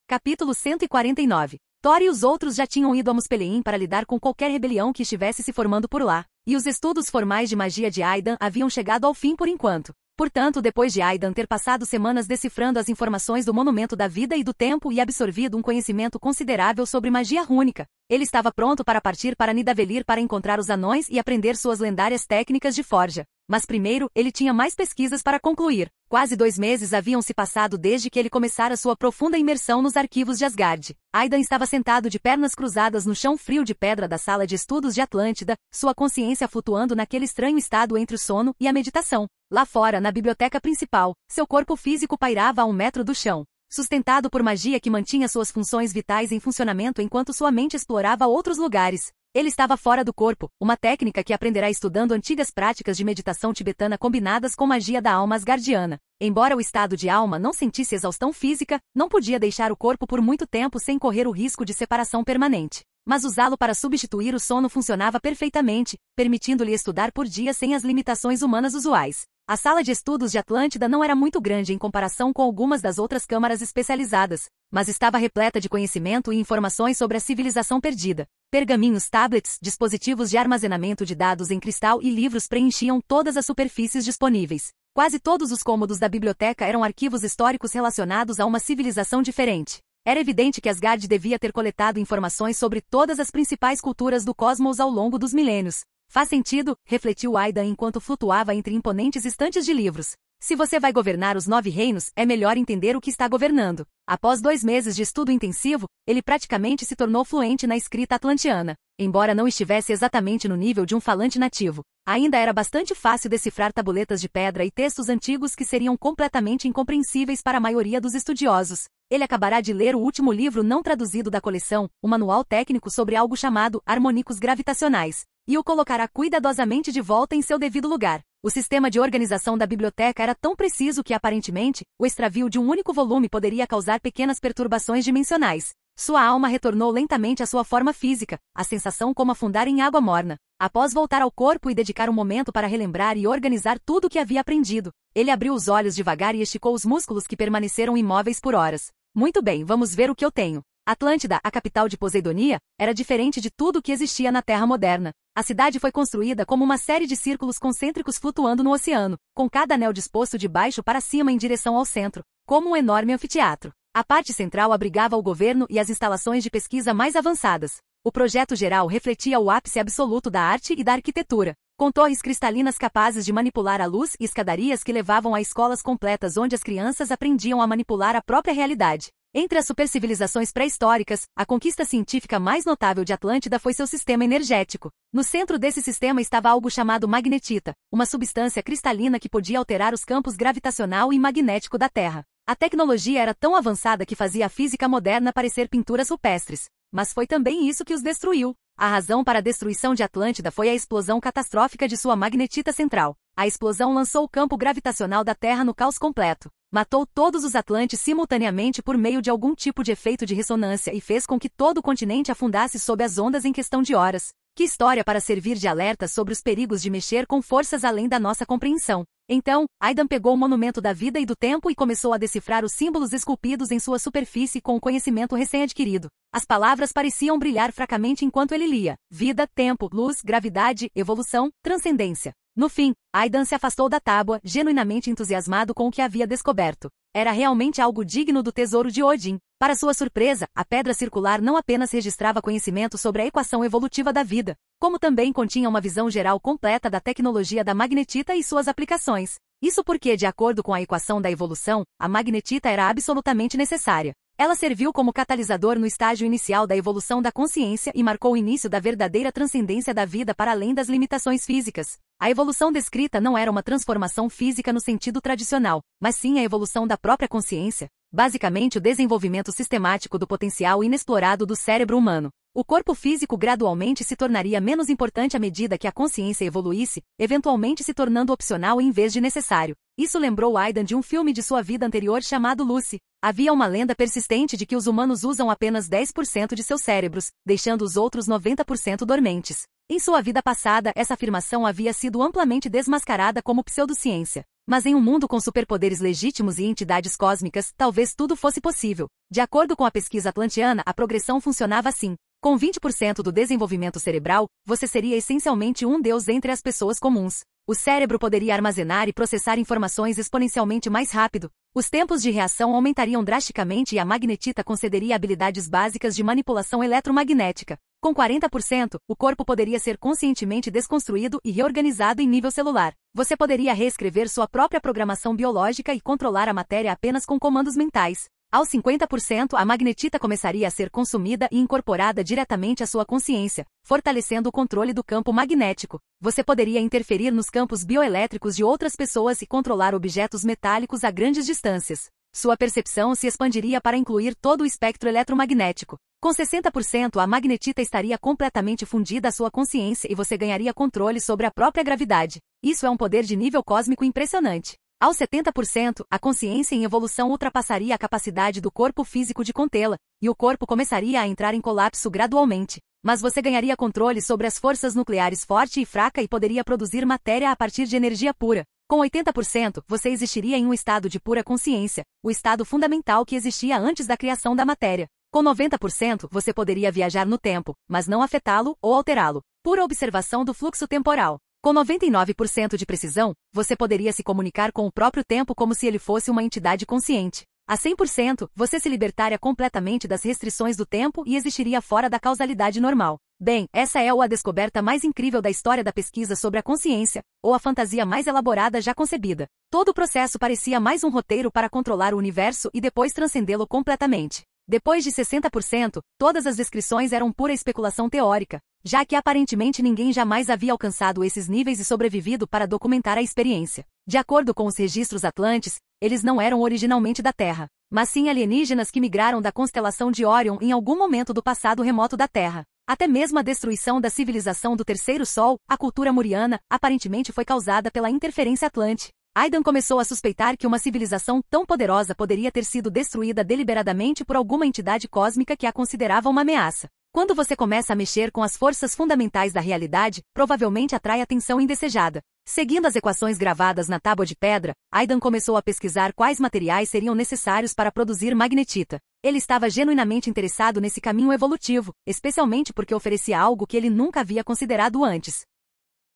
Capítulo 149. Thor e os outros já tinham ido a Muspelheim para lidar com qualquer rebelião que estivesse se formando por lá, e os estudos formais de magia de Aidan haviam chegado ao fim por enquanto. Portanto, depois de Aidan ter passado semanas decifrando as informações do Monumento da Vida e do Tempo e absorvido um conhecimento considerável sobre magia rúnica, ele estava pronto para partir para Nidavellir para encontrar os anões e aprender suas lendárias técnicas de forja. Mas primeiro, ele tinha mais pesquisas para concluir. Quase 2 meses haviam se passado desde que ele começara sua profunda imersão nos arquivos de Asgard. Aidan estava sentado de pernas cruzadas no chão frio de pedra da sala de estudos de Atlântida, sua consciência flutuando naquele estranho estado entre o sono e a meditação. Lá fora, na biblioteca principal, seu corpo físico pairava a 1 metro do chão, sustentado por magia que mantinha suas funções vitais em funcionamento enquanto sua mente explorava outros lugares. Ele estava fora do corpo, uma técnica que aprenderá estudando antigas práticas de meditação tibetana combinadas com magia da alma asgardiana. Embora o estado de alma não sentisse exaustão física, não podia deixar o corpo por muito tempo sem correr o risco de separação permanente. Mas usá-lo para substituir o sono funcionava perfeitamente, permitindo-lhe estudar por dia sem as limitações humanas usuais. A sala de estudos de Atlântida não era muito grande em comparação com algumas das outras câmaras especializadas, mas estava repleta de conhecimento e informações sobre a civilização perdida. Pergaminhos, tablets, dispositivos de armazenamento de dados em cristal e livros preenchiam todas as superfícies disponíveis. Quase todos os cômodos da biblioteca eram arquivos históricos relacionados a uma civilização diferente. Era evidente que Asgard devia ter coletado informações sobre todas as principais culturas do cosmos ao longo dos milênios. Faz sentido, refletiu Aidan enquanto flutuava entre imponentes estantes de livros. Se você vai governar os 9 reinos, é melhor entender o que está governando. Após 2 meses de estudo intensivo, ele praticamente se tornou fluente na escrita atlantiana. Embora não estivesse exatamente no nível de um falante nativo, ainda era bastante fácil decifrar tabuletas de pedra e textos antigos que seriam completamente incompreensíveis para a maioria dos estudiosos. Ele acabará de ler o último livro não traduzido da coleção, um manual técnico sobre algo chamado harmônicos gravitacionais, e o colocará cuidadosamente de volta em seu devido lugar. O sistema de organização da biblioteca era tão preciso que, aparentemente, o extravio de um único volume poderia causar pequenas perturbações dimensionais. Sua alma retornou lentamente à sua forma física, a sensação como afundar em água morna. Após voltar ao corpo e dedicar um momento para relembrar e organizar tudo o que havia aprendido, ele abriu os olhos devagar e esticou os músculos que permaneceram imóveis por horas. Muito bem, vamos ver o que eu tenho. Atlântida, a capital de Poseidonia, era diferente de tudo o que existia na Terra moderna. A cidade foi construída como uma série de círculos concêntricos flutuando no oceano, com cada anel disposto de baixo para cima em direção ao centro, como um enorme anfiteatro. A parte central abrigava o governo e as instalações de pesquisa mais avançadas. O projeto geral refletia o ápice absoluto da arte e da arquitetura, com torres cristalinas capazes de manipular a luz e escadarias que levavam a escolas completas onde as crianças aprendiam a manipular a própria realidade. Entre as supercivilizações pré-históricas, a conquista científica mais notável de Atlântida foi seu sistema energético. No centro desse sistema estava algo chamado magnetita, uma substância cristalina que podia alterar os campos gravitacional e magnético da Terra. A tecnologia era tão avançada que fazia a física moderna parecer pinturas rupestres. Mas foi também isso que os destruiu. A razão para a destruição de Atlântida foi a explosão catastrófica de sua magnetita central. A explosão lançou o campo gravitacional da Terra no caos completo. Matou todos os Atlantes simultaneamente por meio de algum tipo de efeito de ressonância e fez com que todo o continente afundasse sob as ondas em questão de horas. Que história para servir de alerta sobre os perigos de mexer com forças além da nossa compreensão. Então, Aidan pegou o monumento da vida e do tempo e começou a decifrar os símbolos esculpidos em sua superfície com o conhecimento recém-adquirido. As palavras pareciam brilhar fracamente enquanto ele lia. Vida, tempo, luz, gravidade, evolução, transcendência. No fim, Aidan se afastou da tábua, genuinamente entusiasmado com o que havia descoberto. Era realmente algo digno do tesouro de Odin. Para sua surpresa, a pedra circular não apenas registrava conhecimento sobre a equação evolutiva da vida, como também continha uma visão geral completa da tecnologia da magnetita e suas aplicações. Isso porque, de acordo com a equação da evolução, a magnetita era absolutamente necessária. Ela serviu como catalisador no estágio inicial da evolução da consciência e marcou o início da verdadeira transcendência da vida para além das limitações físicas. A evolução descrita não era uma transformação física no sentido tradicional, mas sim a evolução da própria consciência, basicamente o desenvolvimento sistemático do potencial inexplorado do cérebro humano. O corpo físico gradualmente se tornaria menos importante à medida que a consciência evoluísse, eventualmente se tornando opcional em vez de necessário. Isso lembrou Aidan de um filme de sua vida anterior chamado Lucy. Havia uma lenda persistente de que os humanos usam apenas 10% de seus cérebros, deixando os outros 90% dormentes. Em sua vida passada, essa afirmação havia sido amplamente desmascarada como pseudociência. Mas em um mundo com superpoderes legítimos e entidades cósmicas, talvez tudo fosse possível. De acordo com a pesquisa atlantiana, a progressão funcionava assim. Com 20% do desenvolvimento cerebral, você seria essencialmente um deus entre as pessoas comuns. O cérebro poderia armazenar e processar informações exponencialmente mais rápido. Os tempos de reação aumentariam drasticamente e a magnetita concederia habilidades básicas de manipulação eletromagnética. Com 40%, o corpo poderia ser conscientemente desconstruído e reorganizado em nível celular. Você poderia reescrever sua própria programação biológica e controlar a matéria apenas com comandos mentais. Aos 50%, a magnetita começaria a ser consumida e incorporada diretamente à sua consciência, fortalecendo o controle do campo magnético. Você poderia interferir nos campos bioelétricos de outras pessoas e controlar objetos metálicos a grandes distâncias. Sua percepção se expandiria para incluir todo o espectro eletromagnético. Com 60%, a magnetita estaria completamente fundida à sua consciência e você ganharia controle sobre a própria gravidade. Isso é um poder de nível cósmico impressionante. Aos 70%, a consciência em evolução ultrapassaria a capacidade do corpo físico de contê-la, e o corpo começaria a entrar em colapso gradualmente. Mas você ganharia controle sobre as forças nucleares forte e fraca e poderia produzir matéria a partir de energia pura. Com 80%, você existiria em um estado de pura consciência, o estado fundamental que existia antes da criação da matéria. Com 90%, você poderia viajar no tempo, mas não afetá-lo ou alterá-lo. Pura observação do fluxo temporal. Com 99% de precisão, você poderia se comunicar com o próprio tempo como se ele fosse uma entidade consciente. A 100%, você se libertaria completamente das restrições do tempo e existiria fora da causalidade normal. Bem, essa é ou a descoberta mais incrível da história da pesquisa sobre a consciência, ou a fantasia mais elaborada já concebida. Todo o processo parecia mais um roteiro para controlar o universo e depois transcendê-lo completamente. Depois de 60%, todas as descrições eram pura especulação teórica, já que aparentemente ninguém jamais havia alcançado esses níveis e sobrevivido para documentar a experiência. De acordo com os registros atlantes, eles não eram originalmente da Terra, mas sim alienígenas que migraram da constelação de Órion em algum momento do passado remoto da Terra. Até mesmo a destruição da civilização do Terceiro Sol, a cultura muriana, aparentemente foi causada pela interferência atlante. Aidan começou a suspeitar que uma civilização tão poderosa poderia ter sido destruída deliberadamente por alguma entidade cósmica que a considerava uma ameaça. Quando você começa a mexer com as forças fundamentais da realidade, provavelmente atrai atenção indesejada. Seguindo as equações gravadas na tábua de pedra, Aidan começou a pesquisar quais materiais seriam necessários para produzir magnetita. Ele estava genuinamente interessado nesse caminho evolutivo, especialmente porque oferecia algo que ele nunca havia considerado antes.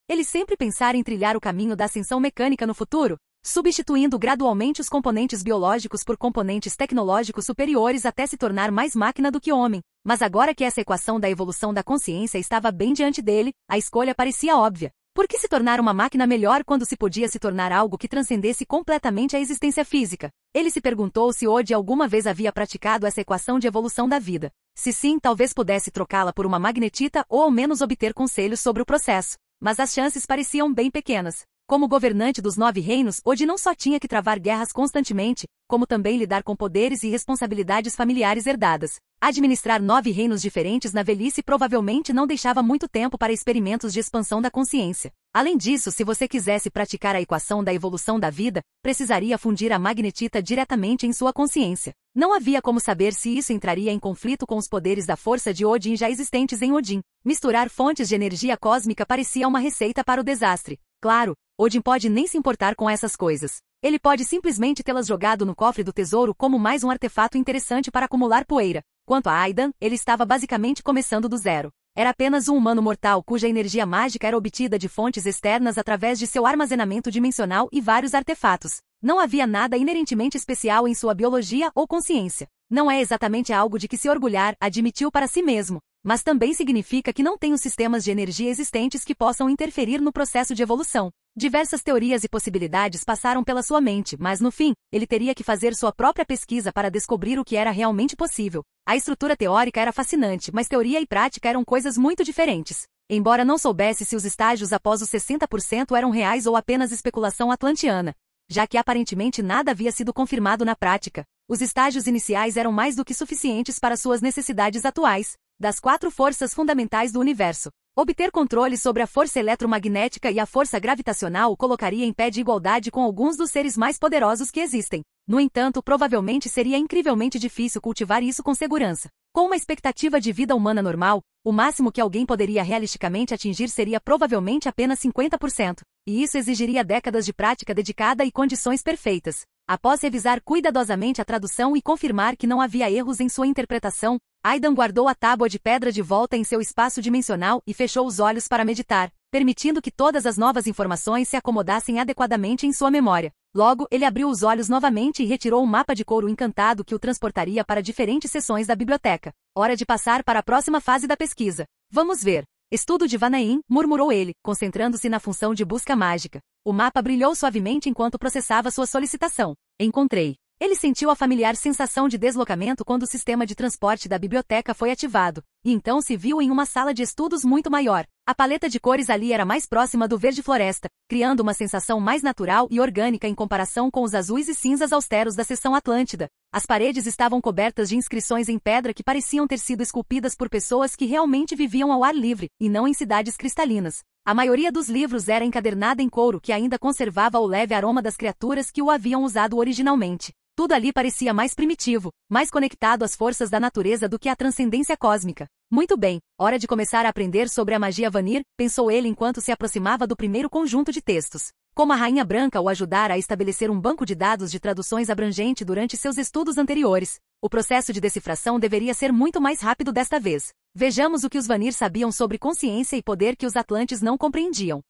Ele sempre pensara em trilhar o caminho da ascensão mecânica no futuro. substituindo gradualmente os componentes biológicos por componentes tecnológicos superiores até se tornar mais máquina do que homem. Mas agora que essa equação da evolução da consciência estava bem diante dele, a escolha parecia óbvia. Por que se tornar uma máquina melhor quando se podia se tornar algo que transcendesse completamente a existência física? Ele se perguntou se Ode alguma vez havia praticado essa equação de evolução da vida. Se sim, talvez pudesse trocá-la por uma magnetita ou ao menos obter conselhos sobre o processo. Mas as chances pareciam bem pequenas. Como governante dos 9 reinos, Ode não só tinha que travar guerras constantemente, como também lidar com poderes e responsabilidades familiares herdadas. Administrar 9 reinos diferentes na velhice provavelmente não deixava muito tempo para experimentos de expansão da consciência. Além disso, se você quisesse praticar a equação da evolução da vida, precisaria fundir a magnetita diretamente em sua consciência. Não havia como saber se isso entraria em conflito com os poderes da força de Odin já existentes em Odin. Misturar fontes de energia cósmica parecia uma receita para o desastre. Claro, Odin pode nem se importar com essas coisas. Ele pode simplesmente tê-las jogado no cofre do tesouro como mais um artefato interessante para acumular poeira. Quanto a Aidan, ele estava basicamente começando do zero. Era apenas um humano mortal cuja energia mágica era obtida de fontes externas através de seu armazenamento dimensional e vários artefatos. Não havia nada inerentemente especial em sua biologia ou consciência. Não é exatamente algo de que se orgulhar, admitiu para si mesmo. Mas também significa que não tem os sistemas de energia existentes que possam interferir no processo de evolução. Diversas teorias e possibilidades passaram pela sua mente, mas no fim, ele teria que fazer sua própria pesquisa para descobrir o que era realmente possível. A estrutura teórica era fascinante, mas teoria e prática eram coisas muito diferentes. Embora não soubesse se os estágios após os 60% eram reais ou apenas especulação atlantiana, já que aparentemente nada havia sido confirmado na prática. Os estágios iniciais eram mais do que suficientes para suas necessidades atuais. Das 4 forças fundamentais do universo, obter controle sobre a força eletromagnética e a força gravitacional o colocaria em pé de igualdade com alguns dos seres mais poderosos que existem. No entanto, provavelmente seria incrivelmente difícil cultivar isso com segurança. Com uma expectativa de vida humana normal, o máximo que alguém poderia realisticamente atingir seria provavelmente apenas 50%, e isso exigiria décadas de prática dedicada e condições perfeitas. Após revisar cuidadosamente a tradução e confirmar que não havia erros em sua interpretação, Aidan guardou a tábua de pedra de volta em seu espaço dimensional e fechou os olhos para meditar, permitindo que todas as novas informações se acomodassem adequadamente em sua memória. Logo, ele abriu os olhos novamente e retirou um mapa de couro encantado que o transportaria para diferentes seções da biblioteca. Hora de passar para a próxima fase da pesquisa. Vamos ver. Estudo de Vanaim, murmurou ele, concentrando-se na função de busca mágica. O mapa brilhou suavemente enquanto processava sua solicitação. Encontrei. Ele sentiu a familiar sensação de deslocamento quando o sistema de transporte da biblioteca foi ativado, e então se viu em uma sala de estudos muito maior. A paleta de cores ali era mais próxima do verde floresta, criando uma sensação mais natural e orgânica em comparação com os azuis e cinzas austeros da seção Atlântida. As paredes estavam cobertas de inscrições em pedra que pareciam ter sido esculpidas por pessoas que realmente viviam ao ar livre, e não em cidades cristalinas. A maioria dos livros era encadernada em couro que ainda conservava o leve aroma das criaturas que o haviam usado originalmente. Tudo ali parecia mais primitivo, mais conectado às forças da natureza do que à transcendência cósmica. Muito bem, hora de começar a aprender sobre a magia Vanir, pensou ele enquanto se aproximava do primeiro conjunto de textos. Como a Rainha Branca o ajudara a estabelecer um banco de dados de traduções abrangente durante seus estudos anteriores, o processo de decifração deveria ser muito mais rápido desta vez. Vejamos o que os Vanir sabiam sobre consciência e poder que os Atlantes não compreendiam.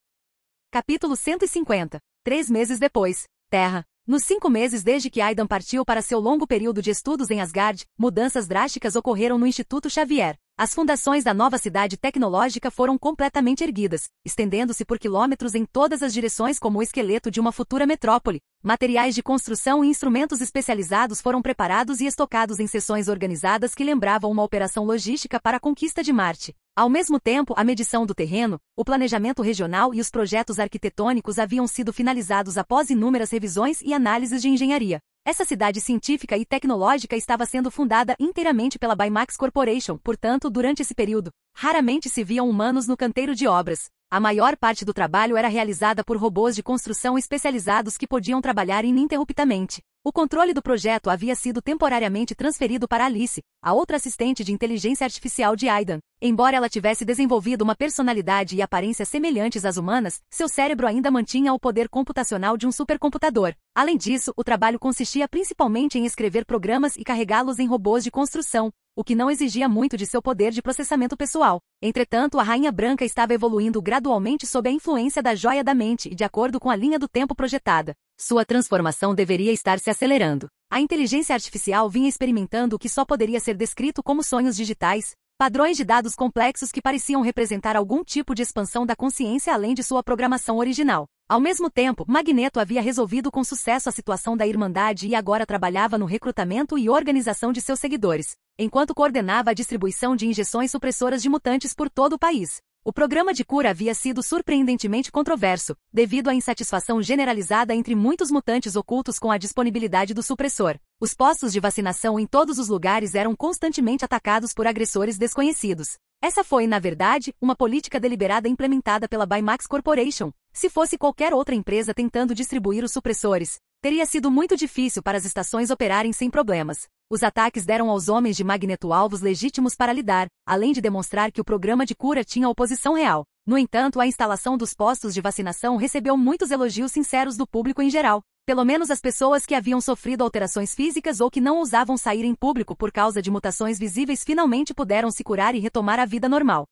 Capítulo 150. 3 meses depois. Terra. Nos 5 meses desde que Aidan partiu para seu longo período de estudos em Asgard, mudanças drásticas ocorreram no Instituto Xavier. As fundações da nova cidade tecnológica foram completamente erguidas, estendendo-se por quilômetros em todas as direções como o esqueleto de uma futura metrópole. Materiais de construção e instrumentos especializados foram preparados e estocados em seções organizadas que lembravam uma operação logística para a conquista de Marte. Ao mesmo tempo, a medição do terreno, o planejamento regional e os projetos arquitetônicos haviam sido finalizados após inúmeras revisões e análises de engenharia. Essa cidade científica e tecnológica estava sendo fundada inteiramente pela Baymax Corporation, portanto, durante esse período, raramente se viam humanos no canteiro de obras. A maior parte do trabalho era realizada por robôs de construção especializados que podiam trabalhar ininterruptamente. O controle do projeto havia sido temporariamente transferido para Alice, a outra assistente de inteligência artificial de Aidan. Embora ela tivesse desenvolvido uma personalidade e aparência semelhantes às humanas, seu cérebro ainda mantinha o poder computacional de um supercomputador. Além disso, o trabalho consistia principalmente em escrever programas e carregá-los em robôs de construção, o que não exigia muito de seu poder de processamento pessoal. Entretanto, a Rainha Branca estava evoluindo gradualmente sob a influência da Joia da Mente e de acordo com a linha do tempo projetada. Sua transformação deveria estar se acelerando. A inteligência artificial vinha experimentando o que só poderia ser descrito como sonhos digitais, padrões de dados complexos que pareciam representar algum tipo de expansão da consciência além de sua programação original. Ao mesmo tempo, Magneto havia resolvido com sucesso a situação da Irmandade e agora trabalhava no recrutamento e organização de seus seguidores, enquanto coordenava a distribuição de injeções supressoras de mutantes por todo o país. O programa de cura havia sido surpreendentemente controverso, devido à insatisfação generalizada entre muitos mutantes ocultos com a disponibilidade do supressor. Os postos de vacinação em todos os lugares eram constantemente atacados por agressores desconhecidos. Essa foi, na verdade, uma política deliberada implementada pela Baymax Corporation. Se fosse qualquer outra empresa tentando distribuir os supressores, teria sido muito difícil para as estações operarem sem problemas. Os ataques deram aos homens de Magneto alvos legítimos para lidar, além de demonstrar que o programa de cura tinha oposição real. No entanto, a instalação dos postos de vacinação recebeu muitos elogios sinceros do público em geral. Pelo menos as pessoas que haviam sofrido alterações físicas ou que não ousavam sair em público por causa de mutações visíveis finalmente puderam se curar e retomar a vida normal.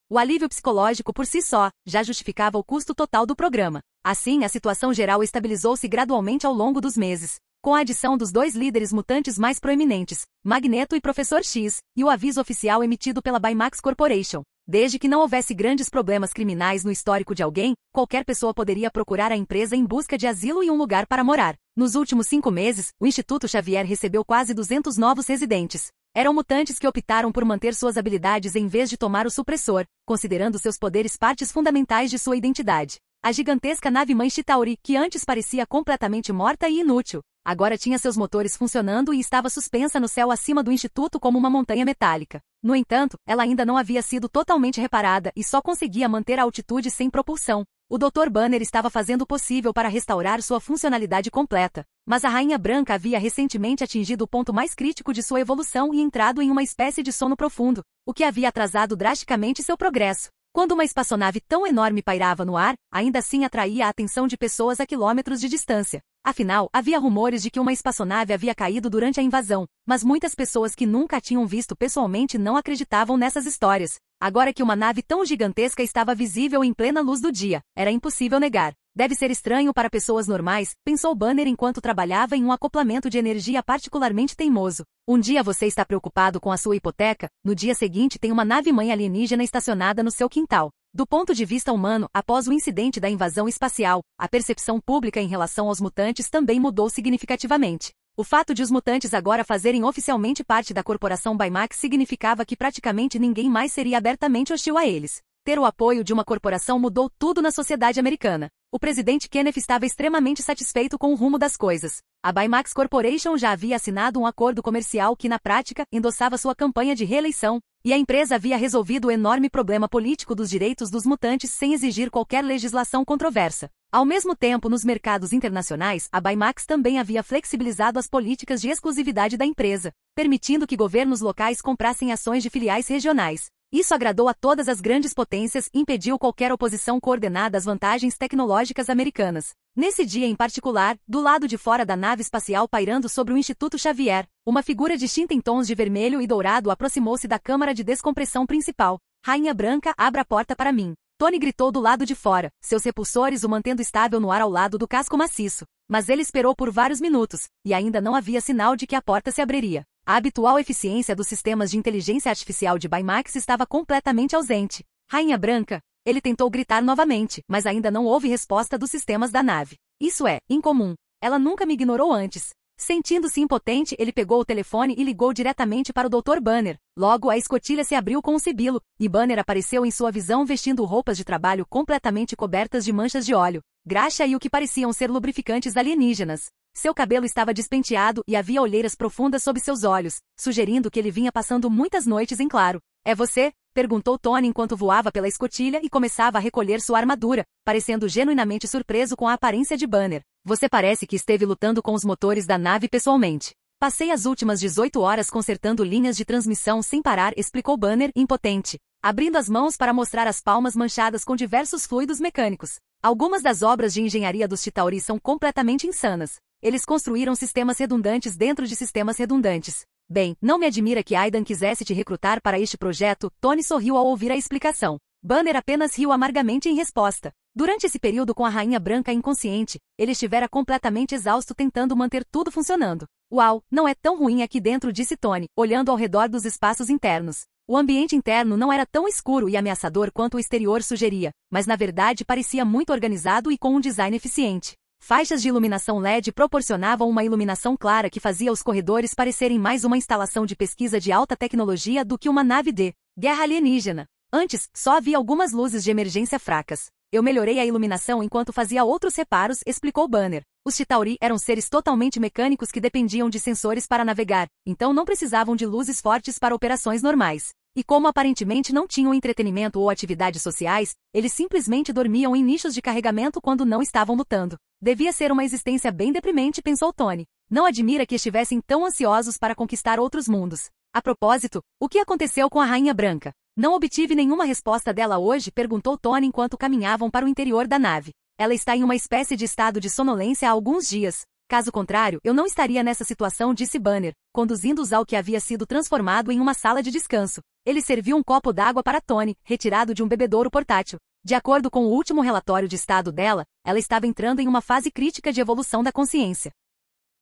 O alívio psicológico por si só já justificava o custo total do programa. Assim, a situação geral estabilizou-se gradualmente ao longo dos meses, com a adição dos dois líderes mutantes mais proeminentes, Magneto e Professor X, e o aviso oficial emitido pela Baymax Corporation. Desde que não houvesse grandes problemas criminais no histórico de alguém, qualquer pessoa poderia procurar a empresa em busca de asilo e um lugar para morar. Nos últimos 5 meses, o Instituto Xavier recebeu quase 200 novos residentes. Eram mutantes que optaram por manter suas habilidades em vez de tomar o supressor, considerando seus poderes partes fundamentais de sua identidade. A gigantesca nave-mãe Chitauri, que antes parecia completamente morta e inútil, agora tinha seus motores funcionando e estava suspensa no céu acima do Instituto como uma montanha metálica. No entanto, ela ainda não havia sido totalmente reparada e só conseguia manter a altitude sem propulsão. O Dr. Banner estava fazendo o possível para restaurar sua funcionalidade completa, mas a Rainha Branca havia recentemente atingido o ponto mais crítico de sua evolução e entrado em uma espécie de sono profundo, o que havia atrasado drasticamente seu progresso. Quando uma espaçonave tão enorme pairava no ar, ainda assim atraía a atenção de pessoas a quilômetros de distância. Afinal, havia rumores de que uma espaçonave havia caído durante a invasão, mas muitas pessoas que nunca a tinham visto pessoalmente não acreditavam nessas histórias. Agora que uma nave tão gigantesca estava visível em plena luz do dia, era impossível negar. Deve ser estranho para pessoas normais, pensou Banner enquanto trabalhava em um acoplamento de energia particularmente teimoso. Um dia você está preocupado com a sua hipoteca, no dia seguinte tem uma nave-mãe alienígena estacionada no seu quintal. Do ponto de vista humano, após o incidente da invasão espacial, a percepção pública em relação aos mutantes também mudou significativamente. O fato de os mutantes agora fazerem oficialmente parte da corporação Baymax significava que praticamente ninguém mais seria abertamente hostil a eles. Ter o apoio de uma corporação mudou tudo na sociedade americana. O presidente Kenneth estava extremamente satisfeito com o rumo das coisas. A Baymax Corporation já havia assinado um acordo comercial que, na prática, endossava sua campanha de reeleição, e a empresa havia resolvido o enorme problema político dos direitos dos mutantes sem exigir qualquer legislação controversa. Ao mesmo tempo, nos mercados internacionais, a Baymax também havia flexibilizado as políticas de exclusividade da empresa, permitindo que governos locais comprassem ações de filiais regionais. Isso agradou a todas as grandes potências e impediu qualquer oposição coordenada às vantagens tecnológicas americanas. Nesse dia em particular, do lado de fora da nave espacial pairando sobre o Instituto Xavier, uma figura distinta em tons de vermelho e dourado aproximou-se da câmara de descompressão principal. Rainha Branca, abra a porta para mim. Tony gritou do lado de fora, seus repulsores o mantendo estável no ar ao lado do casco maciço. Mas ele esperou por vários minutos, e ainda não havia sinal de que a porta se abriria. A habitual eficiência dos sistemas de inteligência artificial de Baymax estava completamente ausente. Rainha Branca, ele tentou gritar novamente, mas ainda não houve resposta dos sistemas da nave. Isso é incomum. Ela nunca me ignorou antes. Sentindo-se impotente, ele pegou o telefone e ligou diretamente para o Dr. Banner. Logo, a escotilha se abriu com um sibilo, e Banner apareceu em sua visão vestindo roupas de trabalho completamente cobertas de manchas de óleo, graxa e o que pareciam ser lubrificantes alienígenas. Seu cabelo estava despenteado e havia olheiras profundas sob seus olhos, sugerindo que ele vinha passando muitas noites em claro. É você? Perguntou Tony enquanto voava pela escotilha e começava a recolher sua armadura, parecendo genuinamente surpreso com a aparência de Banner. Você parece que esteve lutando com os motores da nave pessoalmente. Passei as últimas 18 horas consertando linhas de transmissão sem parar, explicou Banner, impotente, abrindo as mãos para mostrar as palmas manchadas com diversos fluidos mecânicos. Algumas das obras de engenharia dos Chitauri são completamente insanas. Eles construíram sistemas redundantes dentro de sistemas redundantes. Bem, não me admira que Aidan quisesse te recrutar para este projeto, Tony sorriu ao ouvir a explicação. Banner apenas riu amargamente em resposta. Durante esse período com a Rainha Branca inconsciente, ele estivera completamente exausto tentando manter tudo funcionando. Uau, não é tão ruim aqui dentro, disse Tony, olhando ao redor dos espaços internos. O ambiente interno não era tão escuro e ameaçador quanto o exterior sugeria, mas na verdade parecia muito organizado e com um design eficiente. Faixas de iluminação LED proporcionavam uma iluminação clara que fazia os corredores parecerem mais uma instalação de pesquisa de alta tecnologia do que uma nave de guerra alienígena. Antes, só havia algumas luzes de emergência fracas. Eu melhorei a iluminação enquanto fazia outros reparos, explicou Banner. Os Chitauri eram seres totalmente mecânicos que dependiam de sensores para navegar, então não precisavam de luzes fortes para operações normais. E como aparentemente não tinham entretenimento ou atividades sociais, eles simplesmente dormiam em nichos de carregamento quando não estavam lutando. Devia ser uma existência bem deprimente, pensou Tony. Não admira que estivessem tão ansiosos para conquistar outros mundos. A propósito, o que aconteceu com a Rainha Branca? Não obtive nenhuma resposta dela hoje, perguntou Tony enquanto caminhavam para o interior da nave. Ela está em uma espécie de estado de sonolência há alguns dias. Caso contrário, eu não estaria nessa situação, disse Banner, conduzindo-os ao que havia sido transformado em uma sala de descanso. Ele serviu um copo d'água para Tony, retirado de um bebedouro portátil. De acordo com o último relatório de estado dela, ela estava entrando em uma fase crítica de evolução da consciência.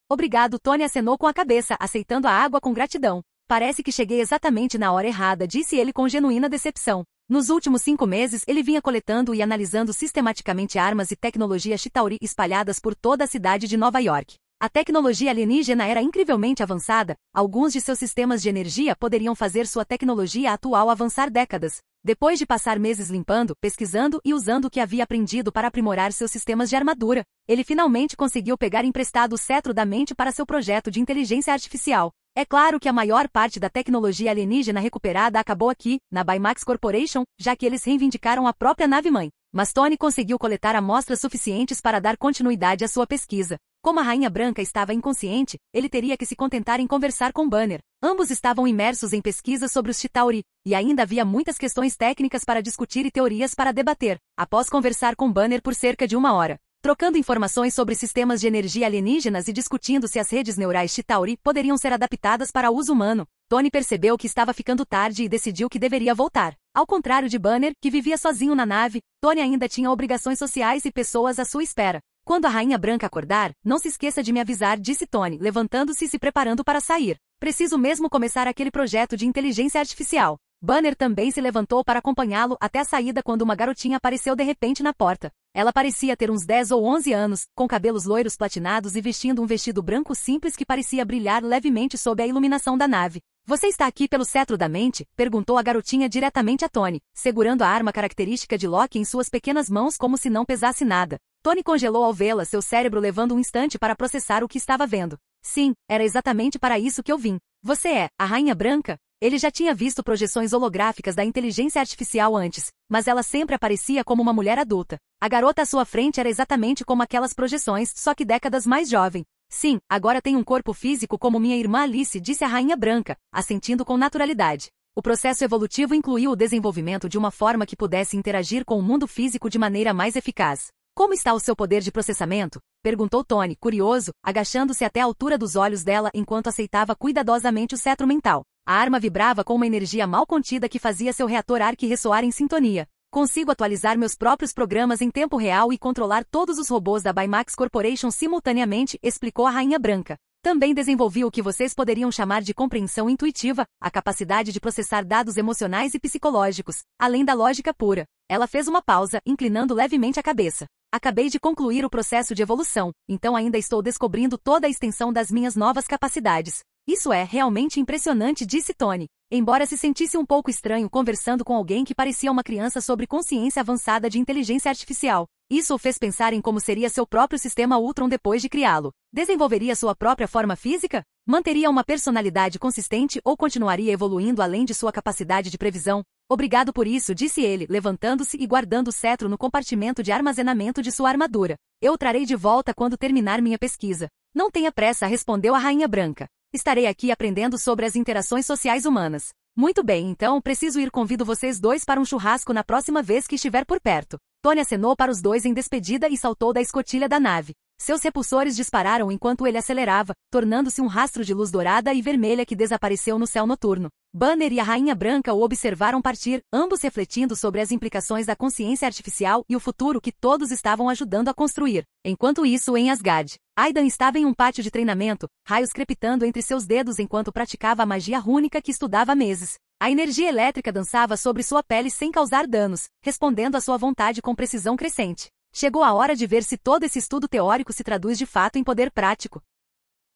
Obrigado, Tony acenou com a cabeça, aceitando a água com gratidão. Parece que cheguei exatamente na hora errada, disse ele com genuína decepção. Nos últimos 5 meses, ele vinha coletando e analisando sistematicamente armas e tecnologia Chitauri espalhadas por toda a cidade de Nova York. A tecnologia alienígena era incrivelmente avançada, alguns de seus sistemas de energia poderiam fazer sua tecnologia atual avançar décadas. Depois de passar meses limpando, pesquisando e usando o que havia aprendido para aprimorar seus sistemas de armadura, ele finalmente conseguiu pegar emprestado o cetro da mente para seu projeto de inteligência artificial. É claro que a maior parte da tecnologia alienígena recuperada acabou aqui, na Baymax Corporation, já que eles reivindicaram a própria nave-mãe. Mas Tony conseguiu coletar amostras suficientes para dar continuidade à sua pesquisa. Como a Rainha Branca estava inconsciente, ele teria que se contentar em conversar com Banner. Ambos estavam imersos em pesquisas sobre os Chitauri, e ainda havia muitas questões técnicas para discutir e teorias para debater. Após conversar com Banner por cerca de 1 hora, trocando informações sobre sistemas de energia alienígenas e discutindo se as redes neurais Chitauri poderiam ser adaptadas para uso humano, Tony percebeu que estava ficando tarde e decidiu que deveria voltar. Ao contrário de Banner, que vivia sozinho na nave, Tony ainda tinha obrigações sociais e pessoas à sua espera. Quando a Rainha Branca acordar, não se esqueça de me avisar, disse Tony, levantando-se e se preparando para sair. Preciso mesmo começar aquele projeto de inteligência artificial. Banner também se levantou para acompanhá-lo até a saída quando uma garotinha apareceu de repente na porta. Ela parecia ter uns 10 ou 11 anos, com cabelos loiros platinados e vestindo um vestido branco simples que parecia brilhar levemente sob a iluminação da nave. Você está aqui pelo cetro da mente? Perguntou a garotinha diretamente a Tony, segurando a arma característica de Loki em suas pequenas mãos como se não pesasse nada. Tony congelou ao vê-la, seu cérebro levando um instante para processar o que estava vendo. Sim, era exatamente para isso que eu vim. Você é a Rainha Branca? Ele já tinha visto projeções holográficas da inteligência artificial antes, mas ela sempre aparecia como uma mulher adulta. A garota à sua frente era exatamente como aquelas projeções, só que décadas mais jovem. Sim, agora tem um corpo físico como minha irmã Alice, disse a Rainha Branca, assentindo com naturalidade. O processo evolutivo incluiu o desenvolvimento de uma forma que pudesse interagir com o mundo físico de maneira mais eficaz. Como está o seu poder de processamento? Perguntou Tony, curioso, agachando-se até a altura dos olhos dela enquanto aceitava cuidadosamente o cetro mental. A arma vibrava com uma energia mal contida que fazia seu reator Arc ressoar em sintonia. Consigo atualizar meus próprios programas em tempo real e controlar todos os robôs da Baymax Corporation simultaneamente, explicou a Rainha Branca. Também desenvolvi o que vocês poderiam chamar de compreensão intuitiva, a capacidade de processar dados emocionais e psicológicos, além da lógica pura. Ela fez uma pausa, inclinando levemente a cabeça. Acabei de concluir o processo de evolução, então ainda estou descobrindo toda a extensão das minhas novas capacidades. Isso é realmente impressionante, disse Tony. Embora se sentisse um pouco estranho conversando com alguém que parecia uma criança sobre consciência avançada de inteligência artificial. Isso o fez pensar em como seria seu próprio sistema Ultron depois de criá-lo. Desenvolveria sua própria forma física? Manteria uma personalidade consistente ou continuaria evoluindo além de sua capacidade de previsão? Obrigado por isso, disse ele, levantando-se e guardando o cetro no compartimento de armazenamento de sua armadura. Eu o trarei de volta quando terminar minha pesquisa. Não tenha pressa, respondeu a Rainha Branca. Estarei aqui aprendendo sobre as interações sociais humanas. Muito bem, então preciso ir. Convido vocês dois para um churrasco na próxima vez que estiver por perto. Tony acenou para os dois em despedida e saltou da escotilha da nave. Seus repulsores dispararam enquanto ele acelerava, tornando-se um rastro de luz dourada e vermelha que desapareceu no céu noturno. Banner e a Rainha Branca o observaram partir, ambos refletindo sobre as implicações da consciência artificial e o futuro que todos estavam ajudando a construir. Enquanto isso, em Asgard, Aidan estava em um pátio de treinamento, raios crepitando entre seus dedos enquanto praticava a magia rúnica que estudava há meses. A energia elétrica dançava sobre sua pele sem causar danos, respondendo à sua vontade com precisão crescente. Chegou a hora de ver se todo esse estudo teórico se traduz de fato em poder prático.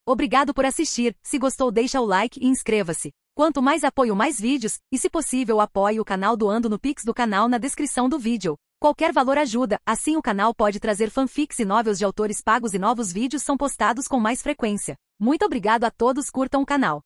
Obrigado por assistir, se gostou deixa o like e inscreva-se. Quanto mais apoio mais vídeos, e se possível apoie o canal doando no Pix do canal na descrição do vídeo. Qualquer valor ajuda, assim o canal pode trazer fanfics e novels de autores pagos e novos vídeos são postados com mais frequência. Muito obrigado a todos, curtam o canal.